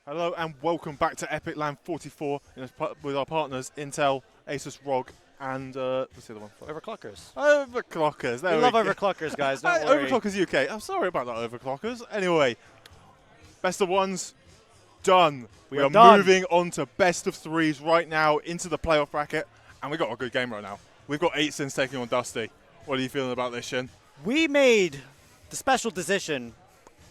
Hello and welcome back to EPIC44 with our partners Intel, Asus ROG, and what's the other one? Overclockers. Overclockers. There We we love go. overclockers, guys. Don't worry. Overclockers UK. I'm sorry about that, Overclockers. Anyway, best of ones done. We are done. moving on to best of threes right now into the playoff bracket, and we got a good game right now. We've got 8sins taking on Dusty. What are you feeling about this, Shin? We made the special decision.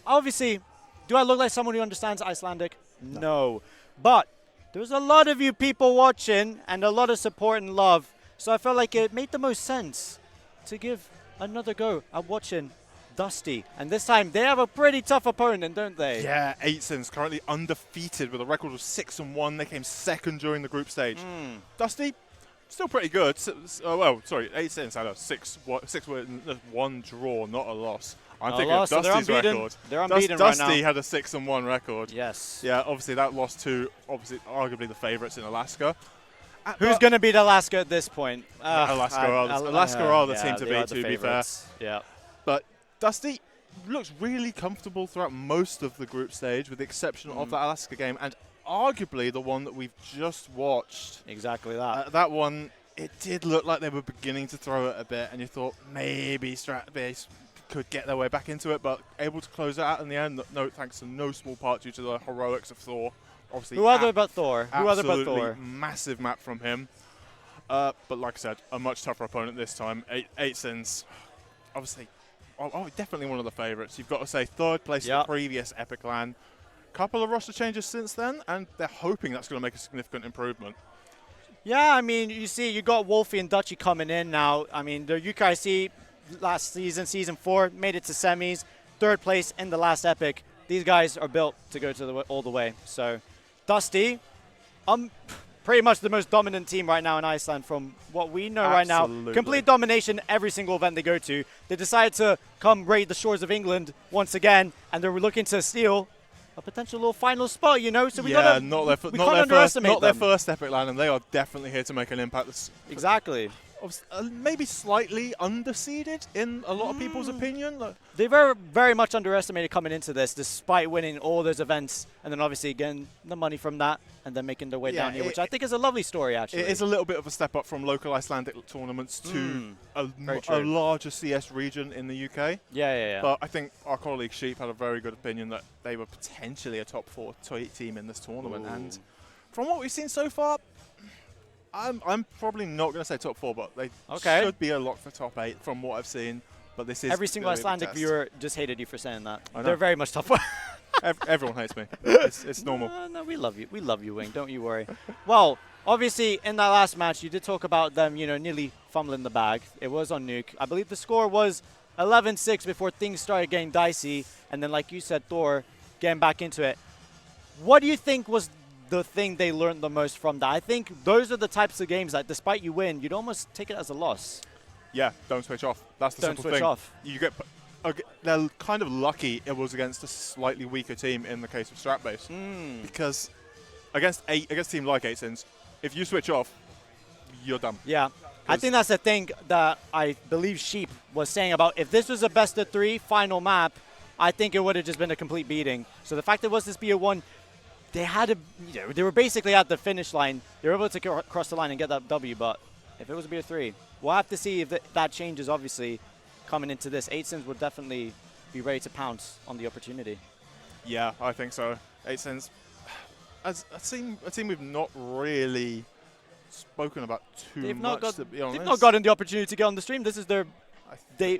Obviously, do I look like someone who understands Icelandic? No. But there's a lot of you people watching and a lot of support and love. So I felt like it made the most sense to give another go at watching Dusty. And this time they have a pretty tough opponent, don't they? Yeah, 8sins currently undefeated with a record of 6-1. They came second during the group stage. Dusty, still pretty good. 8sins had a 6-1 draw, not a loss. I'm thinking of Dusty's record. They're unbeaten right now. Dusty had a 6-1 record. Yes. Yeah, obviously that lost to arguably the favourites in Alaska. Who's going to beat Alaska at this point? Alaska are the team to beat, to be fair. Yeah. But Dusty looks really comfortable throughout most of the group stage, with the exception of that Alaska game, and arguably the one that we've just watched. Exactly that. That one, it did look like they were beginning to throw it a bit, and you thought maybe Stratbase could get their way back into it, but able to close it out in the end. No, thanks to no small part due to the heroics of Thor. Obviously, Who other but Thor? Absolutely massive map from him. But like I said, a much tougher opponent this time. 8sins, obviously, definitely one of the favourites. You've got to say third place in the previous Epic LAN. Couple of roster changes since then, and they're hoping that's going to make a significant improvement. Yeah, I mean, you see, you got Wolfie and Dutchy coming in now. I mean, the UKIC last season, Season 4, made it to semis, third place in the last Epic. These guys are built to go to all the way. So, Dusty, pretty much the most dominant team right now in Iceland from what we know right now. Complete domination every single event they go to. They decided to come raid the shores of England once again, and they're looking to steal a potential little final spot, you know. So we can't underestimate not their first Epic LAN, and they are definitely here to make an impact. Exactly. Maybe slightly underseeded in a lot of people's opinion. They were very much underestimated coming into this, despite winning all those events, and then obviously getting the money from that, and then making their way down here, which I think is a lovely story, actually. It is a little bit of a step up from local Icelandic tournaments to a larger CS region in the UK. Yeah. But I think our colleague Sheep had a very good opinion that they were potentially a top 4 team in this tournament. And from what we've seen so far, I'm probably not going to say top 4, but they should be a lock for top 8 from what I've seen. But this is every single Icelandic viewer just hated you for saying that. I know. They're very much top 4. Everyone hates me. It's normal. No, we love you. We love you, Wing. Don't you worry. Well, obviously, in that last match, you did talk about them, nearly fumbling the bag. It was on Nuke. I believe the score was 11-6 before things started getting dicey. And then, like you said, Thor getting back into it. What do you think was the thing they learned the most from that? I think those are the types of games that, despite you win, you'd almost take it as a loss. Yeah, don't switch off. That's the simple thing. Don't switch off. You get. They're kind of lucky it was against a slightly weaker team in the case of Stratbase, because against a team like 8sins, if you switch off, you're done. Yeah, I think that's the thing that I believe Sheep was saying about if this was a best of 3 final map, I think it would have just been a complete beating. So the fact that it was this BO1, they had a, they were basically at the finish line. They were able to cross the line and get that W, but if it was a BO3, we'll have to see if that changes, obviously, coming into this. 8sins would definitely be ready to pounce on the opportunity. Yeah, I think so. 8sins, as a team we've not really spoken about too much, to be honest. They've not gotten the opportunity to get on the stream. This is their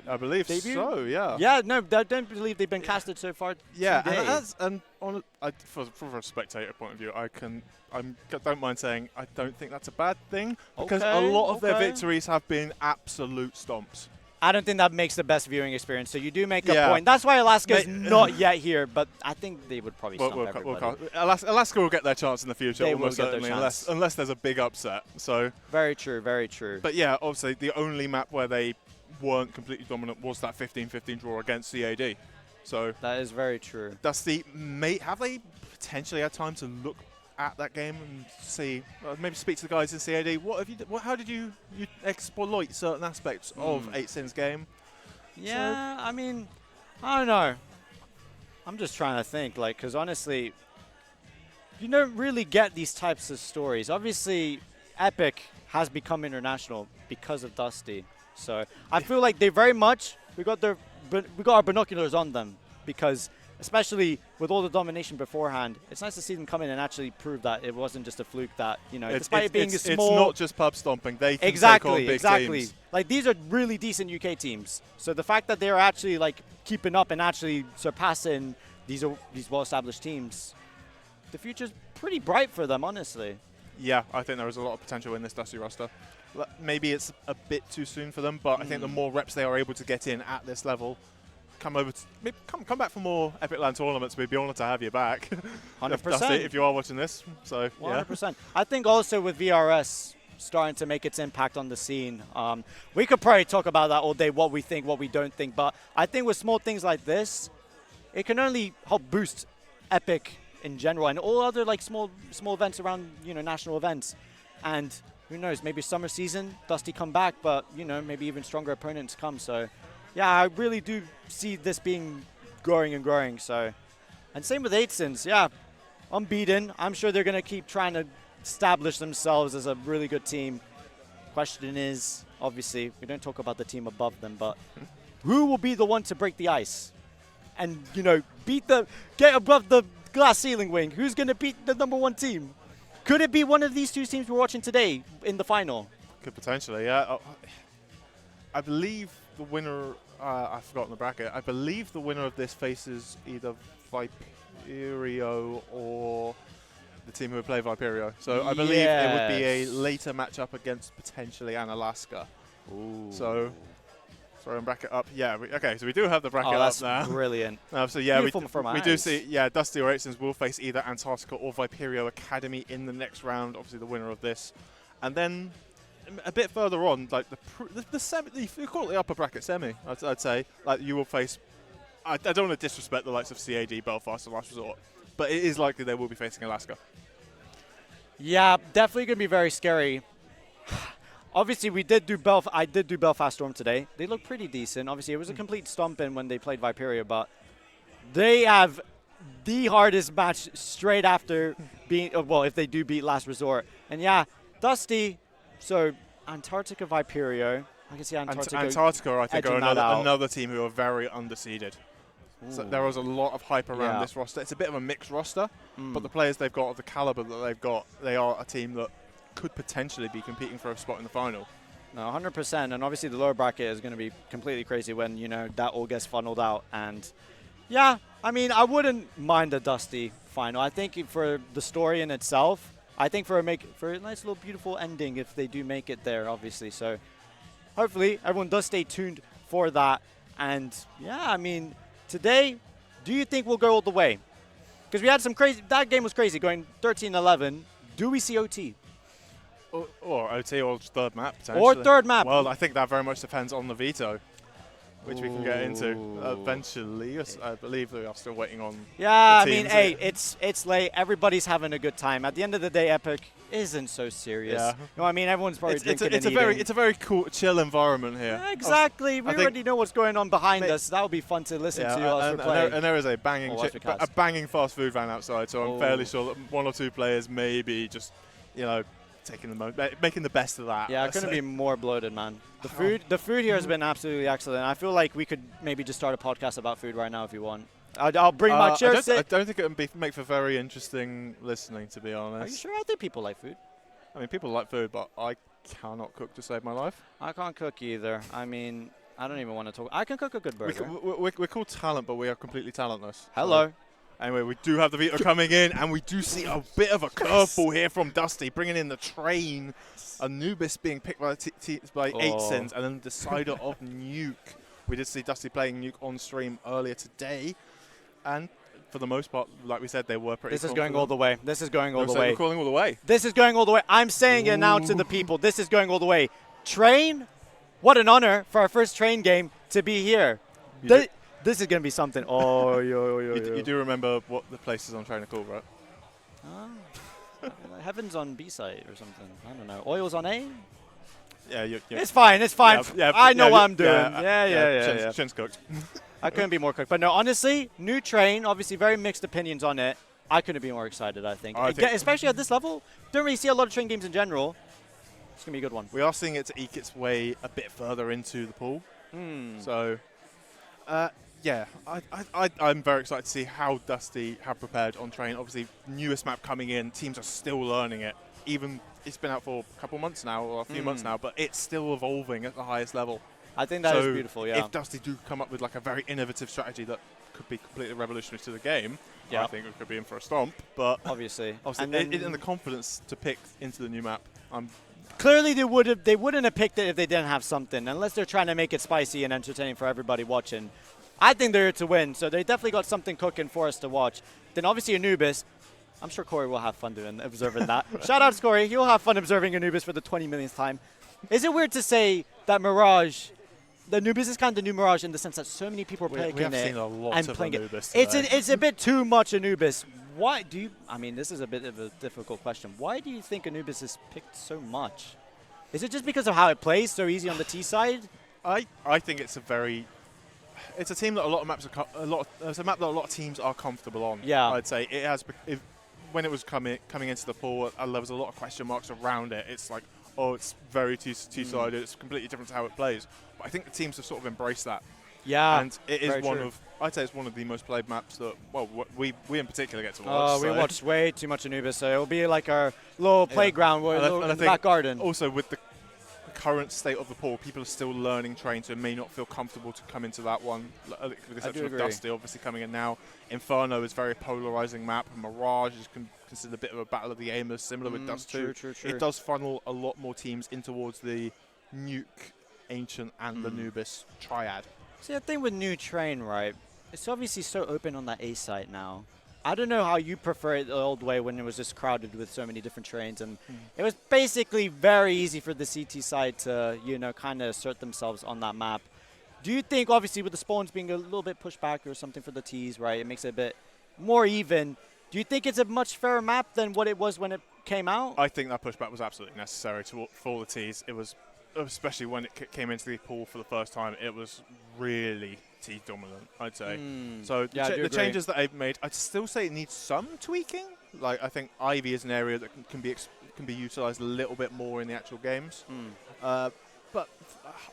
I believe debut? so, yeah. Yeah, no, I don't believe they've been casted so far. Yeah, today. from a spectator point of view, I don't mind saying I don't think that's a bad thing, because a lot of their victories have been absolute stomps. I don't think that makes the best viewing experience, so you do make a point. That's why Alaska's not yet here, but I think they would probably stomp everybody. Alaska will get their chance in the future, they almost certainly, unless there's a big upset. So very true, very true. But yeah, obviously the only map where they weren't completely dominant was that 15-15 draw against CAD. So that is very true. Dusty, have they potentially had time to look at that game and see, maybe speak to the guys in CAD? How did you exploit certain aspects of 8sins game? Yeah, I mean, I don't know. I'm just trying to think, because honestly, you don't really get these types of stories. Obviously, EPIC has become international because of Dusty. So I feel like they very much, we got our binoculars on them, because especially with all the domination beforehand, it's nice to see them come in and actually prove that it wasn't just a fluke, that, you know, despite it being a small... It's not just pub stomping. They can take on big teams. Like, these are really decent UK teams. So the fact that they're actually, like, keeping up and actually surpassing these well-established teams, the future's pretty bright for them, honestly. Yeah, I think there is a lot of potential in this Dusty roster. Maybe it's a bit too soon for them, but I think the more reps they are able to get in at this level, come back for more Epic Land tournaments. We'd be honoured to have you back. 100%. If you are watching this. So 100%. Yeah. I think also with VRS starting to make its impact on the scene, we could probably talk about that all day, what we think, what we don't think. But I think with small things like this, it can only help boost Epic in general and all other like small events around, you know, national events. And who knows, maybe summer season, Dusty come back, but, you know, maybe even stronger opponents come. So yeah, I really do see this being growing and growing. So, and same with 8sins, yeah, unbeaten. I'm sure they're going to keep trying to establish themselves as a really good team. Question is, obviously, we don't talk about the team above them, but who will be the one to break the ice and, you know, get above the glass ceiling wing? Who's going to beat the #1 team? Could it be one of these two teams we're watching today in the final? Could potentially, yeah. I believe the winner, I've forgotten the bracket, I believe the winner of this faces either Viperio or the team who would play Viperio. So I believe it would be a later matchup against potentially an Alaska. Ooh. So, sorry, bracket up. Yeah, okay, so we do have the bracket that's up now. Brilliant. So yeah, we do eyes. see, yeah, Dusty or 8sins will face either Antarctica or Viperio Academy in the next round, obviously the winner of this. And then a bit further on, like the semi, you call it the upper bracket semi, I'd say, like you will face, I don't want to disrespect the likes of CAD, Belfast, and Last Resort, but it is likely they will be facing Alaska. Yeah, definitely going to be very scary. Obviously, I did do Belfast Storm today. They look pretty decent. Obviously, it was a complete stomping when they played Viperio, but they have the hardest match straight after being, well, if they do beat Last Resort. And yeah, Dusty, so Antarctica Viperio. I can see Antarctica, I think, are another team who are very underseeded. So there was a lot of hype around this roster. It's a bit of a mixed roster, but the players they've got, of the caliber that they've got, they are a team that could potentially be competing for a spot in the final. No, 100%. And obviously the lower bracket is going to be completely crazy when, you know, that all gets funneled out. And yeah, I mean, I wouldn't mind a Dusty final. I think for the story in itself, I think for a nice little beautiful ending if they do make it there, obviously. So hopefully everyone does stay tuned for that. And yeah, I mean, today, do you think we'll go all the way? Because we had some crazy, that game was crazy, going 13-11. Do we see OT? Or OT or third map, potentially. Or third map. Well, I think that very much depends on the veto, which we can get into eventually. I believe we are still waiting on. Yeah, I mean, hey, it's late. Everybody's having a good time. At the end of the day, Epic isn't so serious. Yeah. You know what I mean? Everyone's probably drinking and eating. It's a very cool, chill environment here. Yeah, exactly. We already know what's going on behind us. That would be fun to listen to us play. And there is a banging fast food van outside, so I'm fairly sure that one or two players may be just, you know, making the best of that. Yeah, I couldn't be more bloated, man. The food here has been absolutely excellent. I feel like we could maybe just start a podcast about food right now if you want. I'll bring my chair. I don't think it would make for very interesting listening, to be honest. Are you sure? I think people like food. I mean, people like food, but I cannot cook to save my life. I can't cook either. I mean, I don't even want to talk. I can cook a good burger. We're called talent, but we are completely talentless. Hello. So. Anyway, we do have the veto coming in, and we do see a bit of a curveball here from Dusty, bringing in the train. Anubis being picked by 8sins, and then the decider of Nuke. We did see Dusty playing Nuke on stream earlier today, and for the most part, like we said, they were pretty. This is going all the way. This is going all the way. We're calling all the way. This is going all the way. I'm saying it now to the people. This is going all the way. Train, what an honor for our first train game to be here. This is going to be something. Oh, You do remember what the place is on train are called, right? Heaven's on B side or something. I don't know. Oil's on A? Yeah, it's fine. It's fine. I know what I'm doing. Shin's cooked. I couldn't be more cooked. But no, honestly, new train, obviously very mixed opinions on it. I couldn't be more excited, I think. I think Especially at this level. Don't really see a lot of train games in general. It's going to be a good one. we are seeing it to eke its way a bit further into the pool. So, yeah, I'm very excited to see how Dusty have prepared on train. Obviously, newest map coming in, teams are still learning it. Even it's been out for a couple months now, or a few months now, but it's still evolving at the highest level. I think that is beautiful, yeah. If Dusty do come up with like a very innovative strategy that could be completely revolutionary to the game, I think it could be in for a stomp. But obviously and the confidence to pick into the new map, clearly they wouldn't have picked it if they didn't have something, unless they're trying to make it spicy and entertaining for everybody watching. I think they're here to win, so they definitely got something cooking for us to watch. Then obviously Anubis, I'm sure Corey will have fun observing that. Shout out to Corey, he'll have fun observing Anubis for the 20 millionth time. Is it weird to say that Mirage, the Anubis is kind of the new Mirage in the sense that so many people are playing it? We have seen a lot of Anubis today. It's a bit too much Anubis. Why do you, I mean, this is a bit of a difficult question. Why do you think Anubis is picked so much? Is it just because of how it plays so easy on the T side? I think it's it's a team that it's a map that a lot of teams are comfortable on. Yeah. I'd say it has. When it was coming into the pool, there was a lot of question marks around it. It's like, oh, it's very two-sided. It's completely different to how it plays. But I think the teams have sort of embraced that. Yeah. And it is I'd say it's one of the most played maps that, well, we in particular get to watch. We watched way too much Anubis, so it'll be like our little playground, in the back garden. Also, with the current state of the pool, people are still learning train, so may not feel comfortable to come into that one. With the exception of Dusty, obviously coming in now. Inferno is a very polarizing map. Mirage is considered a bit of a battle of the aimers, similar with Dust 2. True. It does funnel a lot more teams in towards the Nuke, Ancient, and the Anubis triad. See, the thing with new train, right? It's obviously so open on that A site now. I don't know how you prefer it the old way when it was just crowded with so many different trains, and it was basically very easy for the CT side to, kind of assert themselves on that map. Do you think, obviously, with the spawns being a little bit pushed back or something for the Ts, right, it makes it a bit more even. Do you think it's a much fairer map than what it was when it came out? I think that pushback was absolutely necessary for the Ts. It was, especially when it came into the pool for the first time, it was really T dominant, I'd say. So the changes that I've made, I'd still say it needs some tweaking. Like, I think Ivy is an area that can be utilized a little bit more in the actual games. But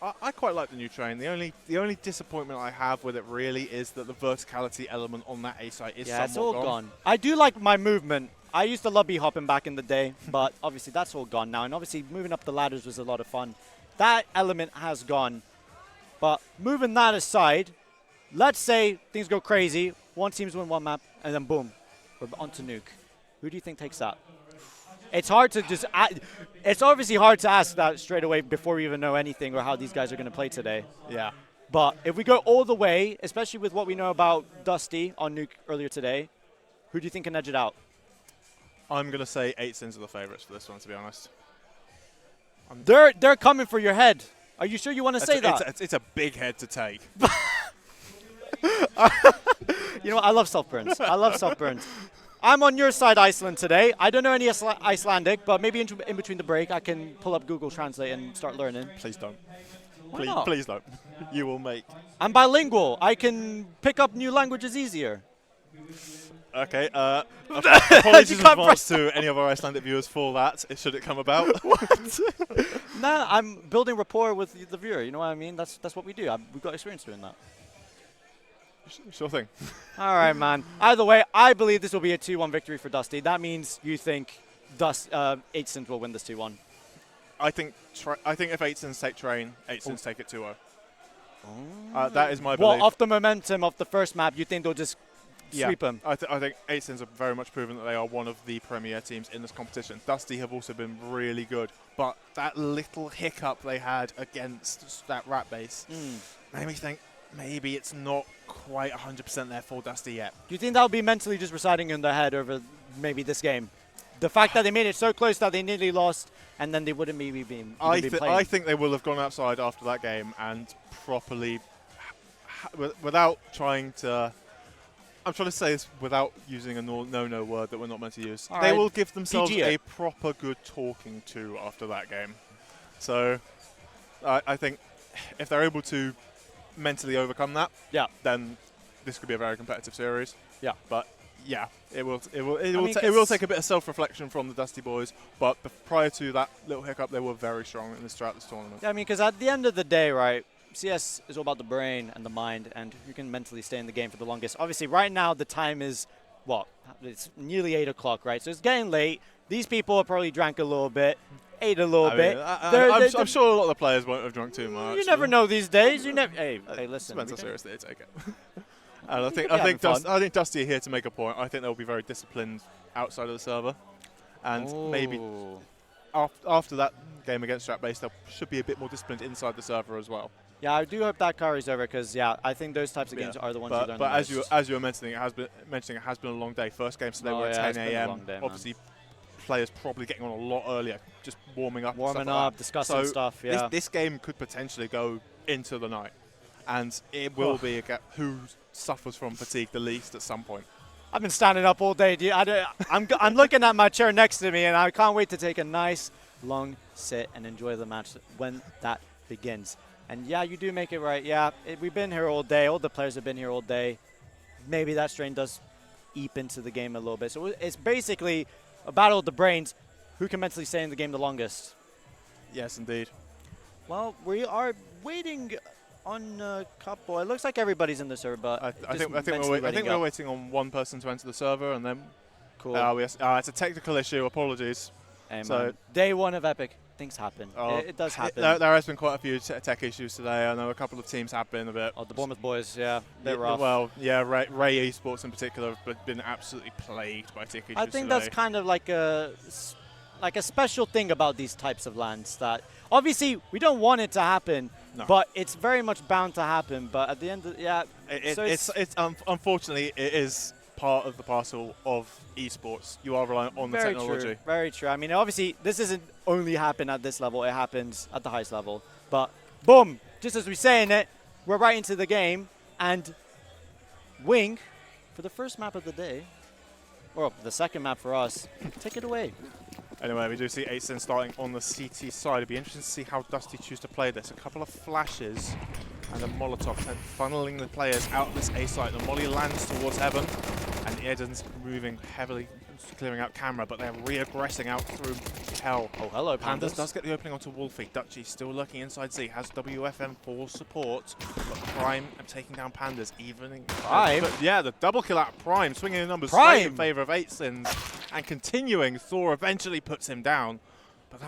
I quite like the new train. The only disappointment I have with it really is that the verticality element on that A site is somewhat it's all gone. I do like my movement. I used to love B-hopping back in the day, but obviously that's all gone now. And obviously moving up the ladders was a lot of fun. That element has gone. But moving that aside, let's say things go crazy. One team's win one map, and then boom, we're on to Nuke. Who do you think takes that? It's hard to just. It's obviously hard to ask that straight away before we even know anything or how these guys are going to play today. Yeah. But if we go all the way, especially with what we know about Dusty on Nuke earlier today, who do you think can edge it out? I'm going to say 8sins are the favorites for this one, to be honest. They're coming for your head. Are you sure you want to say that? It's a big head to take. You know what? I love self-burns. I'm on your side, Iceland, today. I don't know any Icelandic, but maybe in between the break, I can pull up Google Translate and start learning. Please don't. Why not? Please don't. You will make. I'm bilingual. I can pick up new languages easier. Okay. Apologies in advance to any of our Icelandic viewers for that, should it come about. What? Nah, I'm building rapport with the viewer. You know what I mean? That's what we do. We've got experience doing that. Sure thing. All right, man. Either way, I believe this will be a 2-1 victory for Dusty. That means you think 8sins will win this 2-1. I think if 8sins take train, 8sins take it 2-0. That is my belief. Well, off the momentum of the first map, you think they'll just sweep them? I think 8sins have very much proven that they are one of the premier teams in this competition. Dusty have also been really good, but that little hiccup they had against that rat base made me think maybe it's not quite 100% there for Dusty yet. Do you think that would be mentally just residing in their head over maybe this game? The fact that they made it so close that they nearly lost, and then they wouldn't maybe be playing. I think they will have gone outside after that game and properly, without trying to... I'm trying to say this without using a no word that we're not meant to use. All they right. will give themselves PG a proper good talking to after that game. So I think if they're able to mentally overcome that, then this could be a very competitive series. Yeah. But Yeah, it will take a bit of self-reflection from the Dusty boys, but prior to that little hiccup, they were very strong in throughout this tournament. Yeah, I mean, because at the end of the day, right, CS is all about the brain and the mind, and you can mentally stay in the game for the longest. Obviously, right now the time is what? It's nearly 8 o'clock, right? So it's getting late. These people have probably drank a little bit, ate a little bit. I'm sure a lot of the players won't have drunk too much. You never know these days. You never. Hey, listen. Depends how seriously they take it. And I think Dusty are here to make a point. I think they'll be very disciplined outside of the server, and maybe after that game against Strat-Base, they should be a bit more disciplined inside the server as well. Yeah, I do hope that carries over because I think those types of games are the ones you learn the most. But as you were mentioning, it has been a long day. First game today were at 10 a.m. Obviously, players probably getting on a lot earlier, just warming up, discussing stuff. Yeah, this game could potentially go into the night, and it will be a who suffers from fatigue the least at some point. I've been standing up all day. I'm looking at my chair next to me, and I can't wait to take a nice long sit and enjoy the match when that begins. And yeah, you do make it right. Yeah, we've been here all day. All the players have been here all day. Maybe that strain does eep into the game a little bit. So it's basically a battle of the brains. Who can mentally stay in the game the longest? Yes, indeed. Well, we are waiting on a couple. It looks like everybody's in the server, but I think we're waiting on one person to enter the server, and then cool. It's a technical issue. Apologies. Hey, so day one of EPIC, things happen. It does happen. There has been quite a few tech issues today. I know a couple of teams have been a bit. Oh, the Bournemouth boys, yeah, they're rough. Well, yeah, Ray Esports in particular have been absolutely plagued by tech issues. I think that's kind of like a special thing about these types of lands that obviously we don't want it to happen, but it's very much bound to happen. But at the end of unfortunately it is part of the parcel of esports. You are relying on the technology. Very true. I mean, obviously this doesn't only happen at this level; it happens at the highest level. But boom, just as we're saying it, we're right into the game, and Wing, for the first map of the day, or the second map for us, take it away. Anyway, we do see 8sin starting on the CT side. It'd be interesting to see how Dusty choose to play this. A couple of flashes and a Molotov funneling the players out of this A site. The molly lands towards Heaven, and Eden's moving heavily, clearing out camera, but they're re-aggressing out through Hell. Oh, hello, Pandas does get the opening onto Wolfie. Dutchy still lurking inside Z, has WFM4 support, but Prime taking down Pandas, evening. Prime? Yeah, the double kill out Prime, swinging the numbers straight in favor of 8sins, and continuing. Thor eventually puts him down, but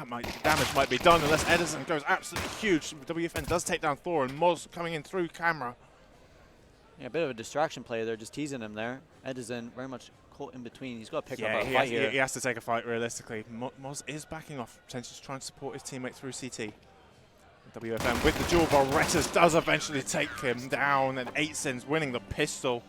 damage might be done unless Edison goes absolutely huge. WFN does take down Thor, and Moz coming in through camera. Yeah, a bit of a distraction play there, just teasing him there. Edison very much caught in between. He's got to pick up a fight here. He has to take a fight realistically. Moz is backing off, potentially trying to support his teammate through CT. WFM with the dual Berettas does eventually take him down, and 8sins winning the pistol.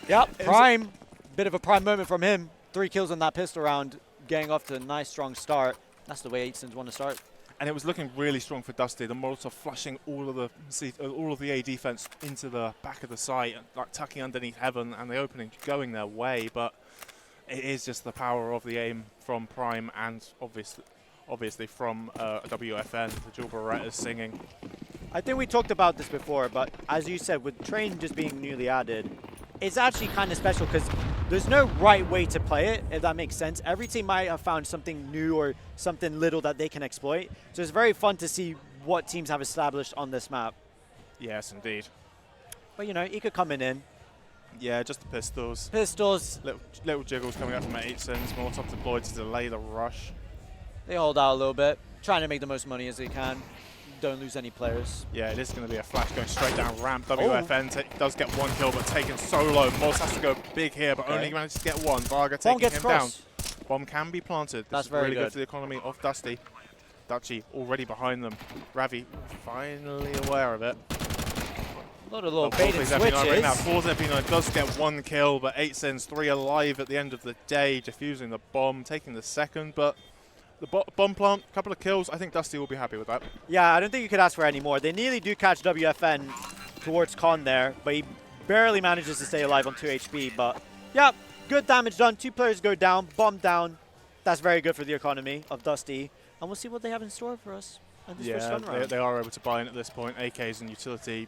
Yep, Prime. Bit of a Prime moment from him. 3 kills in that pistol round, getting off to a nice strong start. That's the way 8sins want to start. And it was looking really strong for Dusty. The Molotov flushing all of the A defense into the back of the site, like tucking underneath Heaven, and the opening going their way. But it is just the power of the aim from Prime, and obviously from WFN. The dual Berettas singing. I think we talked about this before, but as you said, with Train just being newly added, it's actually kind of special because there's no right way to play it, if that makes sense. Every team might have found something new or something little that they can exploit. So it's very fun to see what teams have established on this map. Yes, indeed. But, you know, Ika coming in. Yeah, just the pistols. Pistols. Little jiggles coming out from 8sins. Molotov deployed to delay the rush. They hold out a little bit, trying to make the most money as they can. Don't lose any players. Yeah, it is going to be a flash going straight down ramp. WFN does get 1 kill, but taken solo. Moz has to go big here, but only manages to get 1. Varga taking him down. Bomb can be planted. This is really good for the economy of Dusty. Dutchy already behind them. Ravi finally aware of it. A lot of little bait and switches. Right now. Forza Epino does get 1 kill, but 8sins 3 alive at the end of the day, defusing the bomb, taking the second, but the bomb plant, a couple of kills. I think Dusty will be happy with that. Yeah, I don't think you could ask for any more. They nearly do catch WFN towards Con there, but he barely manages to stay alive on 2 HP. But yeah, good damage done. 2 players go down, bomb down. That's very good for the economy of Dusty. And we'll see what they have in store for us in this first fun round. They are able to buy in at this point. AKs and utility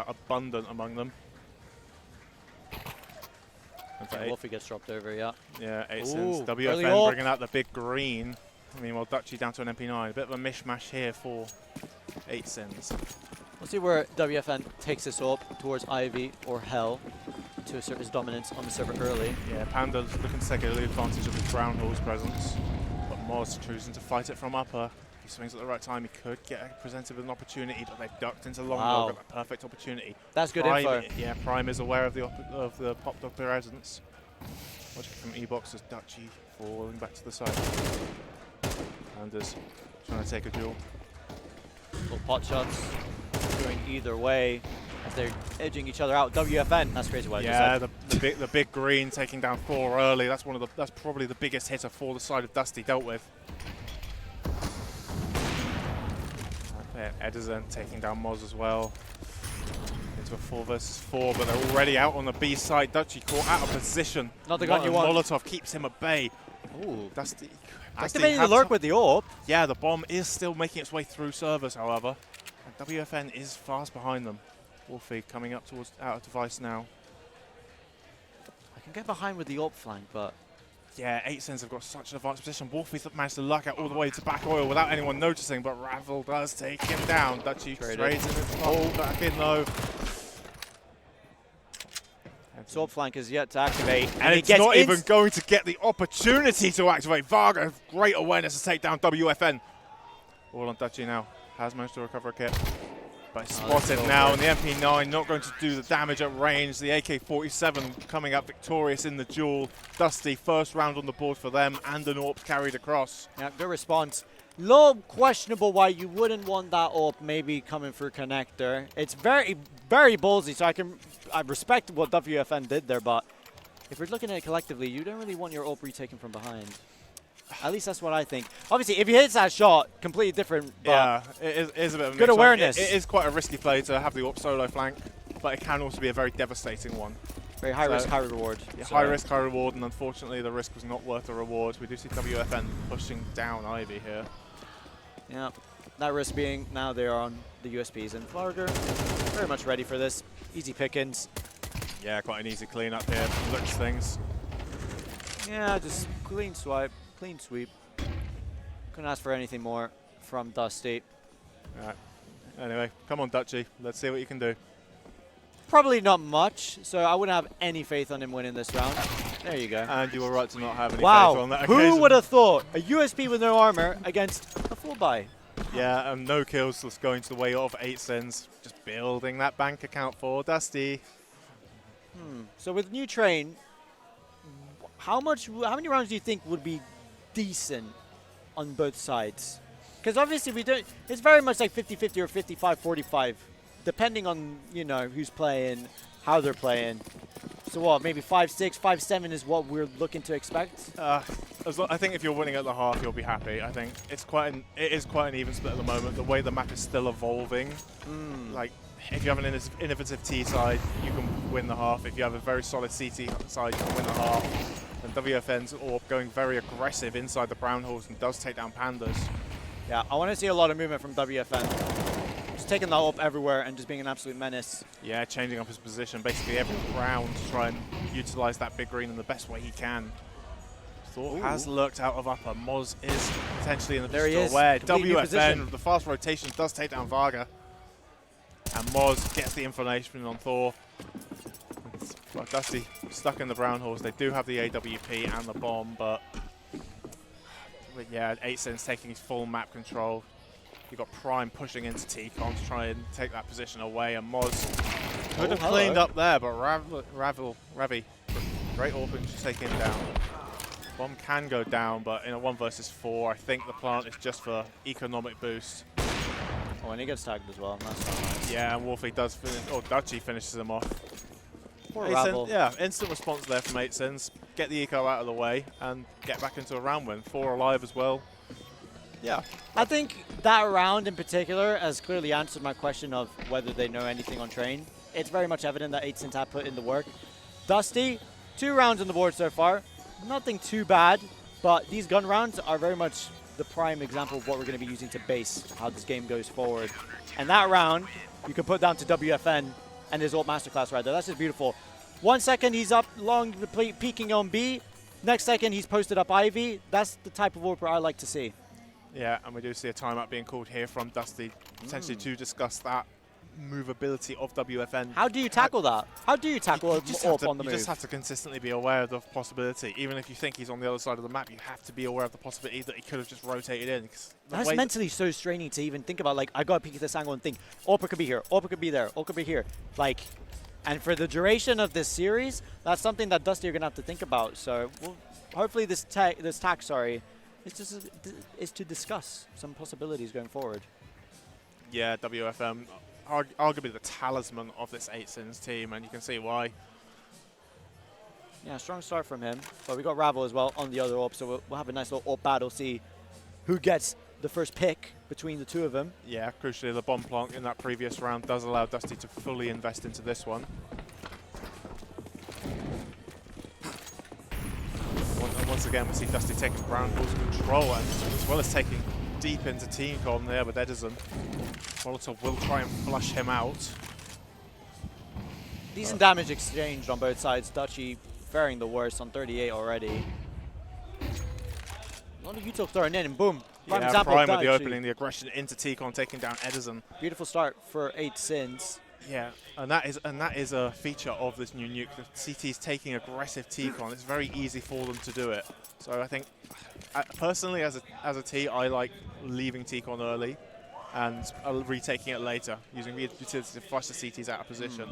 abundant among them. And And Wolfie gets dropped over, yeah. Yeah, 8 cents. Ooh, WFN bringing out the big green. Meanwhile, Dutchy down to an MP9. A bit of a mishmash here for 8 cents. We'll see where WFN takes this up towards Ivy or Hell to assert his dominance on the server early. Yeah, Panda's looking to take early advantage of his Brown Hall's presence. But Moz choosing to fight it from upper. He swings at the right time. He could get presented with an opportunity, but they've ducked into long dog at the perfect opportunity. That's good Prime, info. Yeah, Prime is aware of the pop dog presence. Watching from E-Box as Dutchy falling back to the side. Panda's trying to take a duel. Little pot shots going either way as they're edging each other out. WFN, that's crazy what I just said. the big green taking down Thor early. That's probably the biggest hitter for the side of Dusty dealt with. Edison taking down Moz as well. Into a 4 versus 4, but they're already out on the B side. Dutchy caught out of position. Not the gun you want. Molotov keeps him at bay. Ooh. Dusty activating the lurk with the AWP. Yeah, the bomb is still making its way through servers, however. And WFN is fast behind them. Wolfie coming up towards out of device now. I can get behind with the AWP flank, but yeah, 8 cents have got such an advanced position. Wolfie's managed to luck out all the way to back oil without anyone noticing, but Ravel does take him down. Dutchy trades in his hole back in though. AWP flank is yet to activate. And it's not even going to get the opportunity to activate. Varga, great awareness to take down WFN. All on Dutchy now. Has managed to recover a kit. But spotted now, and the MP9 not going to do the damage at range. The AK-47 coming up victorious in the duel. Dusty, first round on the board for them, and an AWP carried across. Yeah, good response. Little questionable why you wouldn't want that AWP maybe coming through connector. It's very, very ballsy, so I respect what WFN did there, but if we're looking at it collectively, you don't really want your AWP retaken from behind. At least that's what I think. Obviously, if he hits that shot, completely different. But yeah, it is a bit of a good awareness. It is quite a risky play to have the AWP solo flank, but it can also be a very devastating one. Very high risk, high reward. Yeah, high risk, high reward, and unfortunately the risk was not worth the reward. We do see WFN pushing down Ivy here. Yeah, that risk being now they are on the USPs, and Varga very much ready for this. Easy pickings. Yeah, quite an easy clean-up here. Looks things. Yeah, just clean swipe. Clean sweep. Couldn't ask for anything more from Dusty. All right. Anyway, come on, Dutchy. Let's see what you can do. Probably not much, so I wouldn't have any faith on him winning this round. There you go. And you were right to not have any faith on that Who occasion. would have thought a USP with no armor against a full buy? Yeah, and no kills just going to the way of 8 cents. Just building that bank account for Dusty. So with new train, how many rounds do you think would be decent on both sides? Because obviously we don't, it's very much like 50-50 or 55-45, depending on, you know, who's playing, how they're playing. So what, maybe 5-6, 5-7 is what we're looking to expect? I think if you're winning at the half, you'll be happy. I think it is quite an even split at the moment. The way the map is still evolving, like if you have an innovative T side, you can win the half. If you have a very solid CT side, you can win the half. And WFN's AWP going very aggressive inside the brown holes and does take down Pandas. Yeah, I want to see a lot of movement from WFN. Just taking that AWP everywhere and just being an absolute menace. Yeah, changing up his position basically every round to try and utilize that big green in the best way he can. Thor has lurked out of upper. Moz is potentially in the position where WFN, the fast rotation, does take down Varga. And Moz gets the information on Thor. Well, Dusty stuck in the brown horse. They do have the AWP and the bomb, but yeah, 8 cents taking his full map control. You've got Prime pushing into T-Con to try and take that position away, and Moz could have cleaned up there, but Ravi, great AWP to take him down. Bomb can go down, but in a 1 versus 4, I think the plant is just for economic boost. Oh, and he gets tagged as well. That's not nice. Yeah, and Wolfie does finish, or Dutchy finishes him off. Yeah, instant response there from 8 cents. Get the eco out of the way and get back into a round win. 4 alive as well. Yeah. I think that round in particular has clearly answered my question of whether they know anything on train. It's very much evident that 8 cents have put in the work. Dusty, 2 rounds on the board so far. Nothing too bad, but these gun rounds are very much the prime example of what we're going to be using to base how this game goes forward. And that round, you can put down to WFN and his AWP masterclass right there. That's just beautiful. 1 second he's up long the plate peeking on B. Next second he's posted up Ivy. That's the type of AWP I like to see. Yeah, and we do see a timeout being called here from Dusty, potentially to discuss that movability of WFN. How do you tackle that? How do you tackle AWP on the move? You just have to consistently be aware of the possibility. Even if you think he's on the other side of the map, you have to be aware of the possibility that he could have just rotated in. That's mentally so straining to even think about, like, I got to peek at this angle and think, AWP could be here, AWP could be there, AWP could be here. Like, and for the duration of this series, that's something that Dusty are going to have to think about. So hopefully this tack, is to discuss some possibilities going forward. Yeah, WFM, arguably the talisman of this 8sins team, and you can see why. Yeah, strong start from him. But we got Ravel as well on the other AWP, so we'll have a nice little AWP battle, see who gets the first pick between the two of them. Yeah, crucially the bomb plant in that previous round does allow Dusty to fully invest into this one. Once again, we see Dusty taking Brown Bull's control, and as well as taking deep into team com there with Edison. Molotov will try and flush him out. Decent damage exchanged on both sides. Dutchy faring the worst on 38 already. A lot of util thrown in, and boom. Yeah, Prime with the opening, the aggression into T-Con, taking down Edison. Beautiful start for 8sins. Yeah, and that is a feature of this new nuke. The CT's taking aggressive T-Con. It's very easy for them to do it. So I think, personally, as a T, I like leaving T-Con early and retaking it later, using the utility to flush the CTs out of position,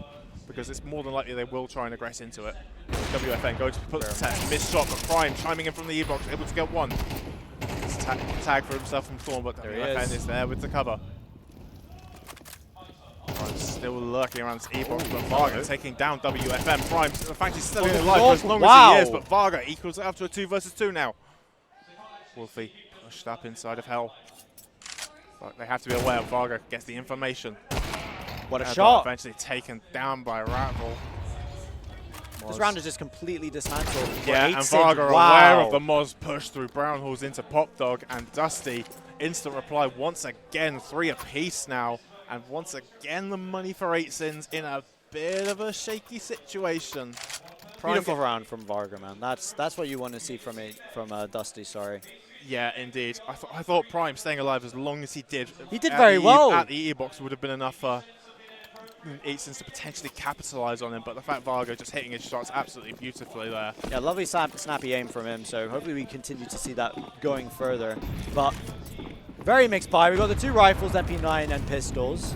because it's more than likely they will try and aggress into it. WFN going to put the tag, missed shot, but Prime chiming in from the E-box, able to get one. Tag for himself from Thorn, but WFN is there with the cover. Prime still lurking around this E-box, but Varga taking down WFN. Prime, in fact, he's still alive for as long as he is, but Varga equals it up to a 2 versus 2 now. Wolfie pushed up inside of Hell. But they have to be aware Varga gets the information. What a shot! Eventually taken down by Ravel. This round is just completely dismantled. Yeah, and Varga aware of the Moz push through Brown Halls into Pop Dog, and Dusty instant reply once again, 3 apiece now, and once again the money for 8sins in a bit of a shaky situation. Beautiful round from Varga, man. That's what you want to see from Dusty. Sorry. Yeah, indeed. I thought Prime staying alive as long as he did. He did very well. At the E-box would have been enough for 8sins to potentially capitalize on him, but the fact Varga just hitting his shots absolutely beautifully there. Yeah, lovely snappy aim from him, so hopefully we continue to see that going further. But very mixed buy. We've got the 2 rifles, MP9 and pistols.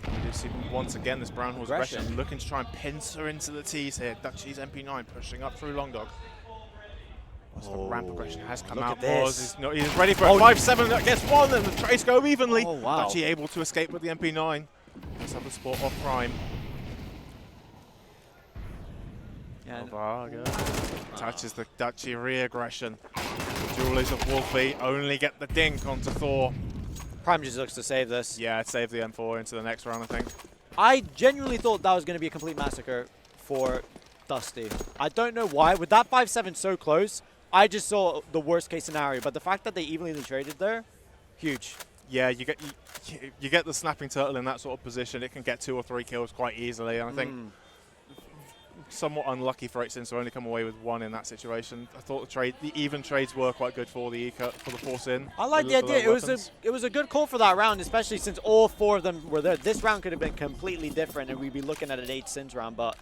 You do see once again this Brown Horse aggression looking to try and pincer into the T's here. Dutchy's MP9 pushing up through Long Dog. The ramp aggression has come out. He's ready for a 5-7 against 1, and the trades go evenly. Oh, wow. Dutchy able to escape with the MP9. Let's have the support of Prime. Yeah, Varga touches the Dutchy re-aggression. The duelies of Wolfie only get the dink onto Thor. Prime just looks to save this. Yeah, I'd save the M4 into the next round, I think. I genuinely thought that was going to be a complete massacre for Dusty. I don't know why. With that 5-7 so close, I just saw the worst case scenario. But the fact that they evenly traded there, huge. Yeah, you get the snapping turtle in that sort of position. It can get 2 or 3 kills quite easily, and I think somewhat unlucky for 8sins to only come away with 1 in that situation. I thought the even trades were quite good for the force in. I like the idea. It was a good call for that round, especially since all 4 of them were there. This round could have been completely different, and we'd be looking at an 8sins round, but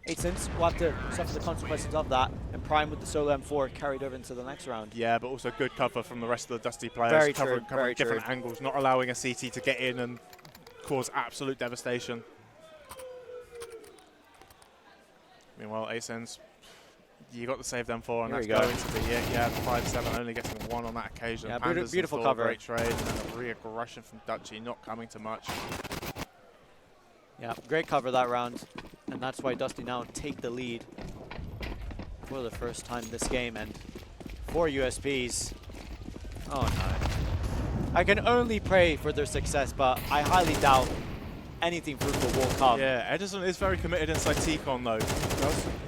8sins will have to suffer the consequences of that, and Prime with the solo M4 carried over into the next round. Yeah, but also good cover from the rest of the Dusty players. Very covering true. different angles, not allowing a CT to get in and cause absolute devastation. Meanwhile, 8sins, you got to save them 4, and that's going to be it. Yeah, the 5-7 only getting 1 on that occasion. Yeah, beautiful cover. Great trade, and then a re-aggression from Dutchy, not coming to much. Yeah, great cover that round, and that's why Dusty now take the lead for the first time this game, and 4 USPs. Oh no. I can only pray for their success, but I highly doubt anything fruitful will come. Yeah, Edison is very committed inside T-Con though.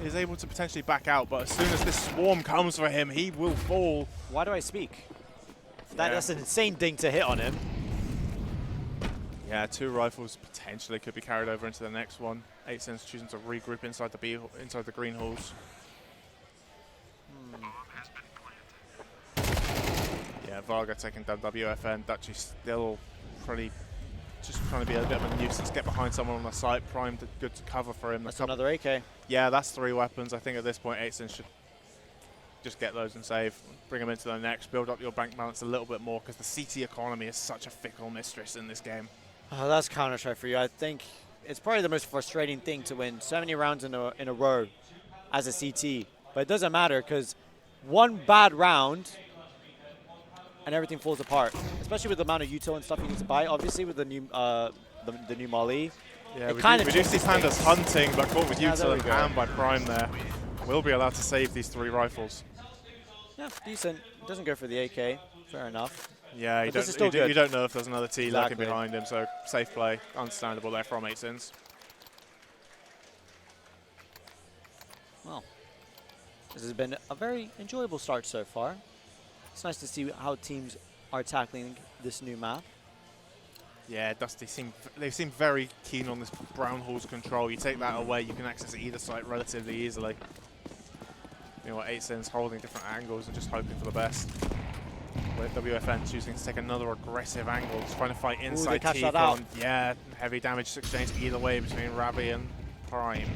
He's able to potentially back out, but as soon as this swarm comes for him, he will fall. Why do I speak? That's an insane ding to hit on him. Yeah, 2 rifles potentially could be carried over into the next one. 8cents choosing to regroup inside the green halls. Yeah, Varga taking down WFN. Dutchy still pretty just trying to be a bit of a nuisance, get behind someone on the site. Prime good to cover for him. That's another AK. Yeah, that's 3 weapons. I think at this point 8cents should just get those and save, bring them into the next, build up your bank balance a little bit more, because the CT economy is such a fickle mistress in this game. Oh, that's Counter-Strike for you. I think it's probably the most frustrating thing to win 70 rounds in a row as a CT. But it doesn't matter, because one bad round and everything falls apart, especially with the amount of util and stuff you need to buy. Obviously, with the new Molly. Yeah, we do see Pandas hunting, but caught with util and hand by Prime there. Will be allowed to save these 3 rifles. Yeah, decent. Doesn't go for the AK. Fair enough. Yeah, you don't know if there's another T lurking behind him, so safe play. Understandable there from 8cents. Well, this has been a very enjoyable start so far. It's nice to see how teams are tackling this new map. Yeah, Dusty they seem very keen on this brown hall's control. You take that away, you can access either site relatively easily. You know what, 8cents holding different angles and just hoping for the best. With WFN choosing to take another aggressive angle, just trying to fight inside T-Con. Yeah, heavy damage exchange either way between Ravi and Prime.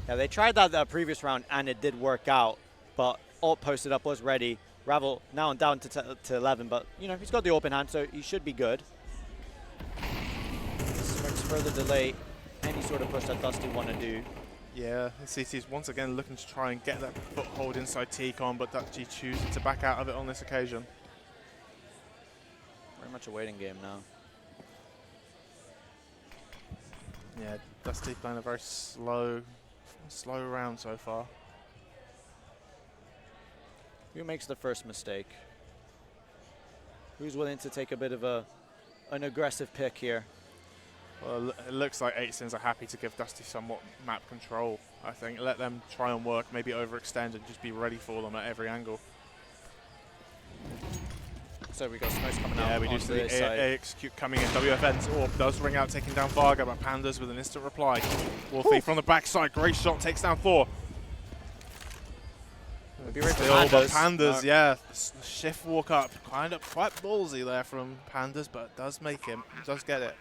Yeah, they tried that the previous round and it did work out, but ult posted up, was ready. Ravel now down to 11, but you know, he's got the open hand, so he should be good. Smokes further delay any sort of push that Dusty want to do. Yeah, CT's once again looking to try and get that foothold inside T-Con, but Dutchy choosing to back out of it on this occasion. Very much a waiting game now. Yeah, Dusty playing a very slow round so far. Who makes the first mistake? Who's willing to take a bit of an aggressive pick here? Well, it looks like 8cents are happy to give Dusty somewhat map control. I think let them try and work, maybe overextend and just be ready for them at every angle. So we got smokes coming out. Yeah, we do see the execute coming in. WFN's orb does ring out, taking down Varga, but Pandas with an instant reply. Wolfie from the backside, great shot, takes down Thor. Be ready for Pandas. But no. Pandas, yeah, the shift walk up, kind of quite ballsy there from Pandas, but does make him, does get it.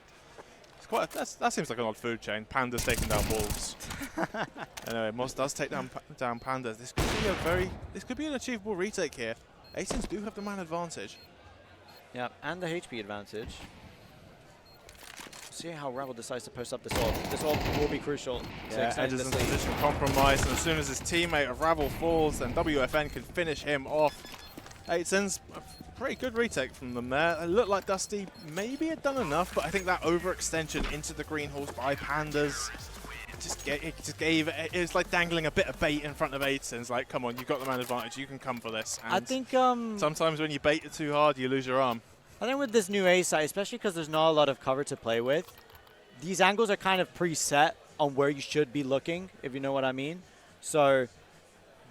That seems like an odd food chain. Pandas taking down wolves. Anyway, Moss does take down Pandas. This could be an achievable retake here. 8cents do have the man advantage. Yeah, and the HP advantage. See how Ravel decides to post up this ult. This ult will be crucial. Yeah, Edge's in position compromised, and as soon as his teammate of Ravel falls, then WFN can finish him off. 8cents, pretty good retake from them there. It looked like Dusty maybe had done enough, but I think that overextension into the green halls by Pandas it was like dangling a bit of bait in front of 8cents. Like, come on, you've got the man advantage, you can come for this. And I think sometimes when you bait it too hard, you lose your arm. I think with this new A site, especially because there's not a lot of cover to play with, these angles are kind of preset on where you should be looking, if you know what I mean. So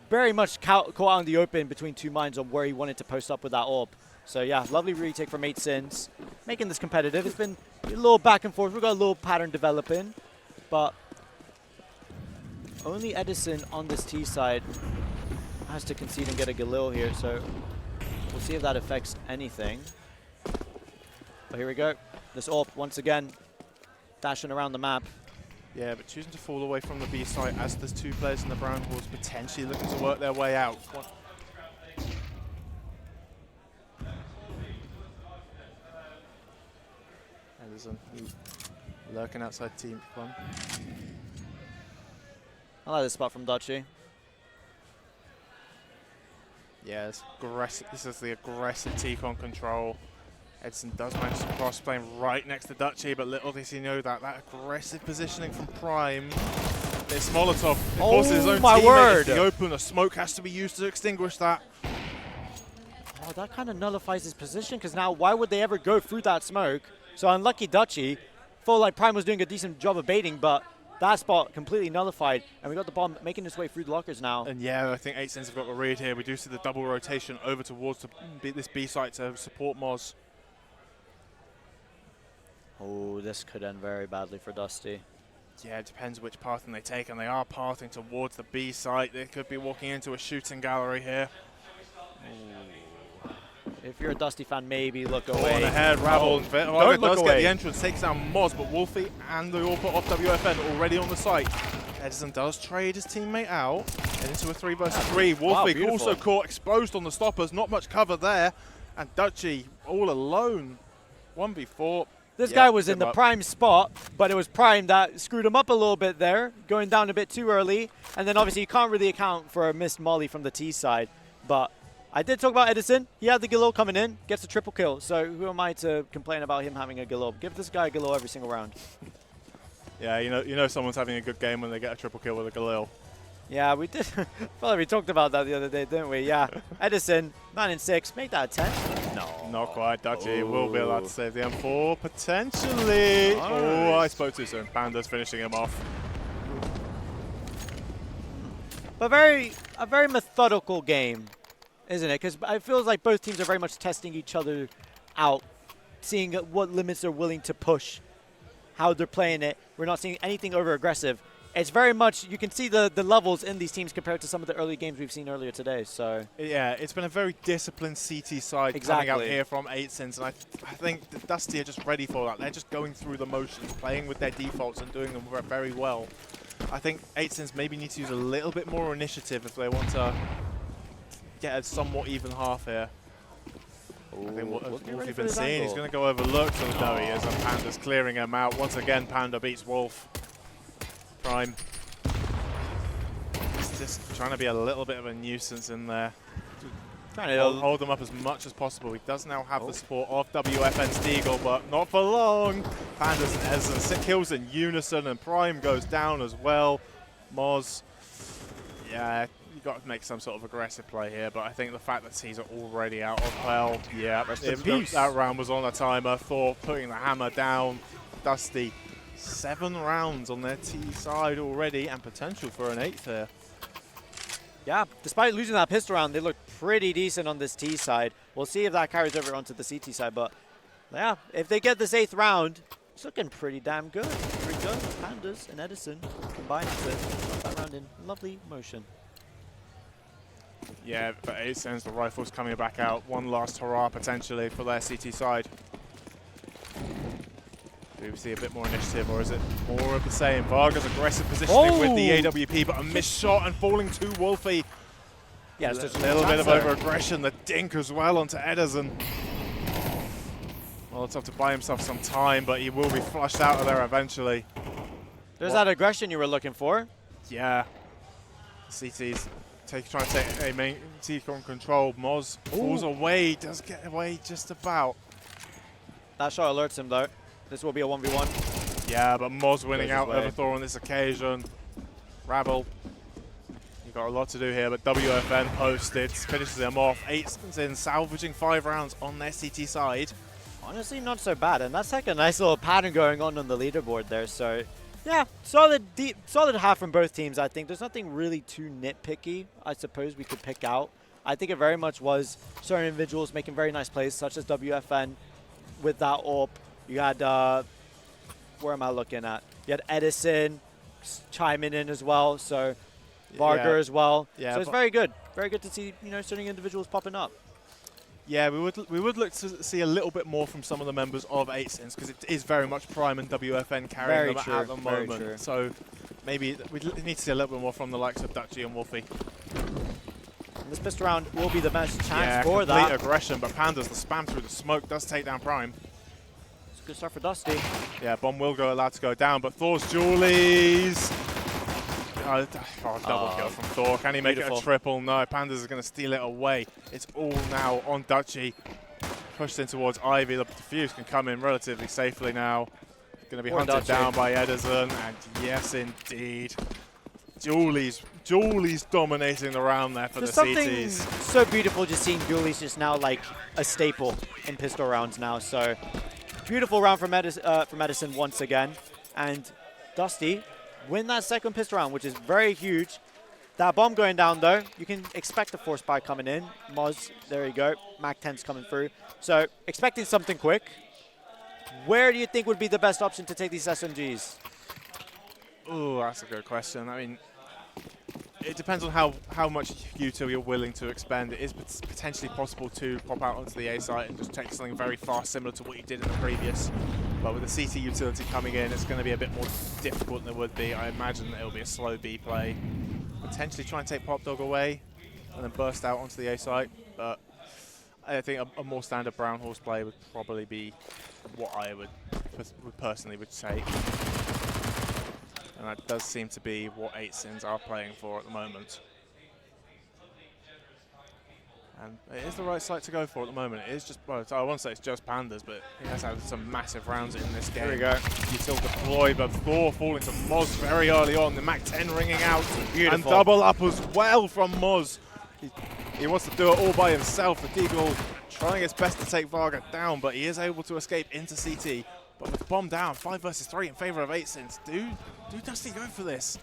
very much caught out in the open between two minds on where he wanted to post up with that orb. So yeah, lovely retake from 8cents, making this competitive. It's been a little back and forth. We've got a little pattern developing, but only Edison on this T side has to concede and get a Galil here. So we'll see if that affects anything. But here we go. This AWP, once again, dashing around the map. Yeah, but choosing to fall away from the B site as there's 2 players in the brown halls potentially looking to work their way out. Edison lurking outside team one. I like this spot from Dutchy. Yeah, it's aggressive. This is the aggressive T-Con control. Edson does manage to cross, playing right next to Dutchy, but little does he know that aggressive positioning from Prime. It's Molotov. It forces his own teammate into the open. A smoke has to be used to extinguish that. Oh, that kind of nullifies his position, because now why would they ever go through that smoke? So unlucky Dutchy. Felt like Prime was doing a decent job of baiting, but that spot completely nullified, and we got the bomb making its way through the lockers now. And yeah, I think 8cents have got the read here. We do see the double rotation over towards this B site to support Moz. Oh, this could end very badly for Dusty. Yeah, it depends which pathing they take, and they are pathing towards the B site. They could be walking into a shooting gallery here. Ooh. If you're a Dusty fan, maybe look away. On ahead, Rabble. Don't look does away. get the entrance, takes down Moz, but Wolfie and the AWP off WFN already on the site. Edison does trade his teammate out, and into a 3 versus 3. Wolfie also caught exposed on the stoppers, not much cover there, and Dutchy all alone. 1v4. This guy was in the prime spot, but it was Prime that screwed him up a little bit there, going down a bit too early. And then obviously you can't really account for a missed molly from the T side. But I did talk about Edison. He had the Galil coming in, gets a triple kill. So who am I to complain about him having a Galil? Give this guy a Galil every single round. Yeah, you know someone's having a good game when they get a triple kill with a Galil. Yeah, we did. Well, we talked about that the other day, didn't we? Yeah. Edison, 9 and 6. Make that a 10. No. Not quite. Dutchy will be allowed to save the M4, potentially. Nice. Oh, I spoke too soon. Panda's finishing him off. But a very methodical game, isn't it? Because it feels like both teams are very much testing each other out, seeing what limits they're willing to push, how they're playing it. We're not seeing anything over-aggressive. It's very much, you can see the levels in these teams compared to some of the early games we've seen earlier today. So yeah, it's been a very disciplined CT side coming out here from 8sins, and I think that Dusty are just ready for that. They're just going through the motions, playing with their defaults and doing them very well. I think 8sins maybe need to use a little bit more initiative if they want to get a somewhat even half here. Ooh, I think what we've been seeing, he's going to go overlooked. Oh, no, he is, and Panda's clearing him out. Once again, Panda beats Wolf. Prime. He's just trying to be a little bit of a nuisance in there. Trying to hold them up as much as possible. He does now have the support of WFN's Deagle, but not for long. Pandas and Edison 6 kills in unison, and Prime goes down as well. Moz, yeah, you got to make some sort of aggressive play here, but I think the fact that he's already out of hell, yeah, that round was on a timer. Thor putting the hammer down. Dusty. 7 rounds on their T side already, and potential for an 8th here. Yeah, despite losing that pistol round, they look pretty decent on this T side. We'll see if that carries over onto the CT side, but yeah, if they get this 8th round, it's looking pretty damn good. Here we go, Pandas and Edison combining to put that round in lovely motion. Yeah, for 8sins, the rifle's coming back out. One last hurrah potentially for their CT side. Do we see a bit more initiative, or is it more of the same? Varga's aggressive positioning with the AWP, but a missed shot and falling to Wolfie. Yeah, it's just a little bit of over-aggression. The dink as well onto Edison. Well, it's have to buy himself some time, but he will be flushed out of there eventually. There's that aggression you were looking for. Yeah. CT's trying to take a main T-con control. Moz falls away, does get away just about. That shot alerts him though. This will be a 1v1. Yeah, but Moz winning out over Thor on this occasion. Rabble, you've got a lot to do here, but WFN posted, finishes them off. 8sins salvaging 5 rounds on their CT side. Honestly, not so bad, and that's like a nice little pattern going on the leaderboard there. So, yeah, solid half from both teams. I think there's nothing really too nitpicky, I suppose, we could pick out. I think it very much was certain individuals making very nice plays, such as WFN with that AWP. You had, where am I looking at? You had Edison chiming in as well, so Varga as well. Yeah, so it's very good to see, you know, certain individuals popping up. Yeah, we would look to see a little bit more from some of the members of 8sins, because it is very much Prime and WFN carrying them at the moment. So maybe we need to see a little bit more from the likes of Dutchy and Wolfie. And this pistol round will be the best chance for complete that. aggression, but Pandas, the spam through the smoke, does take down Prime. Good start for Dusty. Yeah, bomb will go allowed to go down, but Thor's Julies. Double kill from Thor. Can he make it a triple? No, Pandas is going to steal it away. It's all now on Dutchy. Pushed in towards Ivy. The defuse can come in relatively safely now. Going to be hunted down by Edison, and yes, indeed. Julie's dominating the round there for the CTs. Something so beautiful just seeing Julie's just now like a staple in pistol rounds now. So beautiful round from Edison once again. And Dusty win that second pistol round, which is very huge. That bomb going down though, you can expect the force buy coming in. Moz, there you go. Mac 10's coming through. So expecting something quick. Where do you think would be the best option to take these SMGs? Oh, that's a good question. I mean, it depends on how much util you're willing to expend. It is potentially possible to pop out onto the A site and just take something very fast, similar to what you did in the previous. But with the CT utility coming in, it's going to be a bit more difficult than it would be. I imagine it'll be a slow B play. Potentially try and take Pop Dog away and then burst out onto the A site. But I think a more standard Brown Horse play would probably be what I would personally would take. And that does seem to be what 8sins are playing for at the moment. And it is the right site to go for at the moment. It is just, well, I won't say it's just Pandas, but he has had some massive rounds in this game. Here we go. Util deploy, but Thor falling to Moz very early on. The MAC-10 ringing out. Beautiful. And double up as well from Moz. He wants to do it all by himself. The Deagle trying his best to take Varga down, but he is able to escape into CT. But with bomb down, 5 versus 3 in favor of 8sins. Do Dusty go for this?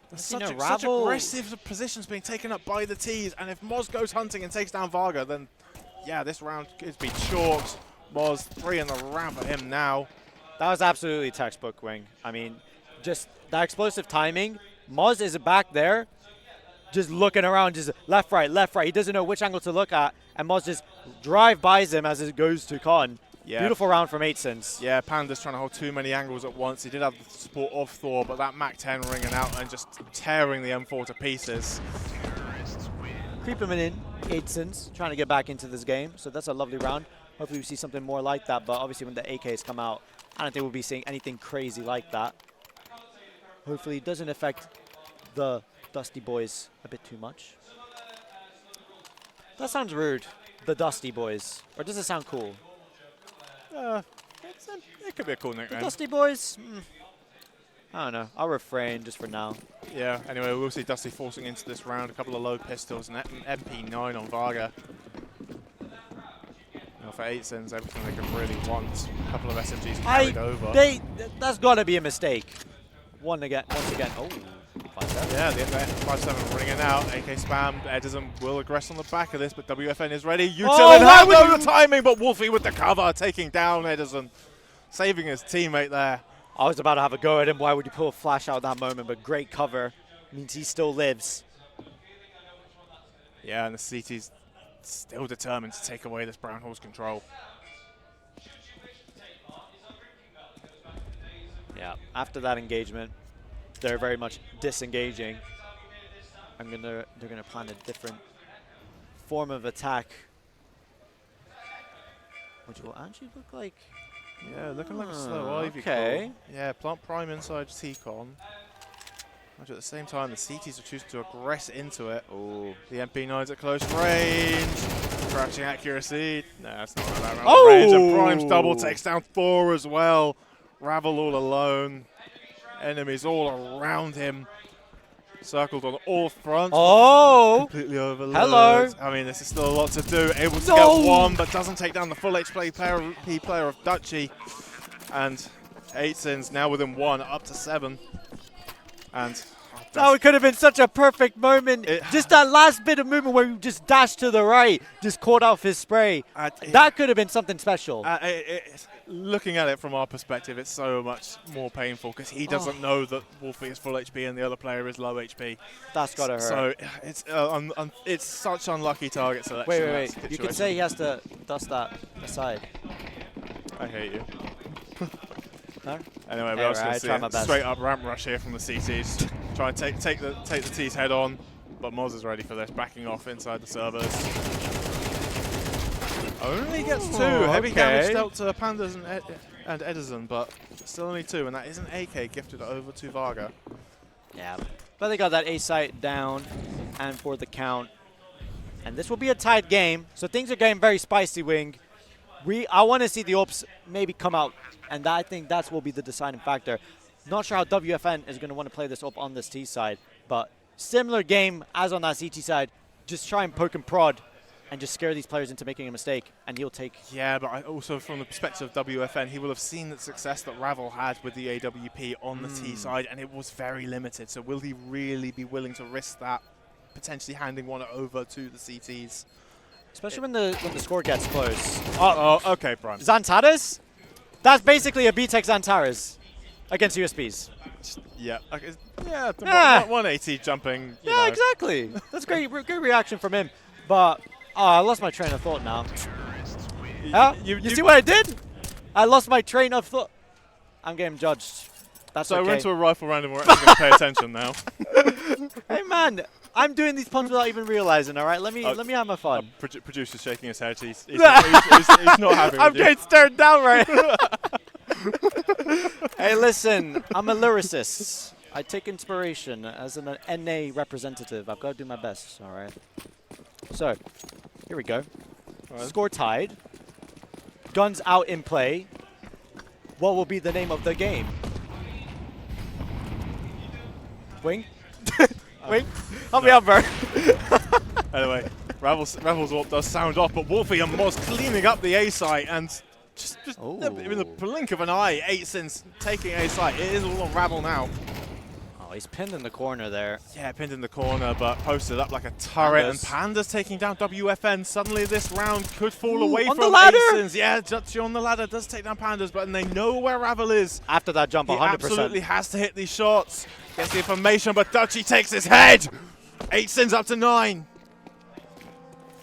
There's such aggressive positions being taken up by the T's, and if Moz goes hunting and takes down Varga, then yeah, this round could be chalked. Moz 3 in the round for him now. That was absolutely textbook, Wing. I mean, just that explosive timing. Moz is back there, just looking around, just left, right, left, right. He doesn't know which angle to look at, and Moz just drive-bys him as it goes to Con. Yeah. Beautiful round from 8sins. Yeah, Panda's trying to hold too many angles at once. He did have the support of Thor, but that MAC-10 ringing out and just tearing the M4 to pieces. Creeping in 8sins, trying to get back into this game. So that's a lovely round. Hopefully we see something more like that, but obviously when the AKs come out, I don't think we'll be seeing anything crazy like that. Hopefully it doesn't affect the Dusty Boys a bit too much. That sounds rude, the Dusty Boys. Or does it sound cool? It could be a cool nickname. The Dusty Boys? I don't know. I'll refrain just for now. Yeah, anyway, we'll see Dusty forcing into this round. A couple of low pistols and MP9 on Varga. Now for 8sins, everything they can really want. A couple of SMGs carried over. That's got to be a mistake. Once again. Oh, 5-7. Yeah, the 5-7 ringing out. AK spam. Edison will aggress on the back of this, but WFN is ready. Util in hand, no timing, but Wolfie with the cover, taking down Edison. Saving his teammate there. I was about to have a go at him. Why would you pull a flash out at that moment? But great cover means he still lives. Yeah, and the CT's still determined to take away this Brown Horse control. Yeah, after that engagement, they're very much disengaging. They're gonna plan a different form of attack, which will actually look like. Yeah, looking like a slow Ivy. Okay. Call. Yeah, plant prime inside T-Con. At the same time, the CTs are choosing to aggress into it. Oh, the MP9's at close range. Crouching accuracy. No, that's not that range. And Prime's double takes down Thor as well. Ravel all alone. Enemies all around him. Circled on all fronts. Oh! Completely overlooked. Hello. I mean, this is still a lot to do. Able to get one, but doesn't take down the full HP player of Dutchy. And 8sins now within 1, up to 7. And oh, it could have been such a perfect moment. Just that last bit of movement where you just dashed to the right, just caught off his spray. That could have been something special. Looking at it from our perspective, it's so much more painful because he doesn't know that Wolfie is full HP and the other player is low HP. That's got to hurt. So it's such unlucky target selection. Wait. You could say he has to dust that aside. I hate you. No? Anyway, we're also going to see a straight up ramp rush here from the CTs. Try and take the T's head on, but Moz is ready for this, backing off inside the servers. Only gets 2 heavy damage dealt to Pandas and Edison, but still only 2, and that is an AK gifted over to Varga. Yeah, but they got that A site down and for the count. And this will be a tight game, so things are getting very spicy, Wing. I want to see the Ops maybe come out, and I think that will be the deciding factor. Not sure how WFN is going to want to play this up on this T side, but similar game as on that CT side. Just try and poke and prod and just scare these players into making a mistake, and he'll take. Yeah, but also from the perspective of WFN, he will have seen the success that Ravel had with the AWP on the T side, and it was very limited. So will he really be willing to risk that, potentially handing one over to the CTs? Especially when the score gets close. Oh, okay, Prime. Zantadas? That's basically a BTEX Antares against USBs. Yeah, okay, 180 jumping. Yeah, exactly. That's great reaction from him. But I lost my train of thought now. You see what I did? I lost my train of thought. I'm getting judged. That's so okay. we're into a rifle round and we're actually going to pay attention now. Hey man, I'm doing these puns without even realizing. All right, let me have my fun. Producer's shaking his head. He's not happy. I'm getting stared down right. Hey, listen, I'm a lyricist. I take inspiration as an NA representative. I've got to do my best. All right. So, here we go. Right. Score tied. Guns out in play. What will be the name of the game? Wing? Wing? Help me out, bro. Anyway, Ravel's AWP does sound off, but Wolfie and Moz cleaning up the A site, and just in the blink of an eye, 8sins taking A site. It is all on Ravel now. Oh, he's pinned in the corner there. Yeah, pinned in the corner, but posted up like a turret. And Panda's taking down WFN. Suddenly this round could fall away from 8sins. Yeah, Dutchy on the ladder does take down Pandas, but they know where Ravel is. After that jump, 100%. He absolutely has to hit these shots. Gets the information, but Dutchy takes his head. 8sins up to 9.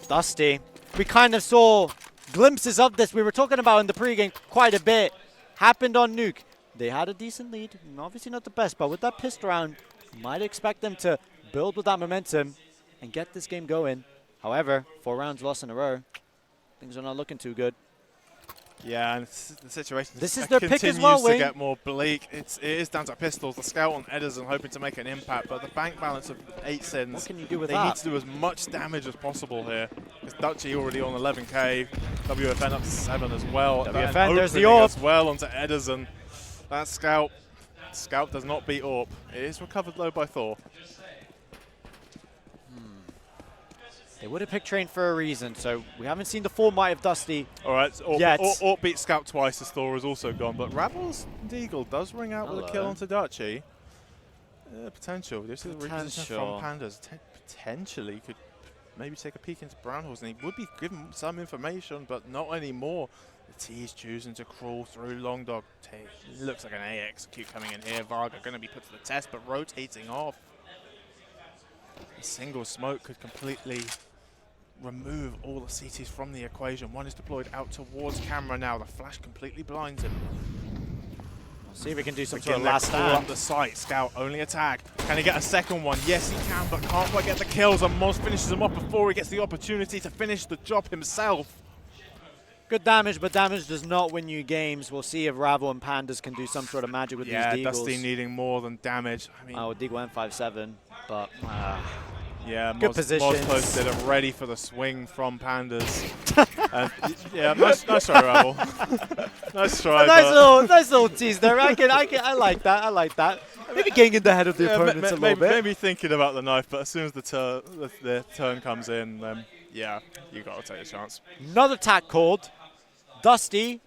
Dusty. We kind of saw glimpses of this. We were talking about in the pregame quite a bit. Happened on Nuke. They had a decent lead. Obviously not the best, but with that pistol round, you might expect them to build with that momentum and get this game going. However, 4 rounds lost in a row. Things are not looking too good. Yeah, and the situation this is their pick as well, continues to get more bleak. It is down to pistols. The scout on Ederson hoping to make an impact, but the bank balance of 8sins. What can you do with that? They need to do as much damage as possible here. Because Dutchy already on 11k, WFN up to 7 as well. WFN, there's the AWP as well onto Ederson. That scout does not beat AWP. It is recovered low by Thor. They would have picked Train for a reason, so we haven't seen the full might of Dusty. All right, yet. AWP beat Scout twice as Thor is also gone, but Ravel's Deagle does ring out with a kill onto Dutchy. Potential. This is a reposition from Pandas. Potentially could maybe take a peek into Brown Horse, and he would be given some information, but not anymore. The T is choosing to crawl through Long Dog. Looks like an A execute coming in here. Varga going to be put to the test, but rotating off. A single smoke could completely remove all the CTs from the equation. One is deployed out towards camera now. The flash completely blinds him. Let's see if we can do some sort of last stand. Up the site. Scout only a tag. Can he get a second one? Yes, he can, but can't quite get the kills. And Moz finishes him off before he gets the opportunity to finish the job himself. Good damage, but damage does not win you games. We'll see if Ravel and Pandas can do some sort of magic with these Deagles. Yeah, Dusty needing more than damage. I mean, Deagle went 5-7, but yeah, good position. Moz posted it ready for the swing from Pandas. Yeah, nice try, Ravel. Nice try. Nice little tease there. I like that. I like that. Maybe getting in the head of the opponents a little bit. Maybe thinking about the knife, but as soon as the turn comes in, yeah, you got to take a chance. Another tack called. Dusty,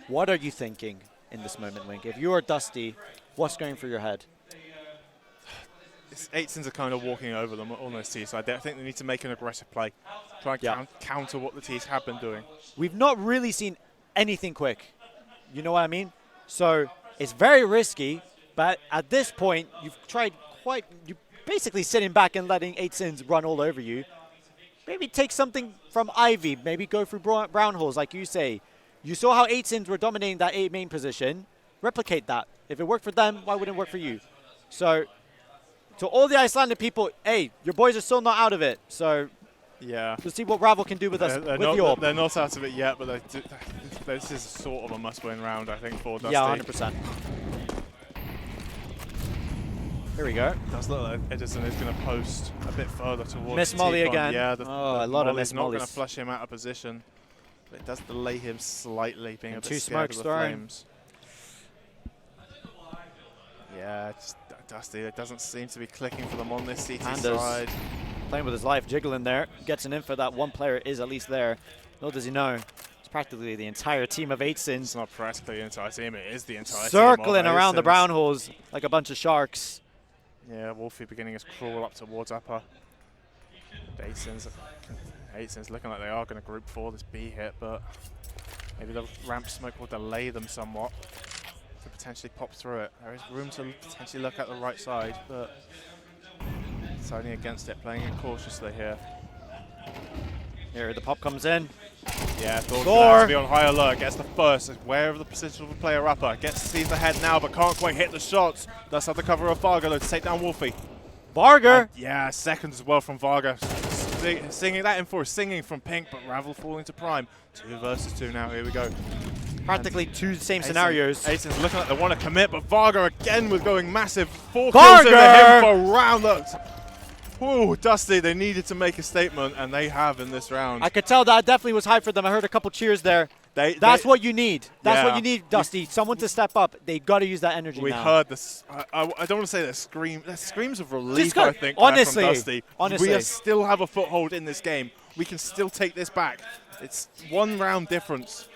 what are you thinking in this moment, Wink? If you are Dusty, what's going through your head? 8sins are kind of walking over them on those T's, so I think they need to make an aggressive play. Try and counter what the T's have been doing. We've not really seen anything quick. You know what I mean? So it's very risky, but at this point, you've you're basically sitting back and letting 8sins run all over you. Maybe take something from Ivy. Maybe go through brown holes, like you say. You saw how 8sins were dominating that 8 main position. Replicate that. If it worked for them, why wouldn't it work for you? So, to all the Icelandic people, hey, your boys are still not out of it. So, yeah, we'll see what Ravel can do with us. They're not out of it yet, but this is sort of a must-win round, I think, for Dusty. Yeah, 100%. Here we go. Does look like Ederson is going to post a bit further towards Miss Molly again. Yeah, a lot of miss not mollies. going to flush him out of position. But it does delay him slightly, being a bit two scared smokes of the flames. Yeah, just Dusty. It doesn't seem to be clicking for them on this CT side. Playing with his life, jiggling there. Gets an info that one player is at least there. Little does he know, it's practically the entire team of 8sins. It's not practically the entire team, it is the entire team. Circling around the brown holes like a bunch of sharks. Yeah, Wolfie beginning his crawl up towards upper. 8sins looking like they are going to group for this B hit, but Maybe the ramp smoke will delay them somewhat to potentially pop through it. There is room to potentially look at the right side, but deciding against it, playing it cautiously here. Here, the pop comes in. Yeah, Thor to be on high alert, gets the first, is aware of the position of the player upper, gets to see the head now, but can't quite hit the shots. Does have the cover of Varga to take down Wolfie. Varga! Yeah, seconds as well from Varga. Singing that in for singing from Pink, but Ravel falling to Prime. 2 versus 2 now, here we go. Practically two same scenarios. Aizen's looking like they want to commit, but Varga again with going massive. 4 kills into him for round. Ooh, Dusty, they needed to make a statement, and they have in this round. I could tell that definitely was hype for them. I heard a couple cheers there. That's what you need. That's what you need, Dusty. Someone to step up. They got to use that energy now. We heard this. I don't want to say that screams of relief, I think, honestly, from Dusty. We still have a foothold in this game. We can still take this back. It's 1 round difference.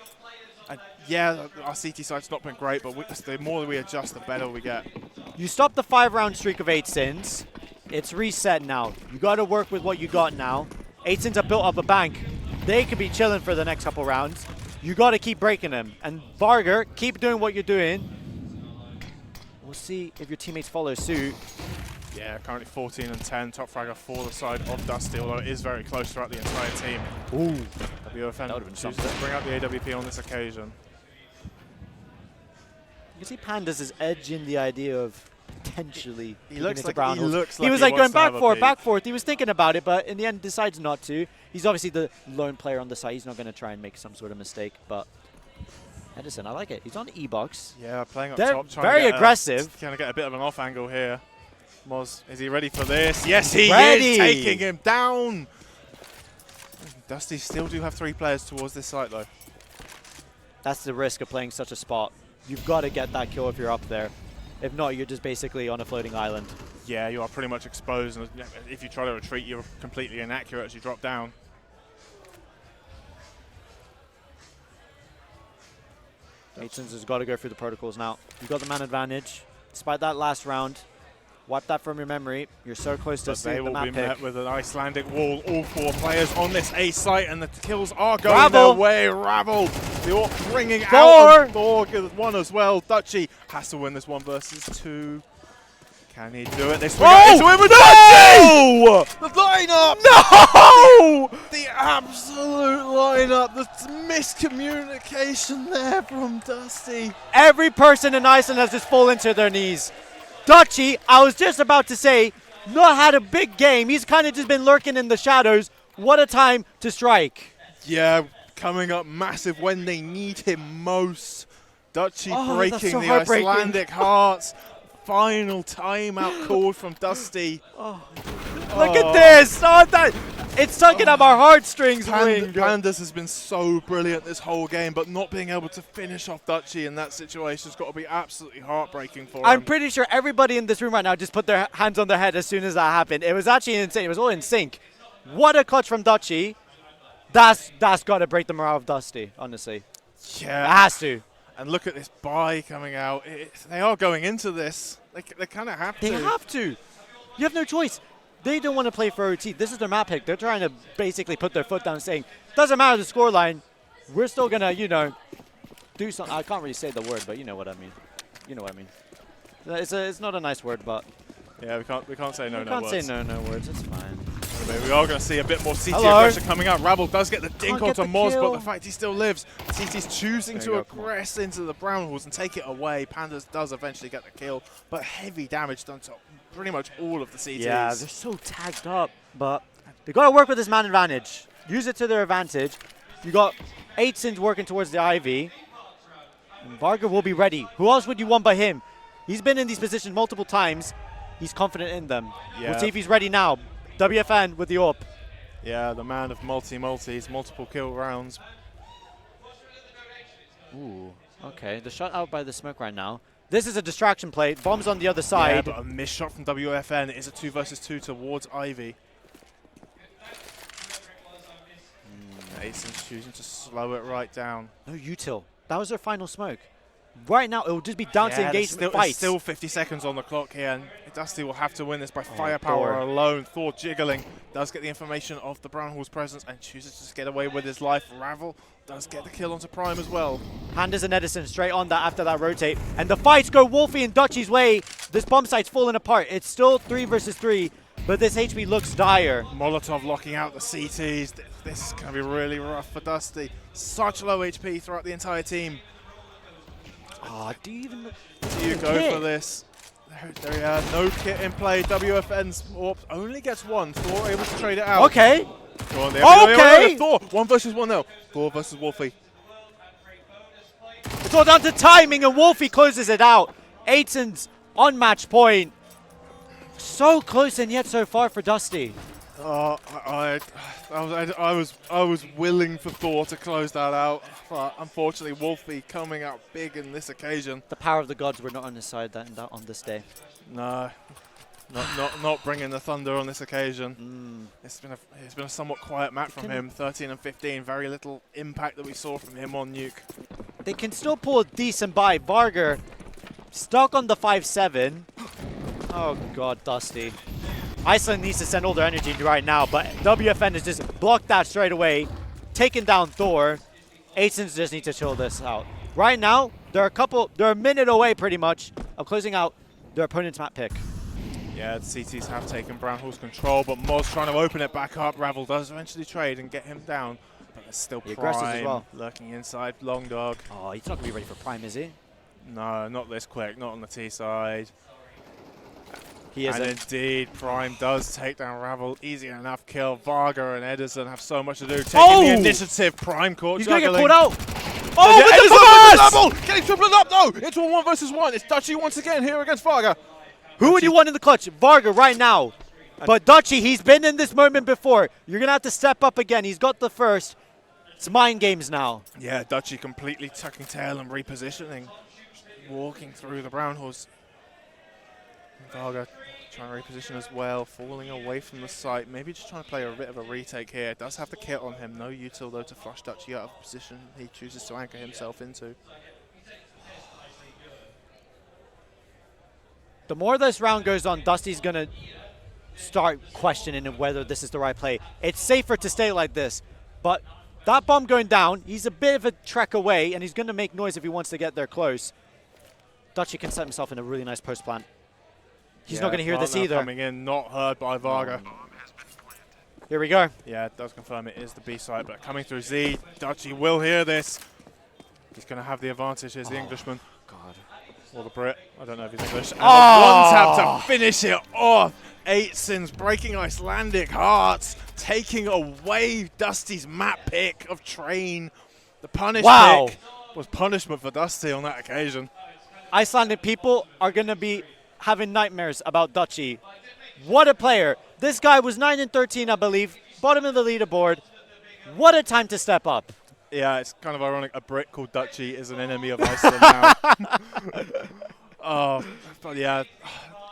And yeah, our CT side's not been great, but the more we adjust, the better we get. You stop the 5-round streak of 8 sins. It's reset now. You got to work with what you got now. 8 sins have built up a bank. They could be chilling for the next couple rounds. You got to keep breaking them. And Varga, keep doing what you're doing. We'll see if your teammates follow suit. Yeah, currently 14 and 10. Top fragger for the side of Dusty, although it is very close throughout the entire team. Ooh. WFN chooses to bring out the AWP on this occasion. You can see Pandas is edging the idea of potentially he looks like he was like going back forth. He was thinking about it, but in the end decides not to. He's obviously the lone player on the side. He's not going to try and make some sort of mistake, but Edison, I like it. He's on E-box. Yeah, playing up They're top. very aggressive. Trying to get a bit of an off angle here. Moz, is he ready for this? Yes, he is taking him down. Dusty still do have 3 players towards this site, though. That's the risk of playing such a spot. You've got to get that kill if you're up there. If not, you're just basically on a floating island. Yeah, you are pretty much exposed. And if you try to retreat, you're completely inaccurate as you drop down. Aizen's has got to go through the protocols now. You've got the man advantage. Despite that last round, wipe that from your memory. You're so close to seeing the map pick. They will be met with an Icelandic wall. All 4 players on this A site, and the kills are going their way. Ravel, the AWP bringing out Thor with 1 as well. Dutchy has to win this 1 versus 2. Can he do it? They swing into him with Dutchy! The lineup! No! The absolute lineup. The miscommunication there from Dusty. Every person in Iceland has just fallen to their knees. Dutchy, I was just about to say, not had a big game. He's kind of just been lurking in the shadows. What a time to strike. Yeah, coming up massive when they need him most. Dutchy breaking the Icelandic hearts. Final timeout called from Dusty. Look at this! It's tugging at our heartstrings. Pandas has been so brilliant this whole game, but not being able to finish off Dutchy in that situation has got to be absolutely heartbreaking for him. I'm pretty sure everybody in this room right now just put their hands on their head as soon as that happened. It was actually insane. It was all in sync. What a clutch from Dutchy. That's got to break the morale of Dusty, honestly. Yeah. It has to. And look at this buy coming out. They are going into this. They kind of have to. They have to. You have no choice. They don't want to play for OT. This is their map pick. They're trying to basically put their foot down saying, doesn't matter the scoreline. We're still going to, do something. I can't really say the word, but you know what I mean. You know what I mean. It's not a nice word, but. Yeah, we can't say no words. We can't say no words. It's fine. We are going to see a bit more CT aggression coming out. Rabble does get the dink onto Moz, but the fact he still lives. CT's choosing to aggress into the brown halls and take it away. Pandas does eventually get the kill, but heavy damage done to pretty much all of the CTs. Yeah, they're so tagged up, but they got to work with this man advantage. Use it to their advantage. You got 8 sins working towards the Ivy. And Varga will be ready. Who else would you want but him? He's been in these positions multiple times. He's confident in them. Yeah. We'll see if he's ready now. WFN with the AWP. Yeah, the man of multis, multiple kill rounds. Ooh, okay. The shot out by the smoke right now. This is a distraction play. Bombs on the other side. Yeah, but a missed shot from WFN. It is a 2 versus 2 towards Ivy. Aizen's choosing to slow it right down. No util. That was their final smoke. Right now, it will just be down to engagement fights. There's still 50 seconds on the clock here, and Dusty will have to win this by firepower alone. Thor jiggling, does get the information of the Brown Hall's presence and chooses to just get away with his life. Ravel does get the kill onto Prime as well. Handers and Edison straight on that after that rotate. And the fights go Wolfie and Dutchy's way. This bomb site's falling apart. It's still 3 versus 3, but this HP looks dire. Molotov locking out the CTs. This is going to be really rough for Dusty. Such low HP throughout the entire team. Do you go for this? There you are, no kit in play. WFN's AWP only gets one. Thor able to trade it out. Okay. Go on there. Okay. Thor, 1 versus 1 now. Thor versus Wolfie. It's all down to timing, and Wolfie closes it out. Aiton's on match point. So close and yet so far for Dusty. I was willing for Thor to close that out, but unfortunately Wolfie coming out big in this occasion. The power of the gods were not on his side on this day. No, not bringing the thunder on this occasion. It's been a somewhat quiet match from him. 13 and 15, very little impact that we saw from him on Nuke. They can still pull a decent buy. Vargar stuck on the 5-7. Oh god, Dusty. Iceland needs to send all their energy right now, but WFN has just blocked that straight away, taken down Thor. Aces just need to chill this out. Right now, they're a minute away pretty much of closing out their opponent's map pick. Yeah, the CTs have taken Brown Hall's control, but Moz trying to open it back up. Ravel does eventually trade and get him down, but there's still Prime as well. Lurking inside. Long Dog. Oh, he's not going to be ready for Prime, is he? No, not this quick, not on the T side. He isn't. And indeed, Prime does take down Ravel. Easy enough kill. Varga and Edison have so much to do. Taking the initiative. Prime caught He's going to get juggling. caught out. Oh, with the pass! Getting tripled up though. It's 1 versus 1. It's Dutchy once again here against Varga. Who would you want in the clutch? Varga right now. But Dutchy, he's been in this moment before. You're going to have to step up again. He's got the first. It's mind games now. Yeah, Dutchy completely tucking tail and repositioning. Walking through the Brown Halls. Varga trying to reposition as well, falling away from the site. Maybe just trying to play a bit of a retake here. Does have the kit on him. No util though to flush Dutchy out of position he chooses to anchor himself into. The more this round goes on, Dusty's going to start questioning whether this is the right play. It's safer to stay like this, but that bomb going down, he's a bit of a trek away, and he's going to make noise if he wants to get there close. Dutchy can set himself in a really nice post plant. He's not going to hear this either. Coming in, not heard by Varga. Here we go. Yeah, it does confirm it is the B side, but coming through Z, Dutchy will hear this. He's going to have the advantage as the Englishman. God. Or the Brit. I don't know if he's English. And one tap to finish it off. Aitson's breaking Icelandic hearts, taking away Dusty's map pick of Train. The punish pick was punishment for Dusty on that occasion. Icelandic people are going to be having nightmares about Dutchy. What a player. This guy was 9 and 13, I believe. Bottom of the leaderboard. What a time to step up. Yeah, it's kind of ironic. A Brit called Dutchy is an enemy of Iceland now. But yeah,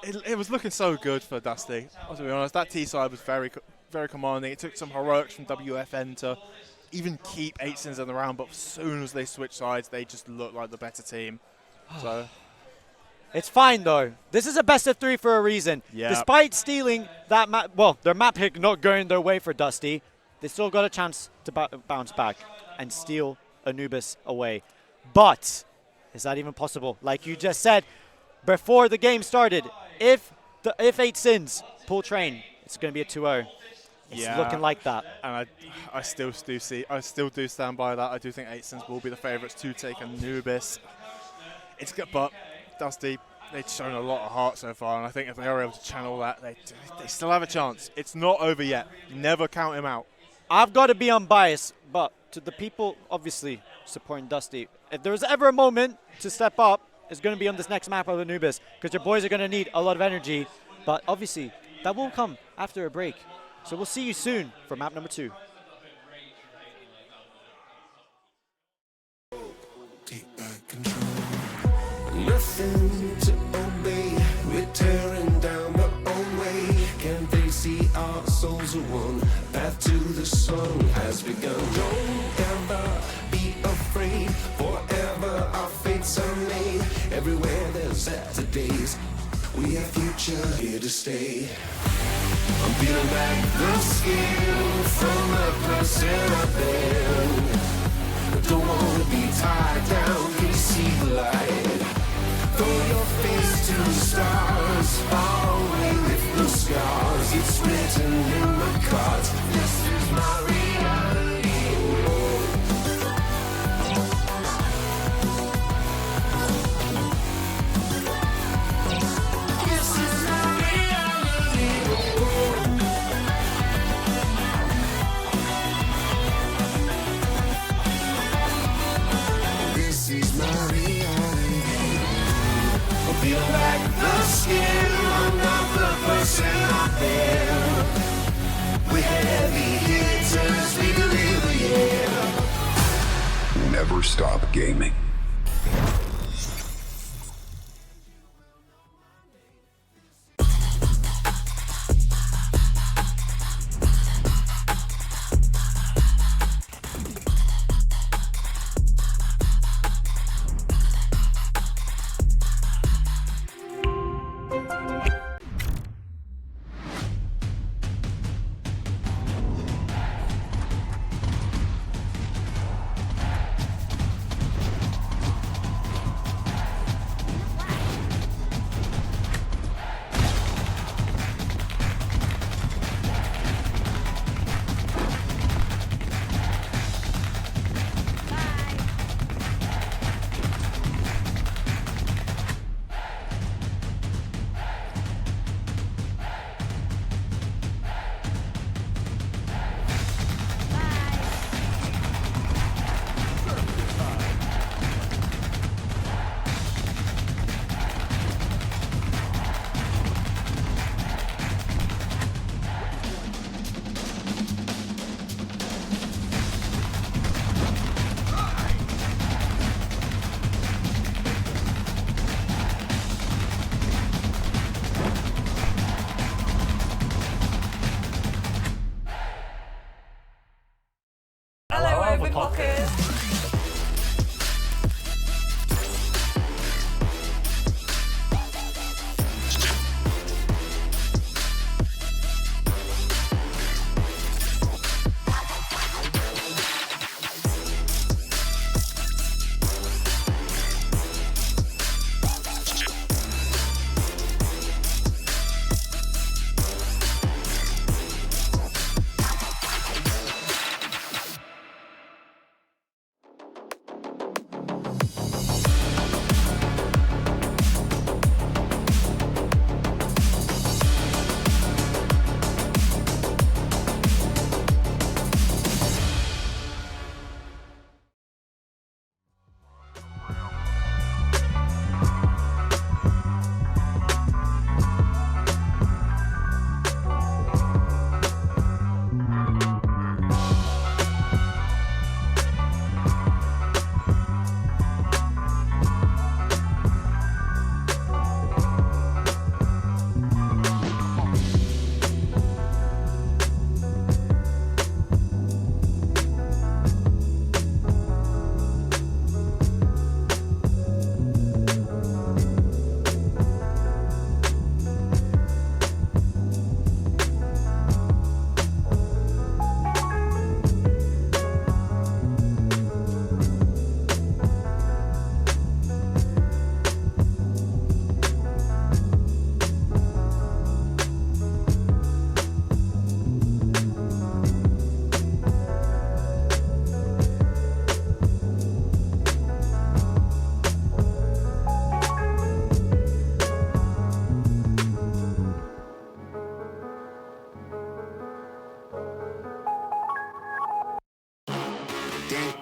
it was looking so good for Dusty. To be honest, that T side was very, very commanding. It took some heroics from WFN to even keep Aitsons in the round, but as soon as they switched sides, they just looked like the better team. So it's fine though. This is a best of 3 for a reason. Yeah. Despite stealing that map, well, their map pick not going their way for Dusty, they still got a chance to bounce back and steal Anubis away. But is that even possible? Like you just said before the game started, if 8 sins pull Train, it's going to be a 2-0. It's looking like that. And I still do stand by that. I do think 8 sins will be the favourites to take Anubis. It's good, but Dusty, they've shown a lot of heart so far, and I think if they are able to channel that, they still have a chance. It's not over yet. Never count him out. I've got to be unbiased, but to the people obviously supporting Dusty, if there was ever a moment to step up, it's going to be on this next map of Anubis, because your boys are going to need a lot of energy, but obviously that will come after a break. So we'll see you soon for map number 2. Take back control. Nothing to obey. We're tearing down our own way. Can't they see our souls are one? Path to the sun has begun. Don't ever be afraid. Forever our fates are made. Saturdays. We have future here to stay. I'm peeling back the skin from the person I've been. I don't wanna be tied down, can you see the light? Throw your face to the stars, far away with the scars. It's written in my cards, this is my reality. Peel back the skin, I'm not the person I've been. We're heavy hitters, we deliver, yeah. Never stop gaming.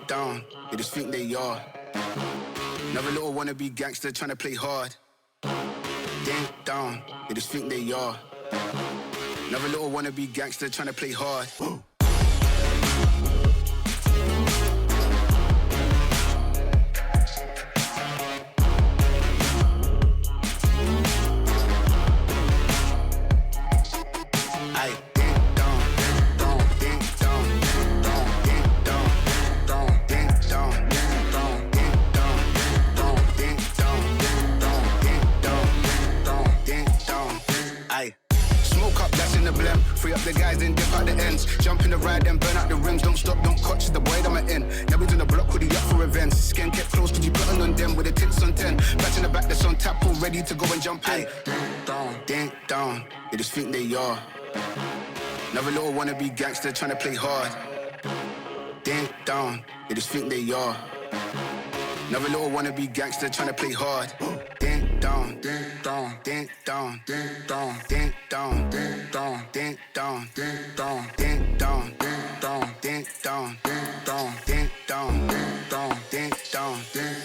down, they just think they are. Another little wannabe gangster trying to play hard. Ding down, they just think they are. Another little wannabe gangster trying to play hard. Woo. Coke up, that's in the blem. Free up the guys, then dip out the ends. Jump in the ride, then burn out the rims. Don't stop, don't catch the boy that I'm in. Now we in the block with the up for events. Skin get close, could you put on them with the tits on 10? Back in the back, that's on tap, all ready to go and jump in. Ding down, they just think they are. Another little wannabe gangster trying to play hard. Ding down, they just think they are. Another little wannabe gangster trying to play hard. Ding down, ding down, ding down, ding down, ding down, ding down, ding down, ding down, ding down, ding down, ding down, ding down, ding down, ding down, ding down, ding.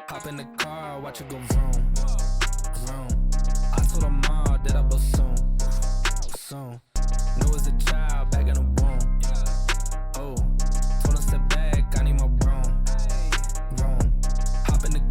Hop in the car, watch it go vroom, vroom. I told her mom that I bust soon, soon. Knew as a child back in the womb. Oh, told her step back, I need my broom, vroom. Hop in the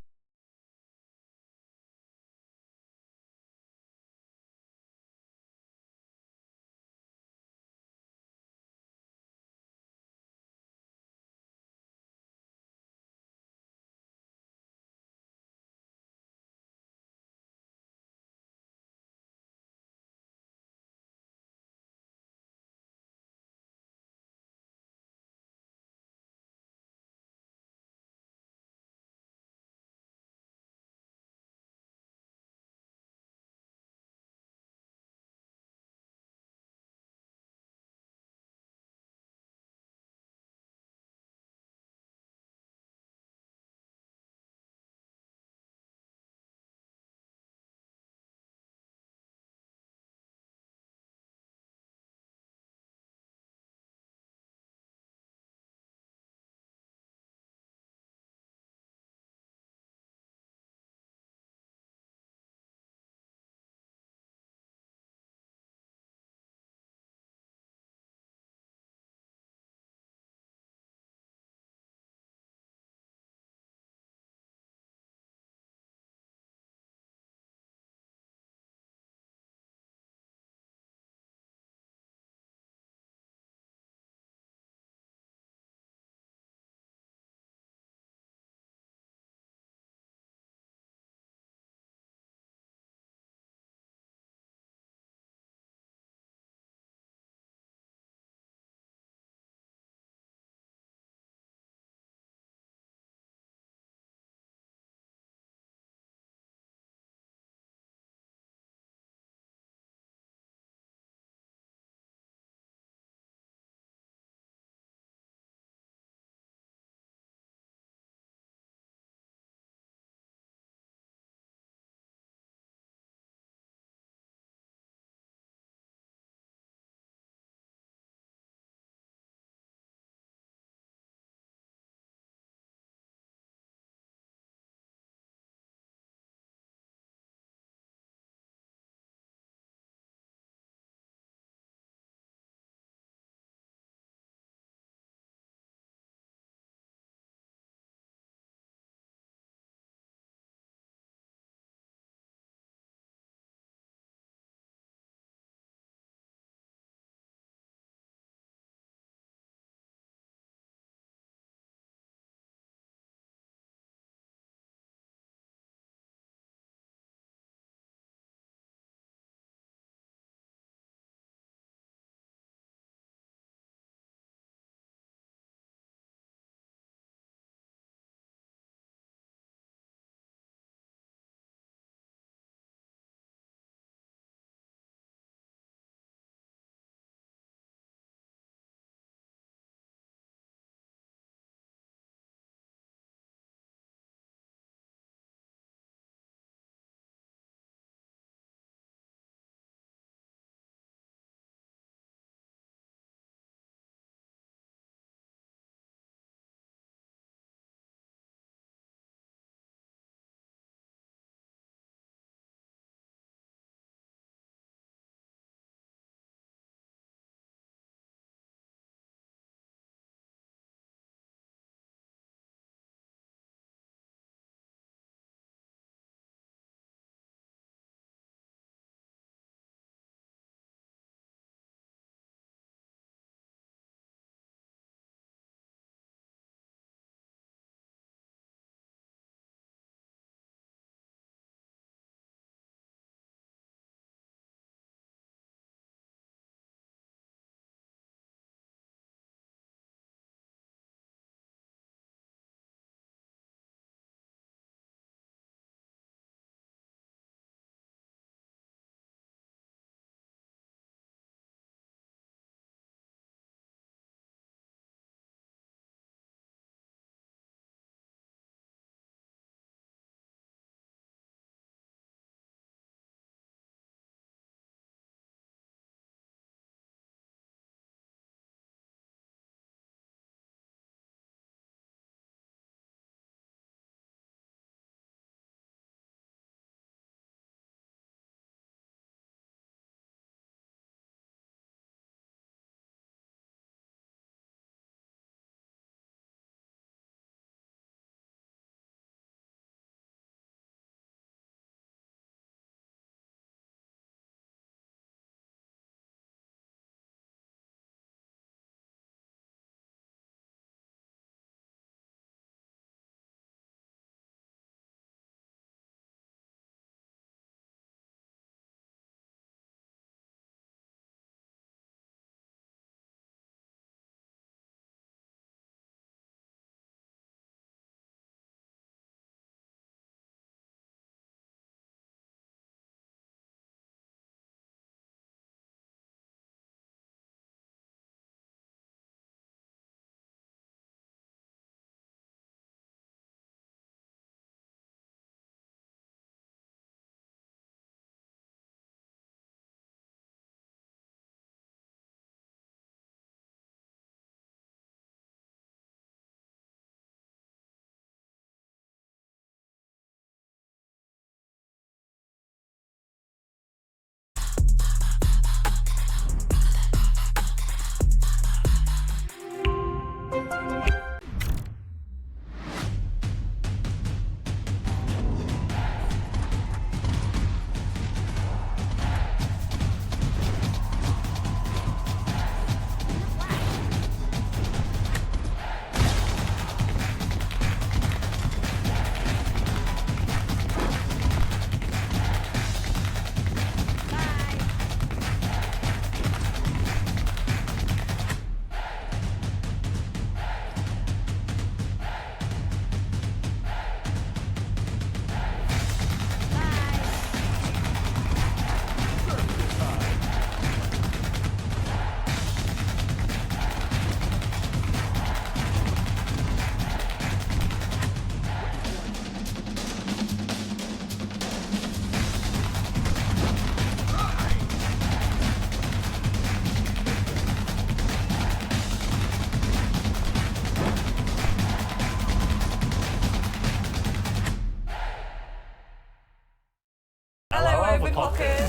okay.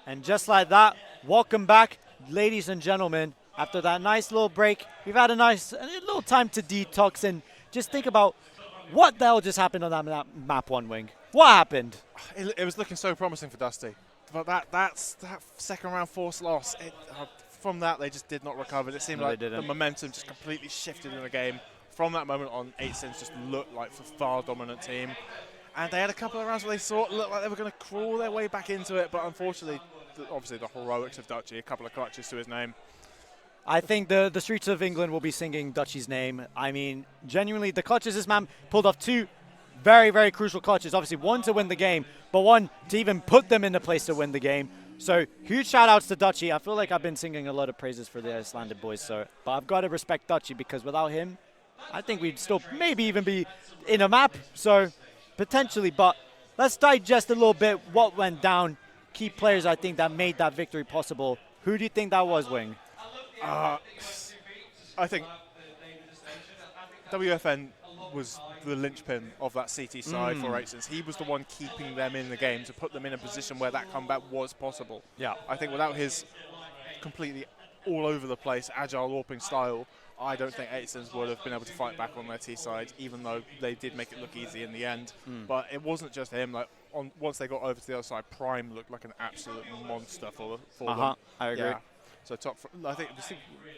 And just like that, welcome back, ladies and gentlemen. After that nice little break, we've had a little time to detox and just think about what the hell just happened on that map 1 wing. What happened? It was looking so promising for Dusty, but that second round force loss. From that, they just did not recover. It seemed like the momentum just completely shifted in the game. From that moment on, 8cents just looked like the far dominant team. And they had a couple of rounds where they looked like they were going to crawl their way back into it, but unfortunately, obviously the heroics of Dutchy, a couple of clutches to his name. I think the streets of England will be singing Dutchy's name. I mean, genuinely, the clutches this man pulled off 2 very, very crucial clutches. Obviously, 1 to win the game, but 1 to even put them in the place to win the game. So huge shout-outs to Dutchy. I feel like I've been singing a lot of praises for the Icelandic boys, but I've got to respect Dutchy because without him, I think we'd still maybe even be in a map. So potentially, but let's digest a little bit what went down. Key players, I think, that made that victory possible. Who do you think that was, Wing? I think WFN was the linchpin of that CT side for 8cents. He was the one keeping them in the game to put them in a position where that comeback was possible. Yeah. I think without his completely all over the place, agile warping style, I don't think 8cents would have been able to fight back on their T side, even though they did make it look easy in the end. But it wasn't just him. Like once they got over to the other side, Prime looked like an absolute monster for them. I agree. Yeah. So I think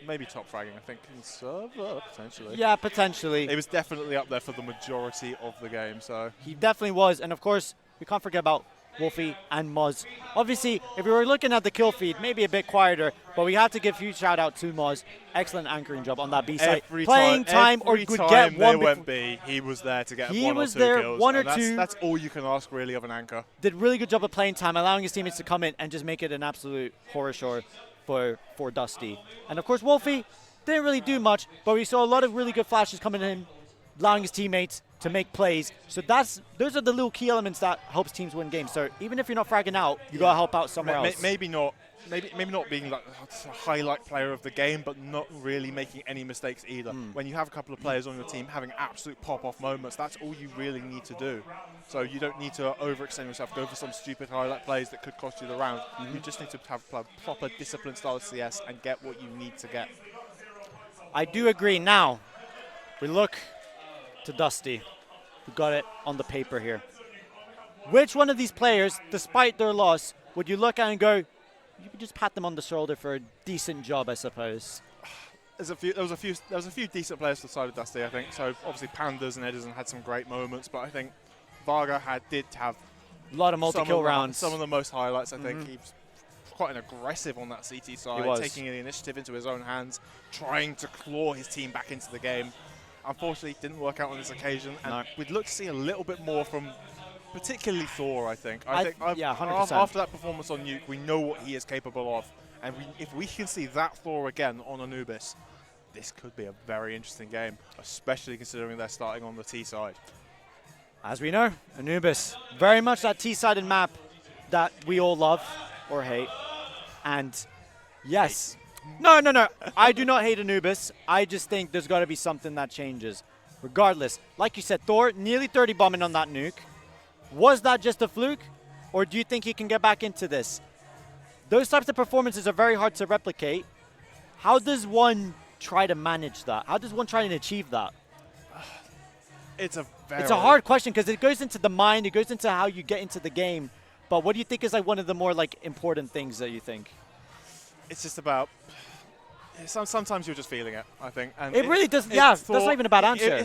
maybe top fragging. I think in server potentially. Yeah, potentially. It was definitely up there for the majority of the game. So he definitely was, and of course we can't forget about Wolfie and Muzz. Obviously, if we were looking at the kill feed, maybe a bit quieter, but we have to give huge shout out to Muzz. Excellent anchoring job on that B side. Playing time or could get one. They went B, he was there to get he 1 was or 2 there, kills. 1 or 2. That's all you can ask really of an anchor. Did a really good job of playing time, allowing his teammates to come in and just make it an absolute horror show for Dusty. And of course, Wolfie didn't really do much, but we saw a lot of really good flashes coming in, allowing his teammates to make plays. So those are the little key elements that helps teams win games. So even if you're not fragging out, you gotta help out somewhere else. Maybe not being like a highlight player of the game, but not really making any mistakes either. When you have a couple of players on your team having absolute pop-off moments, that's all you really need to do. So you don't need to overextend yourself, go for some stupid highlight plays that could cost you the round. You just need to have a proper disciplined style of CS and get what you need to get. I do agree. Now, we look to Dusty. We got it on the paper here. Which one of these players, despite their loss, would you look at and go, you could just pat them on the shoulder for a decent job, I suppose? There was a few decent players to the side of Dusty, I think. So obviously Pandas and Edison had some great moments, but I think Varga did have a lot of multi-kill rounds. Some of the most highlights, I think. He was quite an aggressive on that CT side, taking the initiative into his own hands, trying to claw his team back into the game. Unfortunately, it didn't work out on this occasion, and we'd look to see a little bit more from particularly Thor, I think. Yeah, 100%. After that performance on Nuke, we know what he is capable of, and if we can see that Thor again on Anubis, this could be a very interesting game, especially considering they're starting on the T side. As we know, Anubis, very much that T-sided map that we all love or hate, and yes. No. I do not hate Anubis. I just think there's got to be something that changes. Regardless, like you said, Thor nearly 30 bombing on that nuke. Was that just a fluke, or do you think he can get back into this? Those types of performances are very hard to replicate. How does one try to manage that? How does one try and achieve that? It's a hard question because it goes into the mind, it goes into how you get into the game. But what do you think is like one of the more like important things that you think? It's just about Sometimes you're just feeling it, I think. And It really does. Yeah, that's not even a bad answer.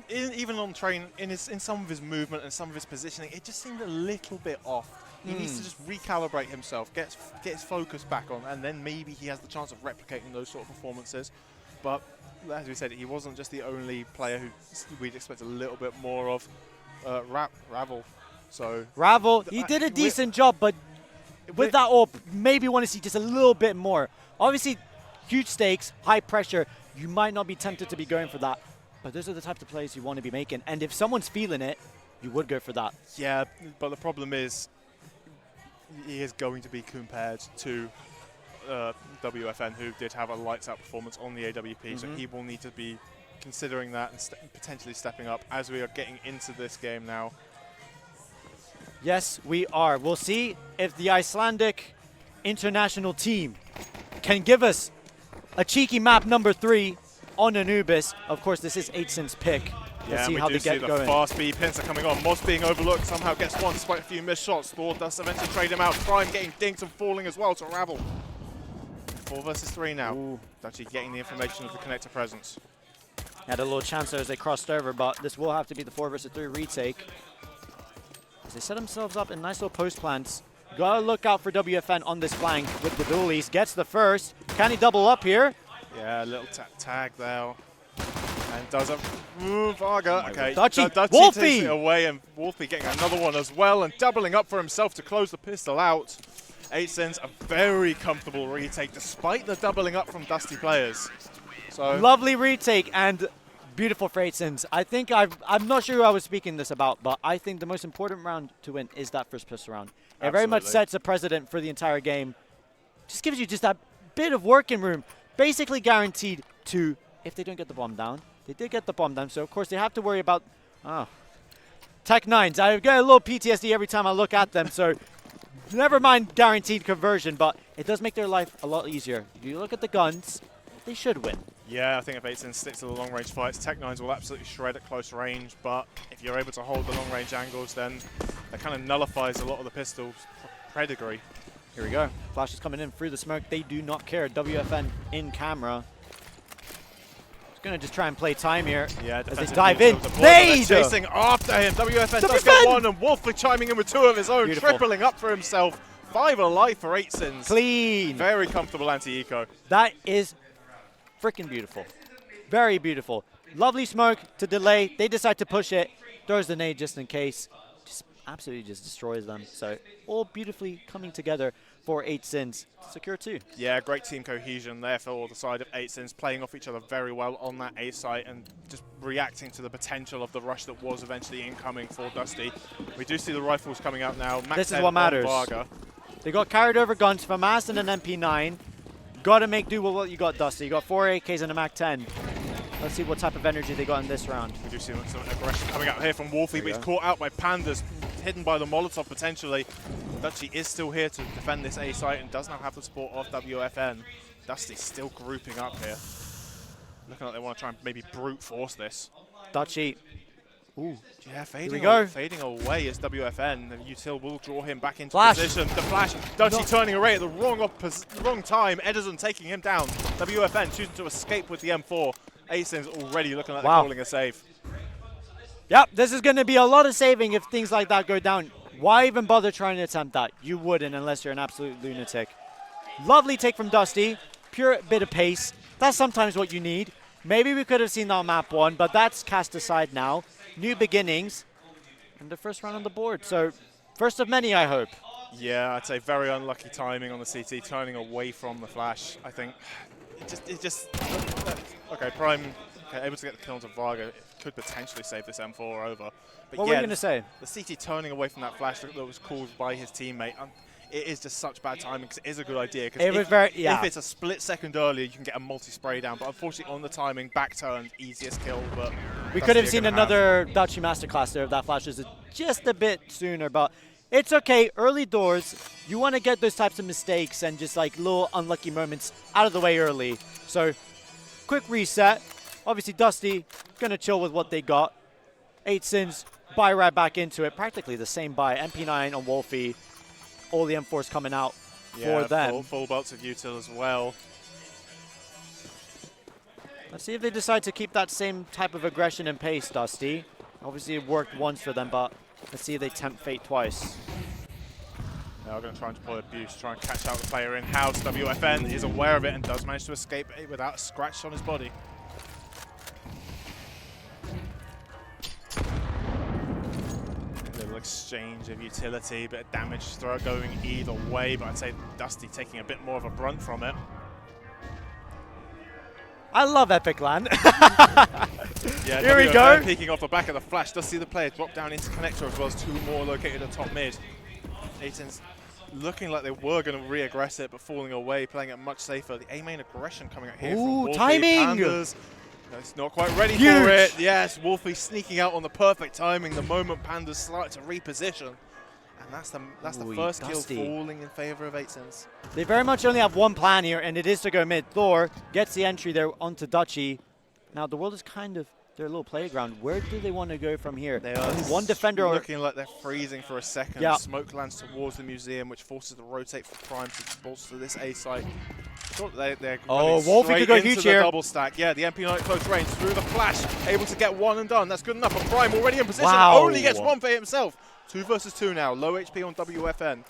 Even on train, in some of his movement and some of his positioning, it just seemed a little bit off. He needs to just recalibrate himself, get his focus back on, and then maybe he has the chance of replicating those sort of performances. But as we said, he wasn't just the only player who we'd expect a little bit more of. Ravel. So Ravel, he did a decent job, but with that AWP, maybe want to see just a little bit more. Obviously, huge stakes, high pressure. You might not be tempted to be going for that, but those are the types of plays you want to be making. And if someone's feeling it, you would go for that. Yeah, but the problem is he is going to be compared to WFN, who did have a lights-out performance on the AWP, so he will need to be considering that and potentially stepping up as we are getting into this game now. Yes, we are. We'll see if the Icelandic international team can give us a cheeky map number 3 on Anubis. Of course, this is 8sin's pick. Let's see how they get going. Fast B pins are coming on. Moss being overlooked, somehow gets one despite a few missed shots. Thor does eventually trade him out. Prime getting dinked and falling as well to Ravel. 4 versus 3 now. Actually getting the information of the connector presence. Had a little chance there as they crossed over, but this will have to be the 4 versus 3 retake. As they set themselves up in nice little post plants. Gotta look out for WFN on this flank with the dualies. Gets the first. Can he double up here? Yeah, a little tag there. And does a Varga. Okay, Dutchy. Dutchy Wolfie takes it away, and Wolfie getting another one as well, and doubling up for himself to close the pistol out. 8sin's a very comfortable retake despite the doubling up from Dusty players. So lovely retake and beautiful for 8sin's. I think I'm not sure who I was speaking this about, but I think the most important round to win is that first pistol round. It very much sets a precedent for the entire game. Just gives you just that bit of working room. Basically guaranteed to, if they don't get the bomb down. They did get the bomb down, so of course they have to worry about Tech 9s. I get a little PTSD every time I look at them, so never mind guaranteed conversion, but it does make their life a lot easier. If you look at the guns, they should win. Yeah, I think if 8sin sticks to the long-range fights, Tech 9s will absolutely shred at close range, but if you're able to hold the long-range angles, then that kind of nullifies a lot of the pistol's pedigree. Here we go. Flash is coming in through the smoke. They do not care. WFN in camera. Going to just try and play time here. Yeah, as they dive in. They're chasing after him. WFN does get one, and Wolfie chiming in with 2 of his own, tripling up for himself. 5 alive for 8sin's. Clean. Very comfortable anti-eco. That is freaking beautiful. Very beautiful. Lovely smoke to delay. They decide to push it. Throws the nade just in case. Just absolutely just destroys them. So all beautifully coming together for 8sin's. Secure 2. Yeah, great team cohesion there for the side of 8sin's, playing off each other very well on that A site and just reacting to the potential of the rush that was eventually incoming for Dusty. We do see the rifles coming out now. Max this is what matters. Varga. They got carried over guns from Mast and an MP9. Got to make do with what you got, Dusty. You got 4 AKs and a Mac 10. Let's see what type of energy they got in this round. We do see some aggression coming out here from Wolfie, but he's caught out by Pandas, hidden by the Molotov potentially. Dutchy is still here to defend this A site and does not have the support of WFN. Dusty's still grouping up here. Looking like they want to try and maybe brute force this. Dutchy. Ooh. Yeah, fading away is WFN. The Util will draw him back into position. The flash, Dutchy turning away at the wrong time. Ederson taking him down. WFN choosing to escape with the M4. 8sin's already looking like they're calling a save. Yep, this is going to be a lot of saving if things like that go down. Why even bother trying to attempt that? You wouldn't unless you're an absolute lunatic. Lovely take from Dusty. Pure bit of pace. That's sometimes what you need. Maybe we could have seen that on map 1, but that's cast aside now. New beginnings. And the first round on the board. So, first of many, I hope. Yeah, I'd say very unlucky timing on the CT, turning away from the flash. I think it just okay, Prime able to get the kill onto Varga. It could potentially save this M4 over. But what were you going to say? The CT turning away from that flash that was caused by his teammate. It is just such bad timing because it is a good idea. If it's a split second earlier, you can get a multi-spray down. But unfortunately, on the timing, back turn, easiest kill. But we could have seen another Dutchy masterclass there if that flash was just a bit sooner. But it's okay. Early doors, you want to get those types of mistakes and just like little unlucky moments out of the way early. So, quick reset. Obviously, Dusty going to chill with what they got. 8sin's buy right back into it. Practically the same buy. MP9 on Wolfie. All the M4s coming out for them. Full bolts of Util as well. Let's see if they decide to keep that same type of aggression and pace, Dusty. Obviously, it worked once for them, but let's see if they tempt fate twice. They are going to try and deploy abuse, try and catch out the player in-house. WFN is aware of it and does manage to escape it without a scratch on his body. A little exchange of utility, bit of damage throw going either way, but I'd say Dusty taking a bit more of a brunt from it. I love Epic Land. Yeah, here we WFN go. Peeking off the back of the flash. Does see the player drop down into connector as well as 2 more located at top mid. 18's looking like they were going to re-aggress it, but falling away, playing it much safer. The A-main aggression coming out here from Wolfie. Timing! Pandas. No, it's not quite ready Huge. for it. Yes, Wolfie sneaking out on the perfect timing the moment Pandas start to reposition. And that's the Ooh, first Dusty. kill falling in favor of 8cents. They very much only have one plan here, and it is to go mid. Thor gets the entry there onto Dutchy. Now, the world is kind of their little playground. Where do they want to go from here? They are only one defender. looking like they're freezing for a second. Yeah. Smoke lands towards the museum, which forces to rotate for Prime to bolster this A site. Thought they're Oh, running Wolfie straight could go into huge the here. double stack. Yeah, the MP9 close range through the flash, able to get one and done. That's good enough. And Prime already in position. Wow. Only gets one for himself. 2 versus 2 now. Low HP on WFN.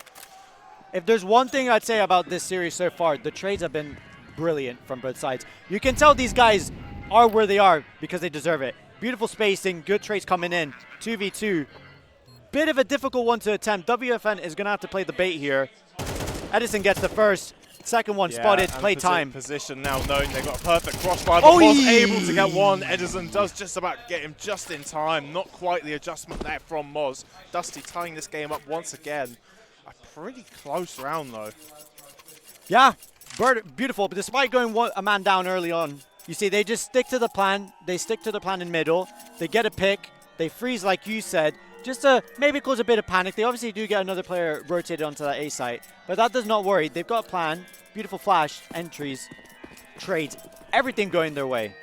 If there's one thing I'd say about this series so far, the trades have been brilliant from both sides. You can tell these guys are where they are because they deserve it. Beautiful spacing, good trades coming in. 2v2. Bit of a difficult one to attempt. WFN is going to have to play the bait here. Edison gets the first. Second one spotted. and Play time. Position now known. They've got a perfect crossfire, but Oi! was able to get one. Edison does just about get him just in time. Not quite the adjustment there from Moz. Dusty tying this game up once again. A pretty close round though. Yeah, beautiful. But despite going a man down early on, you see they just stick to the plan. They stick to the plan in middle. They get a pick. They freeze like you said. Just to maybe cause a bit of panic. They obviously do get another player rotated onto that A site. But that does not worry. They've got a plan. Beautiful flash, entries, trades, everything going their way.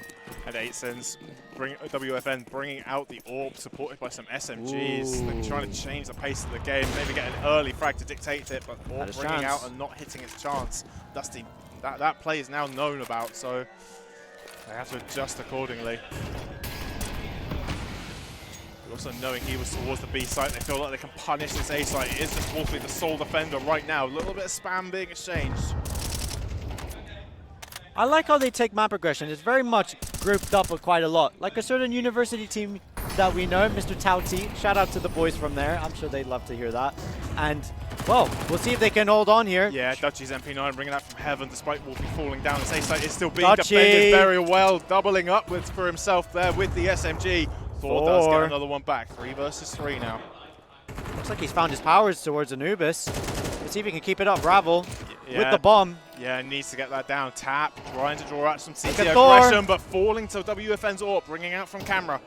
At 8cents, WFN bringing out the orb, supported by some SMGs. They're trying to change the pace of the game, maybe get an early frag to dictate it, but orb bringing out and not hitting its chance. Dusty, that play is now known about, so they have to adjust accordingly. Also knowing he was towards the B site, they feel like they can punish this A site. It is just Wolfie, the sole defender right now. A little bit of spam being exchanged. I like how they take map aggression. It's very much grouped up with quite a lot. Like a certain university team that we know, Mr. Tauti. Shout out to the boys from there. I'm sure they'd love to hear that. And, well, we'll see if they can hold on here. Yeah, Dutchy's MP9 bringing that from heaven despite Wolfie falling down. This A site is still being Dutchy. defended very well, doubling up for himself there with the SMG. Thor does get another one back. 3 versus 3 now. Looks like he's found his powers towards Anubis. Let's see if he can keep it up. Ravel with the bomb. Yeah, needs to get that down. Tap, trying to draw out some CT Look at Thor. aggression, but falling to WFN's AWP, bringing out from camera.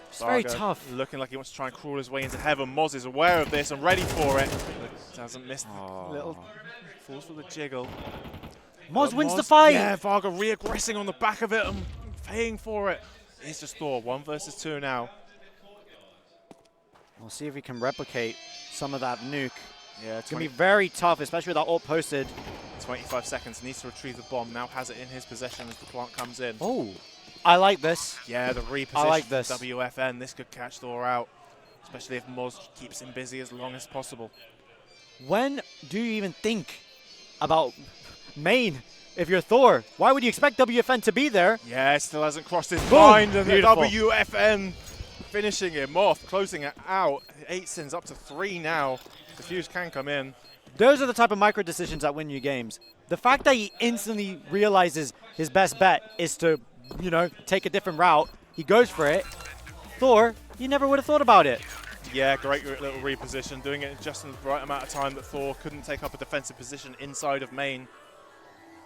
It's very Varga tough. Looking like he wants to try and crawl his way into heaven. Moz is aware of this and ready for it. Doesn't miss the little, falls for the jiggle. Moz But wins the fight. Yeah, Varga re-aggressing on the back of it and paying for it. It's just Thor, 1 versus 2 now. We'll see if he can replicate some of that nuke. Yeah, It's going to be very tough, especially with that ult posted. 25 seconds, needs to retrieve the bomb. Now has it in his possession as the plant comes in. Oh, I like this. Yeah, the reposition I like this. WFN. This could catch Thor out, especially if Moz keeps him busy as long as possible. When do you even think about main if you're Thor? Why would you expect WFN to be there? Yeah, it still hasn't crossed his Boom. mind. And the Beautiful. WFN finishing him off, closing it out. 8cents up to 3 now. The fuse can come in. Those are the type of micro decisions that win you games. The fact that he instantly realizes his best bet is to, you know, take a different route. He goes for it. Thor, you never would have thought about it. Yeah, great little reposition, doing it just in the right amount of time that Thor couldn't take up a defensive position inside of main.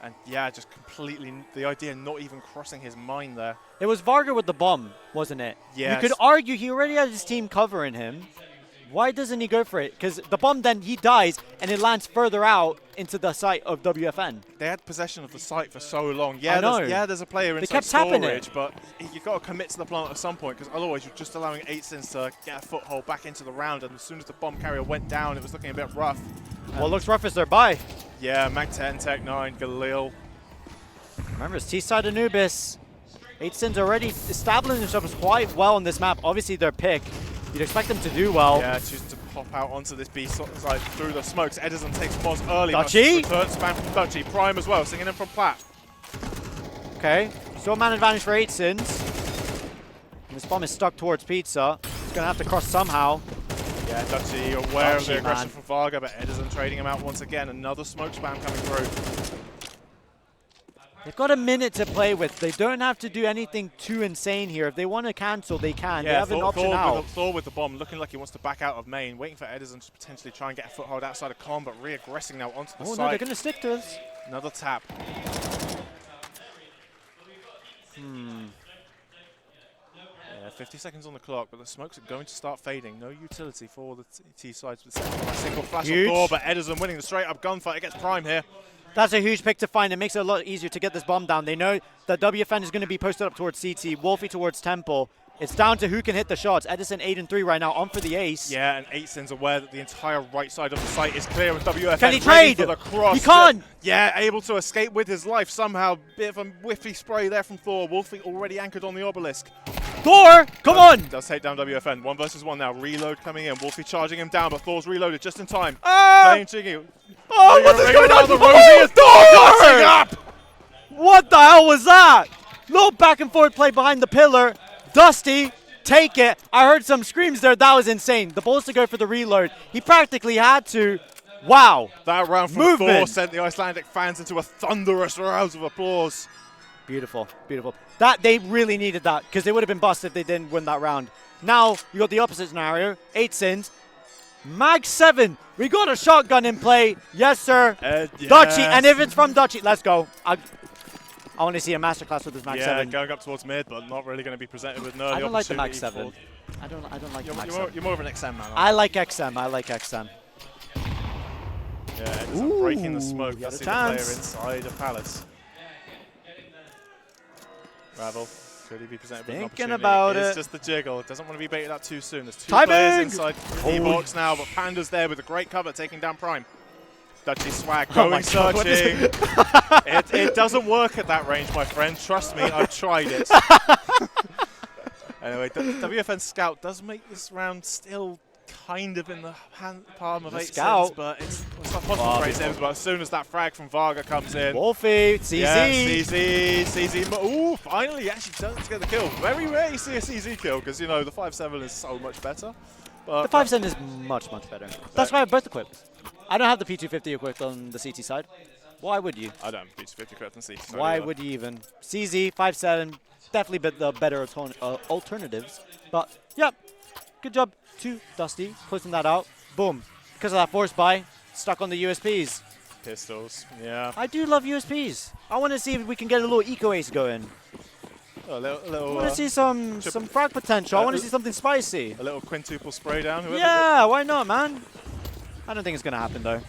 And yeah, just completely, the idea not even crossing his mind there. It was Varga with the bomb, wasn't it? Yes. You could argue he already had his team covering him. Why doesn't he go for it? Because the bomb then he dies and it lands further out into the site of WFN. They had possession of the site for so long. I know. There's a player inside kept tapping storage, it. but you've got to commit to the plant at some point, because otherwise you're just allowing 8cents to get a foothold back into the round. And as soon as the bomb carrier went down, it was looking a bit rough. What looks rough is their buy. Yeah, Mag 10, Tech 9, Galil. Remember, it's T-side Anubis. 8sin's already establishing themselves quite well on this map. Obviously, their pick. You'd expect them to do well. Yeah, choosing to pop out onto this B side through the smokes. Edison takes Moz early. Dutchy? Return spam from Dutchy. Prime as well, singing in from Platt. Okay, still man advantage for 8sins. And this bomb is stuck towards Pizza. He's going to have to cross somehow. Yeah, Dutchy aware of the Dutchy, aggression man. from Varga, but Edison trading him out once again. Another smoke spam coming through. They've got a minute to play with. They don't have to do anything too insane here. If they want to cancel, they can. They have an option out. Thor with the bomb, looking like he wants to back out of main, waiting for Edison to potentially try and get a foothold outside of Con, but re-aggressing now onto the Oh side. no, they're going to stick to us. Another tap. Yeah, 50 seconds on the clock, but the smokes are going to start fading. No utility for the T sides with a single flash Huge. on Thor, but Edison winning the straight-up gunfight against Prime here. That's a huge pick to find. It makes it a lot easier to get this bomb down. They know that WFN is going to be posted up towards CT, Wolfie towards Temple. It's down to who can hit the shots. Edison 8 and 3 right now, on for the ace. Yeah, and 8sin's aware that the entire right side of the site is clear with WFN. Can he ready trade? for the cross. He can't. Yeah, able to escape with his life somehow. Bit of a whiffy spray there from Thor. Wolfie already anchored on the obelisk. Thor, come on! Does take down WFN. 1 versus 1 now. Reload coming in. Wolfie charging him down, but Thor's reloaded just in time. Playing Jiggy. Oh, what's going on? The Rosie is Thor catching up! What the hell was that? Little back and forth play behind the pillar. Dusty, take it. I heard some screams there. That was insane. The balls to go for the reload. He practically had to. Wow. That round from Movement. Thor sent the Icelandic fans into a thunderous rouse of applause. Beautiful, beautiful. That they really needed that because they would have been bust if they didn't win that round. Now you got the opposite scenario. 8sins. Mag 7. We got a shotgun in play. Yes, sir. Yes. Dutchy. And if it's from Dutchy, let's go. I want to see a masterclass with this Mag 7. Yeah, going up towards mid, but not really going to be presented with no I don't like the Mag opportunity 7. I don't like the Mag You're 7. more of an XM man. aren't I like XM. I like XM. you? Yeah, Edison breaking the smoke. he had That's a the player chance. inside of Palace. Ravel. Could he be presented with an Thinking opportunity? about It's it. just the jiggle. It doesn't want to be baited out too soon. There's 2 Timing! players inside the Oh. box now, but Panda's there with a great cover, taking down Prime. Dutchy swag Oh going my God, what is searching. it doesn't work at that range, my friend. Trust me, I've tried it. Anyway, WFN Scout does make this round still kind of in the palm of The 8 Scout. cents, but it's not possible for 8 cents. But as soon as that frag from Varga comes in, Wolfie, CZ. yeah, CZ. Ooh, finally, he actually does get the kill. Very rare you see a CZ kill because, you know, the 5-7 is so much better. But The 5-7 is much better. That's why I have both equipped. I don't have the P250 equipped on the CT side. Why would you? I don't beat 50 correct and CT. Why would you even? CZ, 5-7, definitely the better alternatives. But, yep, good job to Dusty, closing that out. Boom. Because of that force buy, stuck on the USPs. Pistols, yeah. I do love USPs. I want to see if we can get a little eco ace going. A little, I want to see some frag potential. I want to see something spicy. a little quintuple spray down. Whoever Yeah, why not, man? I don't think it's going to happen, though.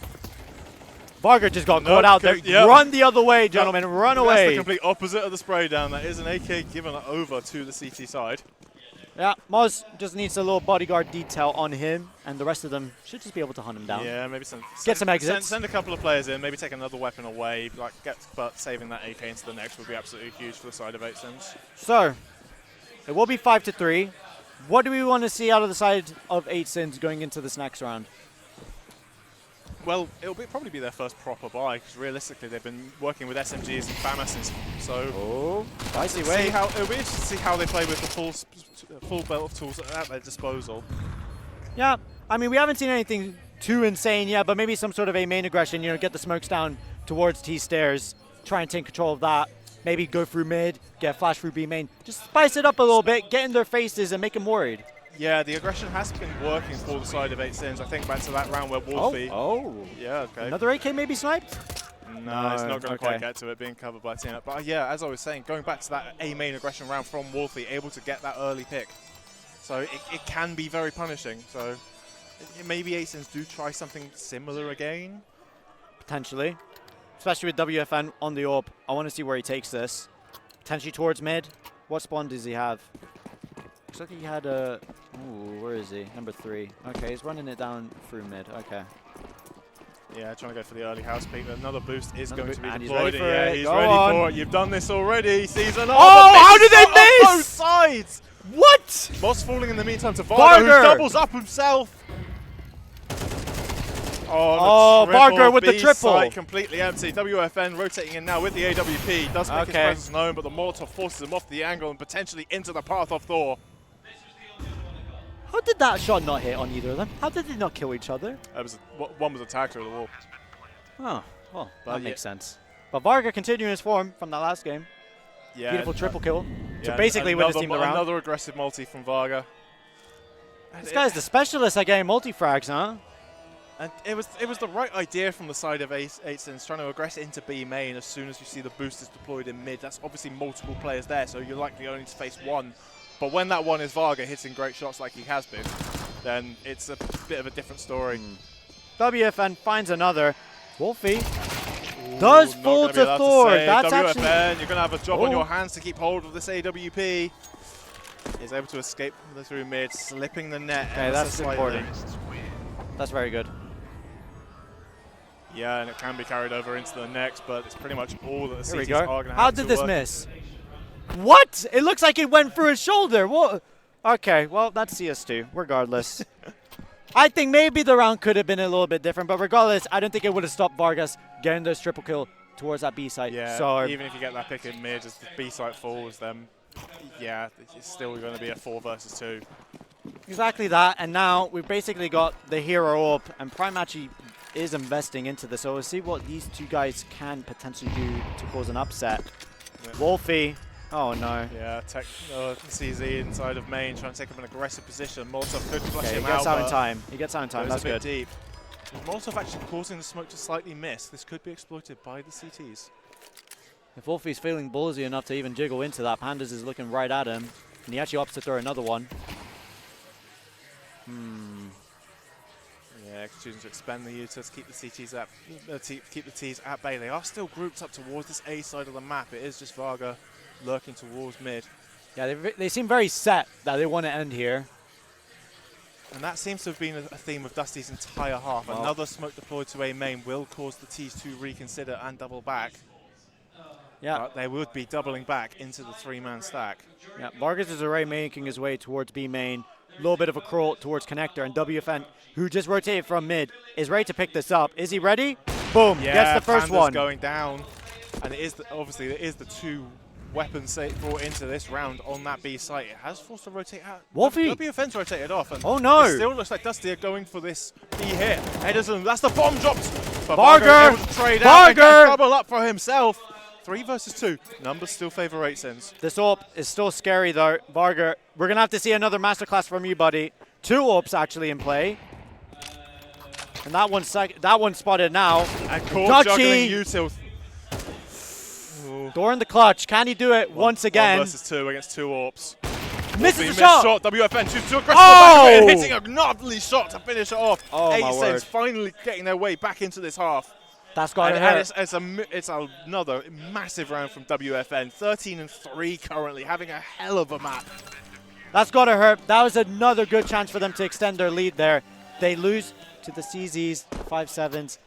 Varga just got No, caught out there. yeah. Run the other way, gentlemen. Run That's away. the complete opposite of the spray down. That is an AK given over to the CT side. Yeah, Moz just needs a little bodyguard detail on him, and the rest of them should just be able to hunt him down. Yeah, maybe Get some exits. Send a couple of players in, maybe take another weapon away, but saving that AK into the next would be absolutely huge for the side of 8sins. So, it will be 5-3. What do we want to see out of the side of 8sins going into this next round? Well, it'll probably be their first proper buy, because realistically they've been working with SMGs and FAMASs, so I see. it'll be interesting to see how they play with the full belt of tools at their disposal. Yeah, I mean, we haven't seen anything too insane yet, but maybe some sort of a main aggression, you know, get the smokes down towards T stairs, try and take control of that, maybe go through mid, get a flash through B main, just spice it up a little bit, get in their faces and make them worried. Yeah, the aggression has been working for the side of 8sins. I think back to that round where Wolfie... Oh, Yeah, okay. another AK maybe sniped? No, it's not going to okay. quite get to it, being covered by Tina. But yeah, as I was saying, going back to that A main aggression round from Wolfie, able to get that early pick. So it can be very punishing. So maybe 8sins do try something similar again. Potentially. Especially with WFN on the orb. I want to see where he takes this. Potentially towards mid. What spawn does he have? Looks like he had a... Ooh, where is he? Number 3. Okay, he's running it down through mid. Okay. Yeah, trying to go for the early house peak. Another boost is going to be and he's deployed. ready for Yeah, it. he's Go ready on. for it. You've done this already. Season. Oh, how did they miss? On both sides. What? Moss falling in the meantime to Varga, Varga. who doubles up himself. Oh, Varga with the triple. Site completely empty. WFN rotating in now with the AWP. Does make his presence known, but the Molotov forces him off the angle and potentially into the path of Thor. How did that shot not hit on either of them? How did they not kill each other? One was attacked through the wall. Oh, well, that makes sense. But Varga continuing his form from that last game. Yeah, Beautiful triple kill. Yeah, to basically win his team around. Another aggressive multi from Varga. This guy's the specialist at getting multi-frags, huh? And it was the right idea from the side of 8sins, trying to aggress into B main as soon as you see the boosters deployed in mid. That's obviously multiple players there, so you're likely only to face one. But when that one is Varga hitting great shots like he has been, then it's a bit of a different story. WFN finds another. Wolfie does fall to Thor. That's WFN, actually... you're going to have a job on your hands to keep hold of this AWP. He's able to escape through mid, slipping the net. Okay, that's important. That's very good. Yeah, and it can be carried over into the next, but it's pretty much all that the Here we CTs go. are going to have How to did this work. miss? What? It looks like it went through his shoulder. What? Okay, well, that's CS2, regardless. I think maybe the round could have been a little bit different, but regardless, I don't think it would have stopped Vargas getting this triple kill towards that B site. Yeah, so even if you get that pick in mid as the B site falls, then yeah, it's still going to be a 4 versus 2. exactly that, and now we've basically got the hero up, and Prime actually is investing into this, so we'll see what these two guys can potentially do to cause an upset. Yeah. Wolfie, oh no. Yeah, CZ inside of main, trying to take up an aggressive position. Molotov could flush Okay, him he gets out in but time. He gets out in time, goes that's a bit good. deep. With Molotov actually causing the smoke to slightly miss, this could be exploited by the CTs. If Wolfie's feeling ballsy enough to even jiggle into that, Pandas is looking right at him, and he actually opts to throw another one. Yeah, choosing to expend the Utas, keep the CTs at keep the Ts at bay. They are still grouped up towards this A side of the map. It is just Varga lurking towards mid. Yeah, they seem very set that they want to end here. And that seems to have been a theme of Dusty's entire half. Well. Another smoke deployed to A main will cause the Ts to reconsider and double back. Yeah. But they would be doubling back into the 3-man stack. Yeah, Vargas is already making his way towards B main. A little bit of a crawl towards connector, and WFN, who just rotated from mid, is ready to pick this up. Is he ready? Boom, Yeah, gets the first Panda's one. going down. And it is obviously it is the 2 weapons brought into this round on that B site. It has forced to rotate out. Wolfie. WFN's rotated off. And Oh no. it still looks like Dusty are going for this B hit. Henderson, that's the bomb dropped. But Varga. able to trade out and Varga. get a double up for himself. 3 versus 2. Numbers still favor 8sins. This AWP is still scary though. Varga, we're going to have to see another masterclass from you, buddy. 2 AWPs actually in play. And that one's spotted now. And caught juggling Dutchy. Util. Door in the clutch. Can he do it once again? 1 versus 2 against 2 AWPs. Misses the Missed shot. WFN shoots too aggressive. Oh! Hitting a lovely shot to finish it off. Oh, my 8sins word. finally getting their way back into this half. That's got to And hurt. it's another massive round from WFN. 13-3 currently, having a hell of a map. That's got to hurt. That was another good chance for them to extend their lead there. They lose to the CZs, 5-7s.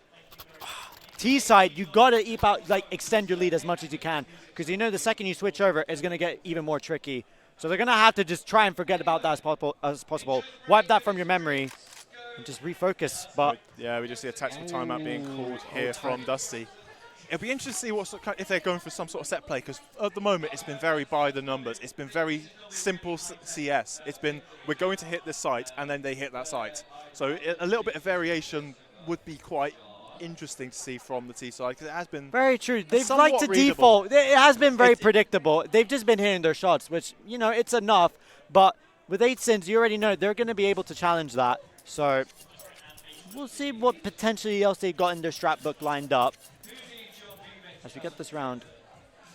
T side, you got to extend your lead as much as you can, because you know the second you switch over, it's going to get even more tricky. So they're going to have to just try and forget about that as possible. Wipe that from your memory and just refocus. But Yeah, we just see a tactical timeout being called here from Dusty. It'll be interesting to see if they're going for some sort of set play, because at the moment it's been very by the numbers. It's been very simple CS. It's been, we're going to hit this site, and then they hit that site. So a little bit of variation would be quite interesting to see from the T side, because it has been very true. They've somewhat liked to readable. default. It has been very predictable. They've just been hitting their shots, which, you know, it's enough. But with 8sins, you already know they're going to be able to challenge that. So we'll see what potentially else they've got in their strat book lined up as we get this round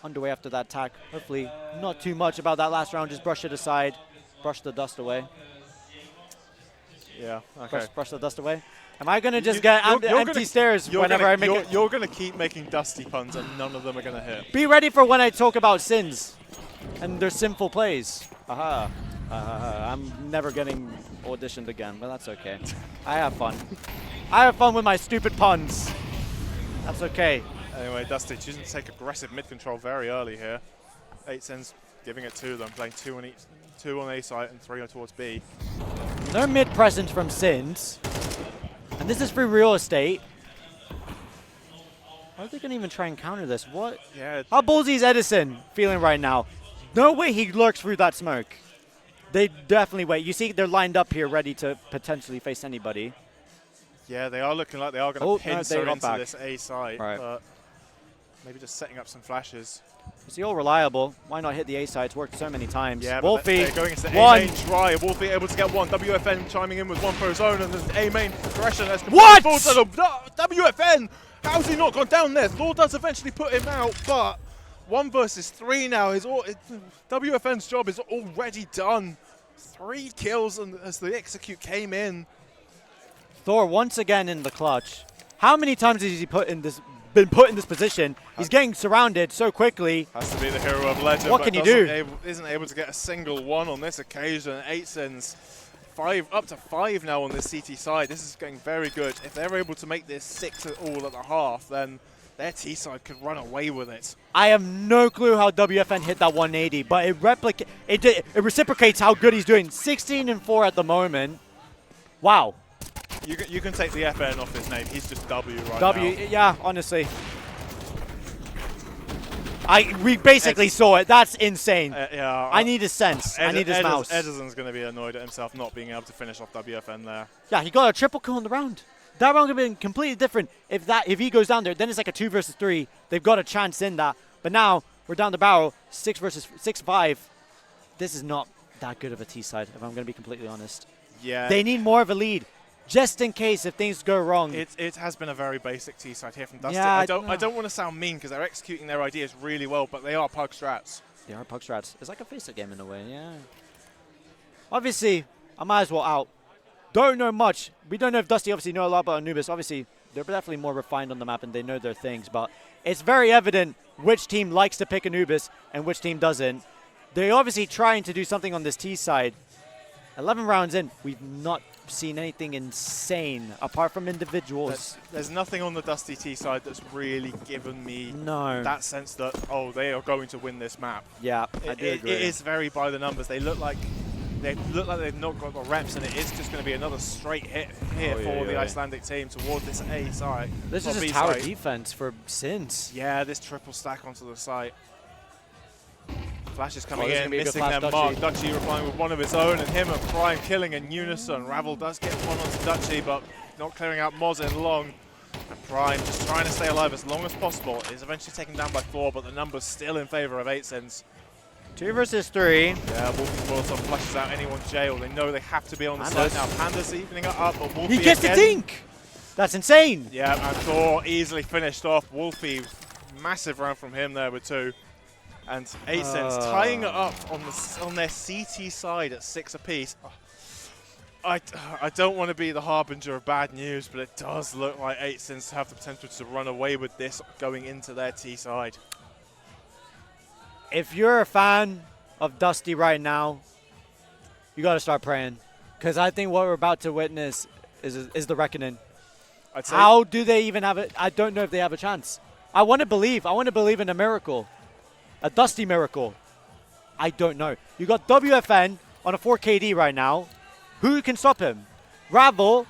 underway after that attack. Hopefully not too much about that last round. Just brush it aside. Brush the dust away. Yeah, okay. Brush the dust away. Am I going to just get empty stares whenever I make it? You're going to keep making Dusty puns, and none of them are going to hit. Be ready for when I talk about sins and their sinful plays. Aha. I'm never getting auditioned again, but that's okay. I have fun. I have fun with my stupid puns. That's okay. Anyway, Dusty choosing to take aggressive mid control very early here. 8sen's giving it to them, playing 2 on each, 2 on A site and 3 towards B. No mid presence from Sins. And this is free real estate. How are they going to even try and counter this? What? Yeah. How ballsy is Edison feeling right now? No way he lurks through that smoke. They definitely wait. You see they're lined up here ready to potentially face anybody. Yeah, they are looking like they are going to pincer into back. this A site. Right. But maybe just setting up some flashes. Is he all reliable? Why not hit the A side? It's worked so many times. Yeah, Wolfie, they're going into the one. A main try. Wolfie able to get one. WFN chiming in with one for his own, and the A main progression. What? WFN! How's he not gone down there? Thor does eventually put him out, but 1 versus 3 now. WFN's job is already done. 3 kills and as the execute came in. Thor once again in the clutch. How many times has he been put in this position? He's getting surrounded so quickly. Has to be the hero of legend. What but can you do? Isn't able to get a single one on this occasion. 8sen's up to 5 now on this CT side. This is getting very good. If they're able to make this 6 at all at the half, then their T side could run away with it. I have no clue how WFN hit that 180, but it reciprocates how good he's doing. 16 and 4 at the moment. Wow. You can take the FN off his name. He's just W right now. Yeah, honestly. We basically saw it. That's insane. Yeah. I need his sense. I need his mouse. Edison's going to be annoyed at himself not being able to finish off WFN there. Yeah, he got a triple kill in the round. That round could have been completely different. If he goes down there, then it's like a 2 versus 3. They've got a chance in that. But now we're down the barrel, 6 versus 6-5. This is not that good of a T side, if I'm going to be completely honest. Yeah. They need more of a lead, just in case if things go wrong. It has been a very basic T side here from Dusty. Yeah, I don't want to sound mean because they're executing their ideas really well, but they are pug strats. They are pug strats. It's like a face-up game in a way, yeah. Obviously, I might as well out. Don't know much. We don't know if Dusty obviously know a lot about Anubis. Obviously, they're definitely more refined on the map and they know their things, but it's very evident which team likes to pick Anubis and which team doesn't. They're obviously trying to do something on this T side. 11 rounds in, we've not seen anything insane apart from individuals. There's nothing on the Dusty T side that's really given me that sense that, oh, they are going to win this map. Yeah, I do agree. It is very by the numbers. They look like they've not got the reps, and it is just going to be another straight hit here for the Icelandic team toward this A side. This is just tower defense for Sins. Yeah, this triple stack onto the site. Flash is coming in, in, missing them. Mark Dutchy replying with one of his own, and him and Prime killing in unison. Ravel does get one onto Dutchy, but not clearing out Moz in long. And Prime just trying to stay alive as long as possible. Is eventually taken down by 4, but the number's still in favor of 8sen's. 2 versus 3. Yeah, Wolfie Molotov flushes out anyone's jail. They know they have to be on the side now. Panda's evening it up, but Wolfie he gets again. the dink! That's insane! Yeah, and Thor easily finished off. Wolfie, massive round from him there with 2. And 8sen's tying it up on their CT side at 6 apiece. I don't want to be the harbinger of bad news, but it does look like 8sen's have the potential to run away with this going into their T side. If you're a fan of Dusty right now, you got to start praying. Because I think what we're about to witness is the reckoning. How do they even have it? I don't know if they have a chance. I want to believe. I want to believe in a miracle. A Dusty miracle. I don't know. You got WFN on a 4 KD right now. Who can stop him? Ravel,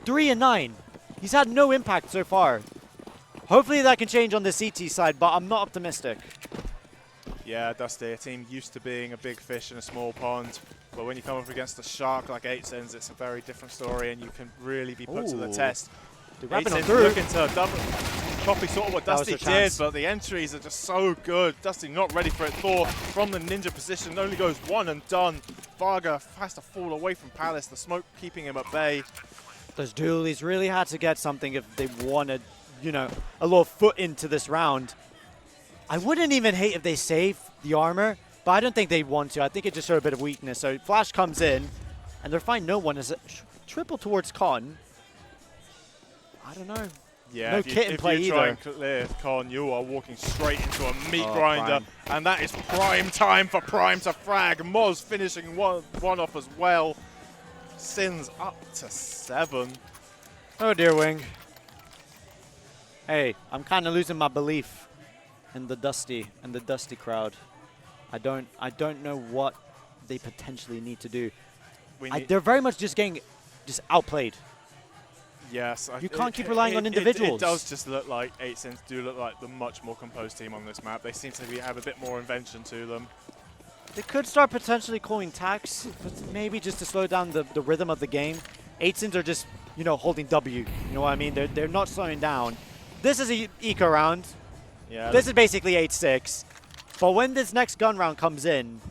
3 and 9. He's had no impact so far. Hopefully that can change on the CT side, but I'm not optimistic. Yeah, Dusty, a team used to being a big fish in a small pond. But when you come up against a shark like 8sen's, it's a very different story, and you can really be put to the test. 8sen's looking to copy sort of what Dusty did, but the entries are just so good. Dusty not ready for it. Thor from the ninja position only goes 1 and done. Varga has to fall away from Palace. The smoke keeping him at bay. Those dualies really had to get something if they wanted, you know, a little foot into this round. I wouldn't even hate if they save the armor, but I don't think they want to. I think it just showed a bit of weakness. So Flash comes in, and they're fine. No one is triple towards Con. I don't know. Yeah, no if kit in if play you try either. and clear Con, you are walking straight into a meat Oh, grinder, Prime. and that is prime time for Prime to frag. Moz finishing one off as well. Sins up to 7. Oh dear, Wing. Hey, I'm kind of losing my belief in the Dusty crowd. I don't know what they potentially need to do. They're very much just getting outplayed. Yes, You can't keep relying on individuals. It does just look like 8sins do look like the much more composed team on this map. They seem to have a bit more invention to them. They could start potentially calling tax, but maybe just to slow down the rhythm of the game. 8sins are just, holding W. You know what I mean? They're not slowing down. This is a eco round. Yeah. This is basically 8-6. But when this next gun round comes in,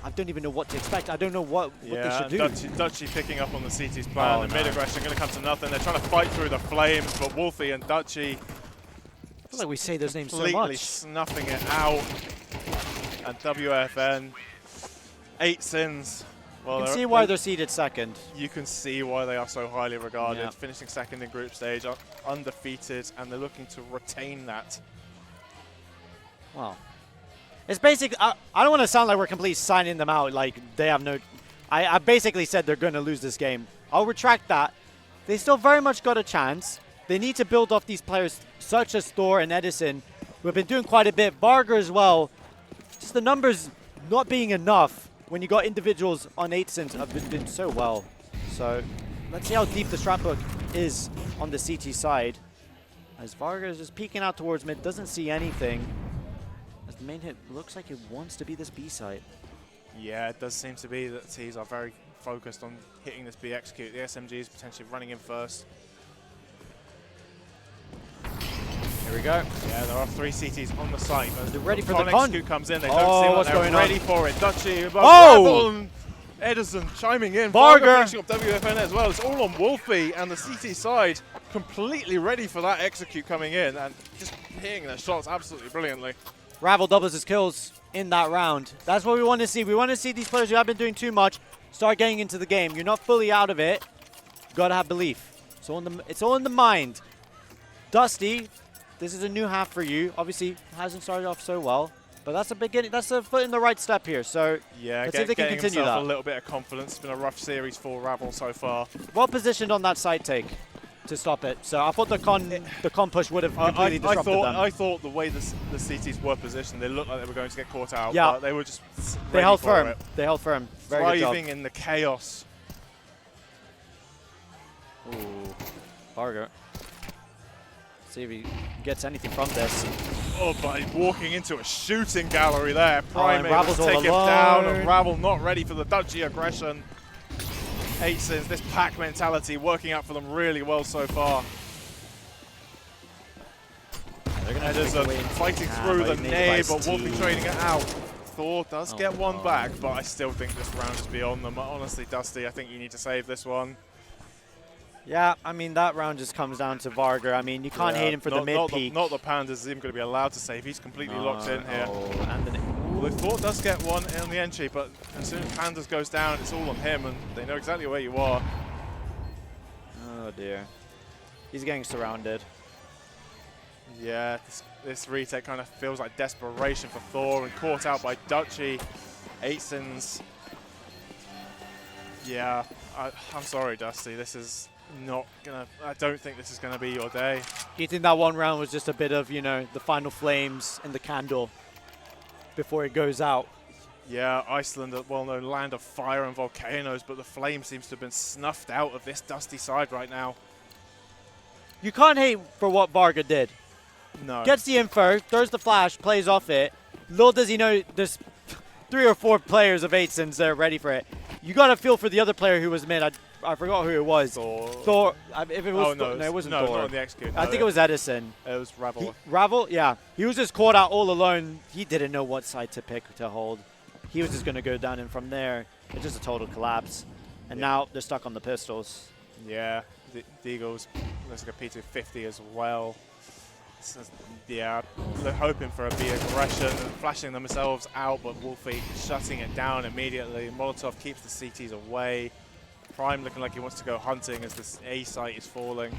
I don't even know what to expect. I don't know what they should do. Dutchy picking up on the CT's plan. The mid-aggression going to come to nothing. They're trying to fight through the flames, but Wolfie and Dutchy I feel like we say those names so completely much. snuffing it out. And WFN, 8sins. Well, You can see why they're seeded second. You can see why they are so highly regarded. Yeah. Finishing second in group stage, undefeated, and they're looking to retain that. Wow. It's basically, I don't want to sound like we're completely signing them out, like they have no, I basically said they're going to lose this game. I'll retract that. They still very much got a chance. They need to build off these players such as Thor and Edison, who have been doing quite a bit. Varga as well. Just the numbers not being enough when you got individuals on 8sins have been doing so well. So let's see how deep the strat book is on the CT side. As Varga is just peeking out towards mid, doesn't see anything. As the main hit looks like it wants to be this B site. Yeah, it does seem to be that T's are very focused on hitting this B execute. The SMG is potentially running in first. Here we go. Yeah, there are 3 CTs on the site. They're ready for Con the con. execute comes in. They Oh, don't seem what's like they're going on? ready for it. Dutchy, Oh! and Edison chiming in. Varga. Finishing up WFN as well. It's all on Wolfie and the CT side, completely ready for that execute coming in and just hitting their shots absolutely brilliantly. Ravel doubles his kills in that round. That's what we want to see. We want to see these players who have been doing too much start getting into the game. You're not fully out of it. You got to have belief. It's all in the mind. Dusty, this is a new half for you. Obviously, hasn't started off so well, but that's a beginning. That's a foot in the right step here. So Yeah, let's see if they can getting continue himself that. a little bit of confidence. It's been a rough series for Ravel so far. Well positioned on that side take to stop it. So I thought the con push would have completely disrupted them. I thought the way the CTs were positioned, they looked like they were going to get caught out. Yeah. But they were just They ready held for firm. it. They held firm. Very good job. Thriving in the chaos. Ooh, Varga. See if he gets anything from this. Oh, but he's walking into a shooting gallery there. Prime and able Ravel's to all take him down, alone. and Ravel not ready for the Dutchy aggression. 8sins, this pack mentality working out for them really well so far. They're gonna Edison fighting through the nade, but Wolfie trading it out. Thor does get one back, but I still think this round is beyond them. Honestly, Dusty, I think you need to save this one. Yeah, I mean, that round just comes down to Varga. I mean, you can't hate him for the mid-peak. Not the Pandas is even going to be allowed to save. He's completely locked in here. And the Well, Thor does get one on the entry, but as soon as Pandas goes down, it's all on him, and they know exactly where you are. oh, dear. He's getting surrounded. Yeah, this retake kind of feels like desperation for Thor, and caught out by Dutchy. 8sins. Yeah, I'm sorry, Dusty. This is not gonna. I don't think this is gonna be your day. Do you think that one round was just a bit of, the final flames in the candle before it goes out? Yeah, Iceland, a well-known land of fire and volcanoes, but the flame seems to have been snuffed out of this Dusty side right now. You can't hate for what Varga did. No. Gets the info, throws the flash, plays off it. Little does he know there's 3 or 4 players of 8sins that are ready for it. You got to feel for the other player who was mid. I forgot who it was. Thor. If it was no, no, it wasn't no, Thor. not on the execute. I think it was Edison. It was Ravel. Ravel, yeah. He was just caught out all alone. He didn't know what side to pick to hold. He was just going to go down, and from there, it's just a total collapse. And now they're stuck on the pistols. Yeah, the Eagles looks like a P250 as well. Yeah, they're hoping for a B aggression and flashing themselves out, but Wolfie shutting it down immediately. Molotov keeps the CTs away. Prime looking like he wants to go hunting as this A site is falling.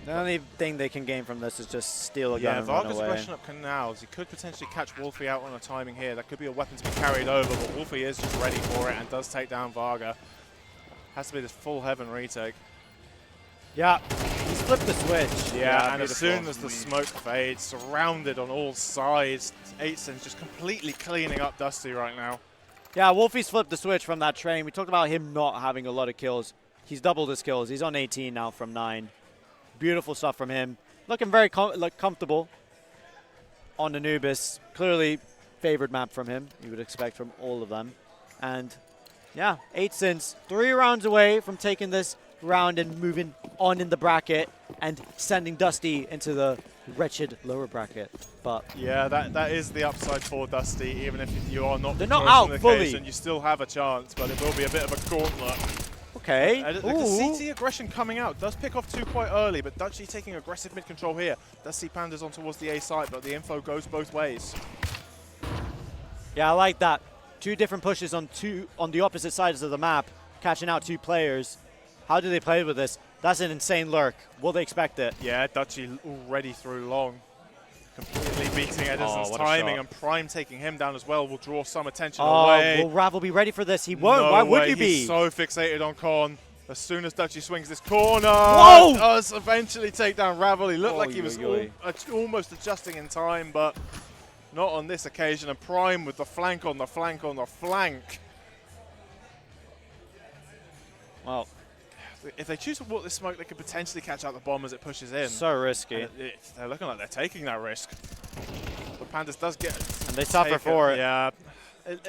The only thing they can gain from this is just steal a gun and run Varga's away. aggression up canals. He could potentially catch Wolfie out on a timing here. That could be a weapon to be carried over, but Wolfie is just ready for it and does take down Varga. Has to be this full heaven retake. Yeah, he's flipped the switch. Yeah, and as beautiful. soon as the smoke fades, surrounded on all sides, 8sin's just completely cleaning up Dusty right now. Yeah, Wolfie's flipped the switch from that train. We talked about him not having a lot of kills. He's doubled his kills. He's on 18 now from 9. Beautiful stuff from him. Looking very comfortable on Anubis. Clearly favored map from him. You would expect from all of them. And yeah, 8sin's 3 rounds away from taking this round and moving on in the bracket and sending Dusty into the wretched lower bracket. But yeah, that is the upside for Dusty. Even if you are not, they're not out the fully. occasion, you still have a chance, but it will be a bit of a gauntlet. okay. The CT aggression coming out does pick off 2 quite early, but Dutchy taking aggressive mid control here. Does see Pandas on towards the A site, but the info goes both ways. Yeah, I like that. 2 different pushes on the opposite sides of the map, catching out 2 players. How do they play with this? That's an insane lurk. Will they expect it? Yeah, Dutchy already through long. Completely beating Edison's what a timing, shot. and Prime taking him down as well will draw some attention Oh, away. will Ravel be ready for this? He won't. No Why would way. you be? He's so fixated on Con. As soon as Dutchy swings this corner, Whoa! does eventually take down Ravel. He looked like he was Oy, oy, almost adjusting in time, but not on this occasion. And Prime with the flank on the flank on the flank. Well, if they choose to walk this smoke, they could potentially catch out the bomb as it pushes in. so risky. And they're looking like they're taking that risk. But Pandas does get... And they suffer for it. Yeah.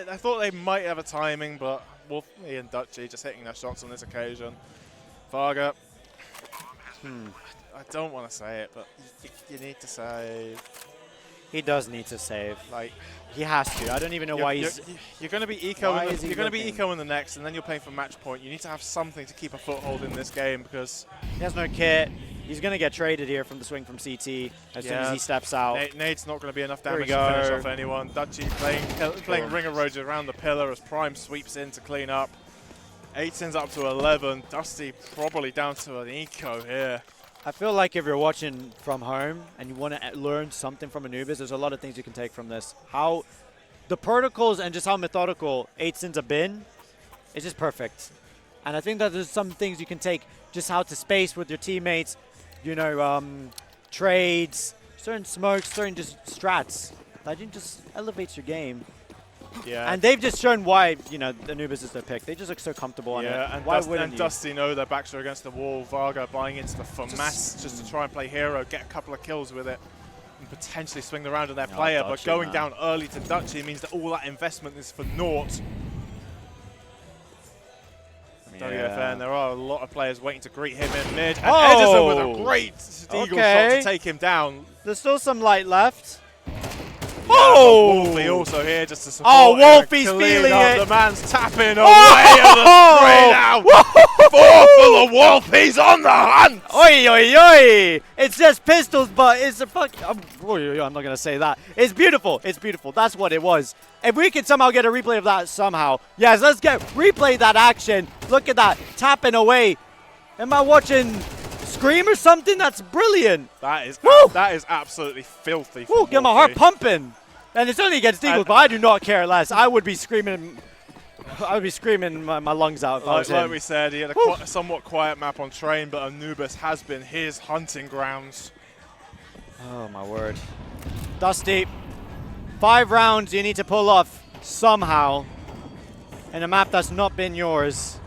I thought they might have a timing, but Wolfie and Dutchy just hitting their shots on this occasion. Varga. I don't want to say it, but you need to save. He does need to save. Like, he has to. I don't even know why he's... You're going to be eco. Why is he You're going to be looking? eco in the next, and then you're playing for match point. You need to have something to keep a foothold in this game because He has no kit. He's going to get traded here from the swing from CT as soon as he steps out. Nade's not going to be enough There we damage to finish go. off anyone. Dutchy playing Ringer Roger around the pillar as Prime sweeps in to clean up. 8sin's up to 11. Dusty probably down to an eco here. I feel like if you're watching from home and you want to learn something from Anubis, there's a lot of things you can take from this. How the protocols and just how methodical 8sin's have been is just perfect. And I think that there's some things you can take, just how to space with your teammates, you know, trades, certain smokes, certain just strats. That just elevates your game. Yeah. And they've just shown why, you know, Anubis is their pick. They just look so comfortable on it. And, Why wouldn't you? Dusty know their backs are against the wall. Varga buying into the FAMAS just to try and play hero, get a couple of kills with it, and potentially swing the round on their player. But Dutchy, going man. down early to Dutchy means that all that investment is for naught. WFN, there are a lot of players waiting to greet him in mid. And Edison with a great eagle shot to take him down. There's still some light left. Oh! Wolfie also here just to support. Oh, him and Wolfie's clean feeling up. it. The man's tapping away at the spray now. 4 for the Wolf. He's on the hunt. Oi, oi, oi! It's just pistols, but it's a fuck. I'm not gonna say that. It's beautiful. It's beautiful. That's what it was. If we can somehow get a replay of that somehow, yes, let's replay that action. Look at that, tapping away. Am I watching Scream or something? That's brilliant. That is Woo! that is absolutely filthy. Woo, get my heart pumping. And it's only against Eagles, but I do not care less. I would be screaming. I would be screaming my lungs out if I was Like him. we said, he had a somewhat quiet map on train, but Anubis has been his hunting grounds. Oh my word. Dusty, 5 rounds you need to pull off somehow in a map that's not been yours.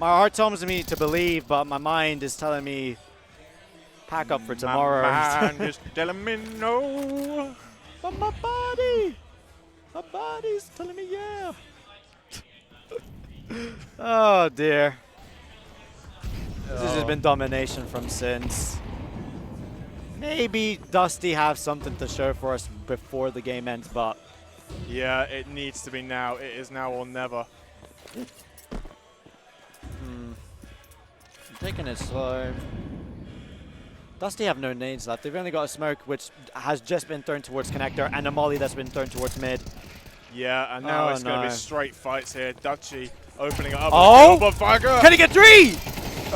My heart tells me to believe, but my mind is telling me pack up for tomorrow. My mind is telling me no. But my body's telling me yeah. Oh dear. This has been domination from Sins. Maybe Dusty have something to show for us before the game ends, but Yeah, it needs to be now. It is now or never. I'm taking it slow. Dusty have no nades left. They've only got a smoke which has just been thrown towards connector and a molly that's been thrown towards mid. Yeah, and now it's going to be straight fights here. Dutchy opening it up. Oh! But Viger Can he get 3?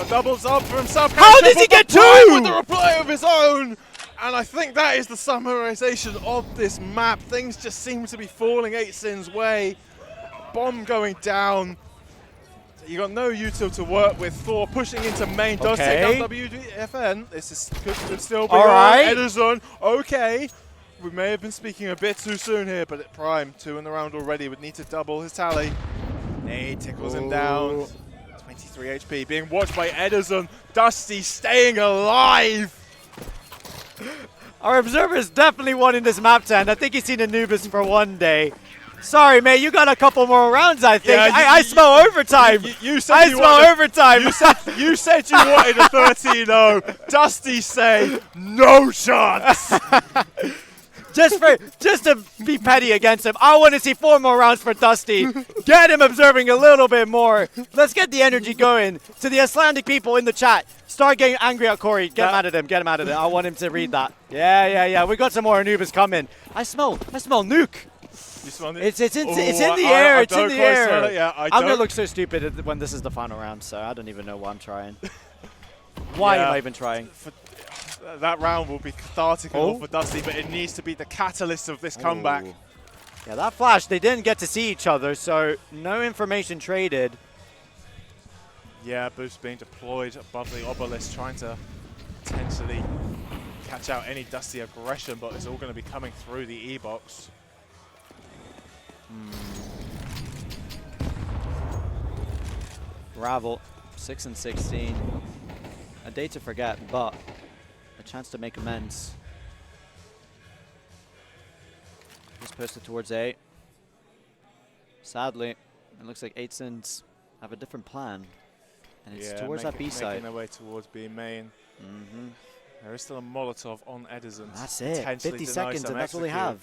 doubles up for himself. How does he get 2? With a reply of his own! And I think that is the summarization of this map. Things just seem to be falling 8sin's way. Bomb going down. You got no util to work with. Thor pushing into main does take out WFN. This could still be right. Ederson. Okay. We may have been speaking a bit too soon here, but at Prime, 2 in the round already, would need to double his tally. Nade tickles him down. 23 HP, being watched by Ederson. Dusty staying alive. Our observer is definitely wanting this map to end. I think he's seen Anubis for one day. Sorry, mate, you got a couple more rounds, I think. Yeah, I smell overtime. You said I smell overtime. You said you wanted a 13-0. Dusty say, no chance. just to be petty against him, I want to see 4 more rounds for Dusty. Get him observing a little bit more. Let's get the energy going. To the Icelandic people in the chat, start getting angry at Corey. Get mad at him. Get him out of there. I want him to read that. Yeah. We got some more Anubis coming. I smell nuke. You smell it? It's in the air. It's in the air. Yeah, I'm gonna look so stupid when this is the final round, so I don't even know why I'm trying. Why am I even trying? That round will be cathartic for Dusty, but it needs to be the catalyst of this comeback. Yeah, that flash, they didn't get to see each other, so no information traded. Yeah, boost being deployed above the obelisk, trying to potentially catch out any Dusty aggression, but it's all going to be coming through the E-box. Ravel, 6 and 16. A day to forget, but a chance to make amends. Just posted towards A. Sadly, it looks like 8sin's have a different plan, and it's towards that B side. Making their way towards B main. There is still a Molotov on Ederson. That's it. 50 seconds, and that's all they have.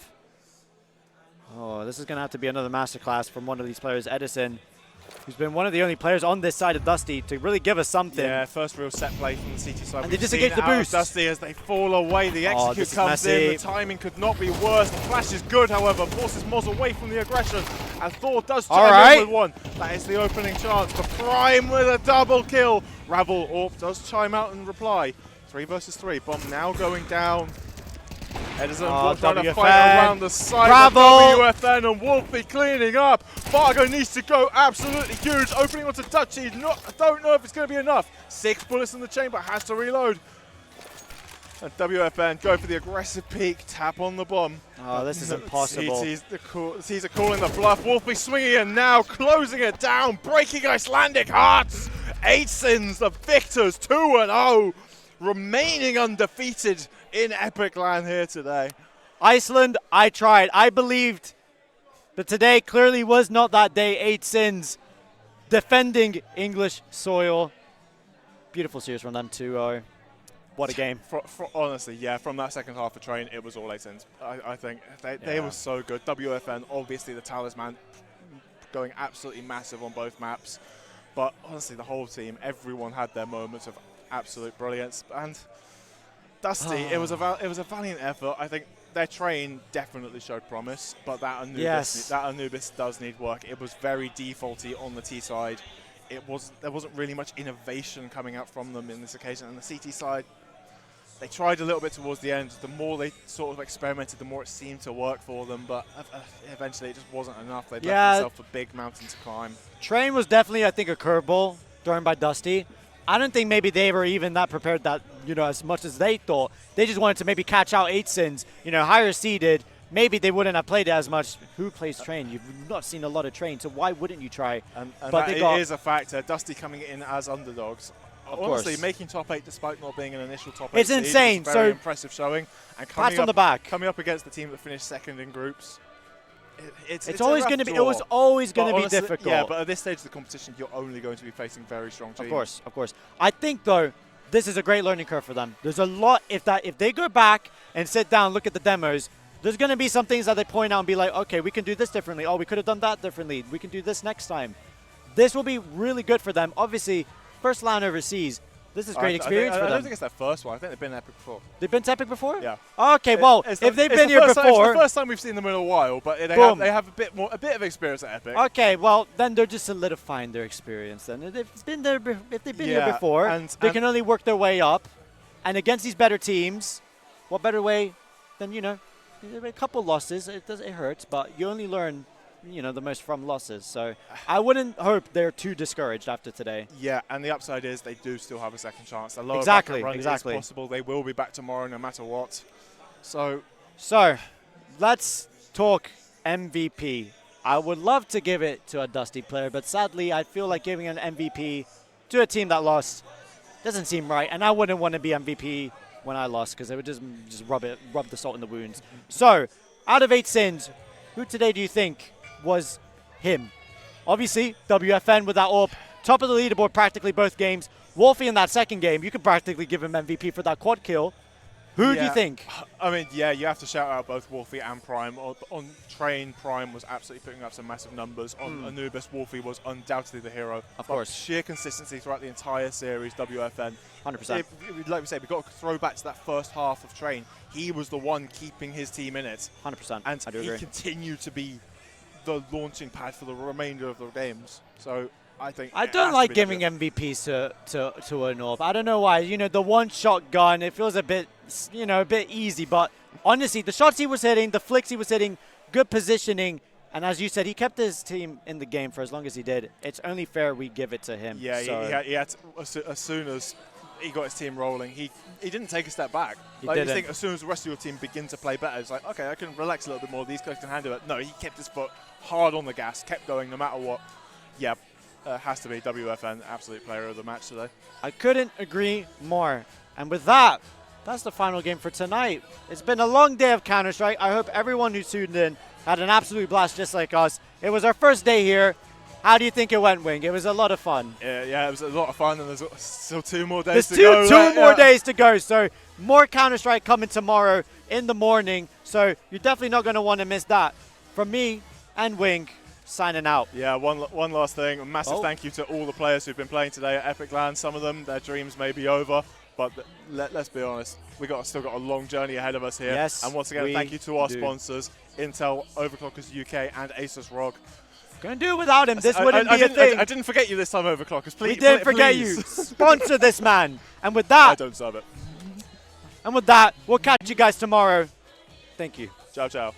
Oh, this is going to have to be another masterclass from one of these players, Edison, who's been one of the only players on this side of Dusty to really give us something. Yeah, first real set play from the CT side. And they disengage the boost. Dusty as they fall away. The execute comes in. The timing could not be worse. The flash is good, however, forces Moz away from the aggression. And Thor does chime in with one. That is the opening chance for Prime with a double kill. Ravel Orp does chime out and reply. 3 versus 3. Bomb now going down. Ederson trying to fight around the side of WFN, and Wolfie cleaning up. Fargo needs to go absolutely huge. Opening onto Dutchy. I don't know if it's going to be enough. 6 bullets in the chamber. Has to reload. And WFN go for the aggressive peek. Tap on the bomb. Oh, this is impossible. He's calling the bluff. Wolfie swinging in now. Closing it down. Breaking Icelandic hearts. 8sin's the victors. 2-0. Remaining undefeated in Epic land here today. Iceland, I tried. I believed. But today clearly was not that day. 8sin's defending English soil. Beautiful series from them 2-0. What a game. Honestly, yeah, from that second half of Train, it was all 8sin's. I think they were so good. WFN, obviously the talisman, going absolutely massive on both maps. But honestly, the whole team, everyone had their moments of absolute brilliance. And Dusty, it was a valiant effort. I think their Train definitely showed promise, but that Anubis does need work. It was very defaulty on the T side. There wasn't really much innovation coming out from them in this occasion. And the CT side, they tried a little bit towards the end. The more they sort of experimented, the more it seemed to work for them. But eventually, it just wasn't enough. They left themselves a big mountain to climb. Train was definitely, I think, a curveball thrown by Dusty. I don't think maybe they were even that prepared that, as much as they thought. They just wanted to maybe catch out 8sin's, higher seeded. Maybe they wouldn't have played it as much. Who plays Train? You've not seen a lot of Train, so why wouldn't you try? And but that is a factor. Dusty coming in as underdogs. Honestly, making top 8 despite not being an initial top 8 it's insane. Very impressive showing. And pats on the back. Coming up against the team that finished second in groups. It's always going to be. It was always going to be difficult. Yeah, but at this stage of the competition, you're only going to be facing very strong teams. Of course. I think though, this is a great learning curve for them. There's a lot. If they go back and sit down, look at the demos, there's going to be some things that they point out and be like, okay, we can do this differently. Oh, we could have done that differently. We can do this next time. This will be really good for them. Obviously, first LAN overseas, This is great experience for I them. don't think it's their first one. I think they've been Epic before. They've been to Epic before? Yeah. Okay, well, if they've been here It's before... the first time we've seen them in a while, but they have a bit of experience at Epic. Okay, well, then they're just solidifying their experience then. If they've been there, here before, they can only work their way up. And against these better teams, what better way than, a couple losses. It hurts, but you only learn, the most from losses. So I wouldn't hope they're too discouraged after today. Yeah, and the upside is they do still have a second chance. The lower Exactly. bracket run is possible. They will be back tomorrow no matter what. So let's talk MVP. I would love to give it to a Dusty player, but sadly I feel like giving an MVP to a team that lost doesn't seem right, and I wouldn't want to be MVP when I lost because it would just rub the salt in the wounds. So, out of 8 sins, who today do you think was him? Obviously, WFN with that AWP, top of the leaderboard practically both games. Wolfie in that second game, you could practically give him MVP for that quad kill. Who do you think? I mean, yeah, you have to shout out both Wolfie and Prime. On Train, Prime was absolutely putting up some massive numbers. On Anubis, Wolfie was undoubtedly the hero. Of course. Sheer consistency throughout the entire series, WFN. 100%. Like we said, we've got to throw back to that first half of Train. He was the one keeping his team in it. 100%. And I do agree. he continued to be the launching pad for the remainder of the games. So I don't like giving MVPs to an AWP. I don't know why. The one-shot gun, it feels a bit easy. But honestly, the shots he was hitting, the flicks he was hitting, good positioning. And as you said, he kept his team in the game for as long as he did. It's only fair we give it to him. Yeah, he had to, as soon as he got his team rolling, he didn't take a step back. You think as soon as the rest of your team begin to play better, it's like, okay, I can relax a little bit more. These guys can handle it. No, he kept his foot hard on the gas, kept going no matter what. Yeah. Has to be WFN, absolute player of the match today. I couldn't agree more. And with that, that's the final game for tonight. It's been a long day of Counter-Strike. I hope everyone who tuned in had an absolute blast just like us. It was our first day here. How do you think it went, Wing? It was a lot of fun. Yeah, it was a lot of fun, and there's still 2 more days to go. There's two more days to go, so more Counter-Strike coming tomorrow in the morning. So you're definitely not going to want to miss that. From me and Wing, signing out. Yeah, one last thing. A massive thank you to all the players who've been playing today at Epic Land. Some of them, their dreams may be over, but let's be honest, still got a long journey ahead of us here. Yes, and once again, thank you to our sponsors, Intel, Overclockers UK, and Asus ROG. Couldn't do it without him. This wouldn't be a thing. I didn't forget you this time, Overclockers. Please, we didn't forget you. Sponsor this man. And with that, I don't deserve it. And with that, we'll catch you guys tomorrow. Thank you. Ciao, ciao.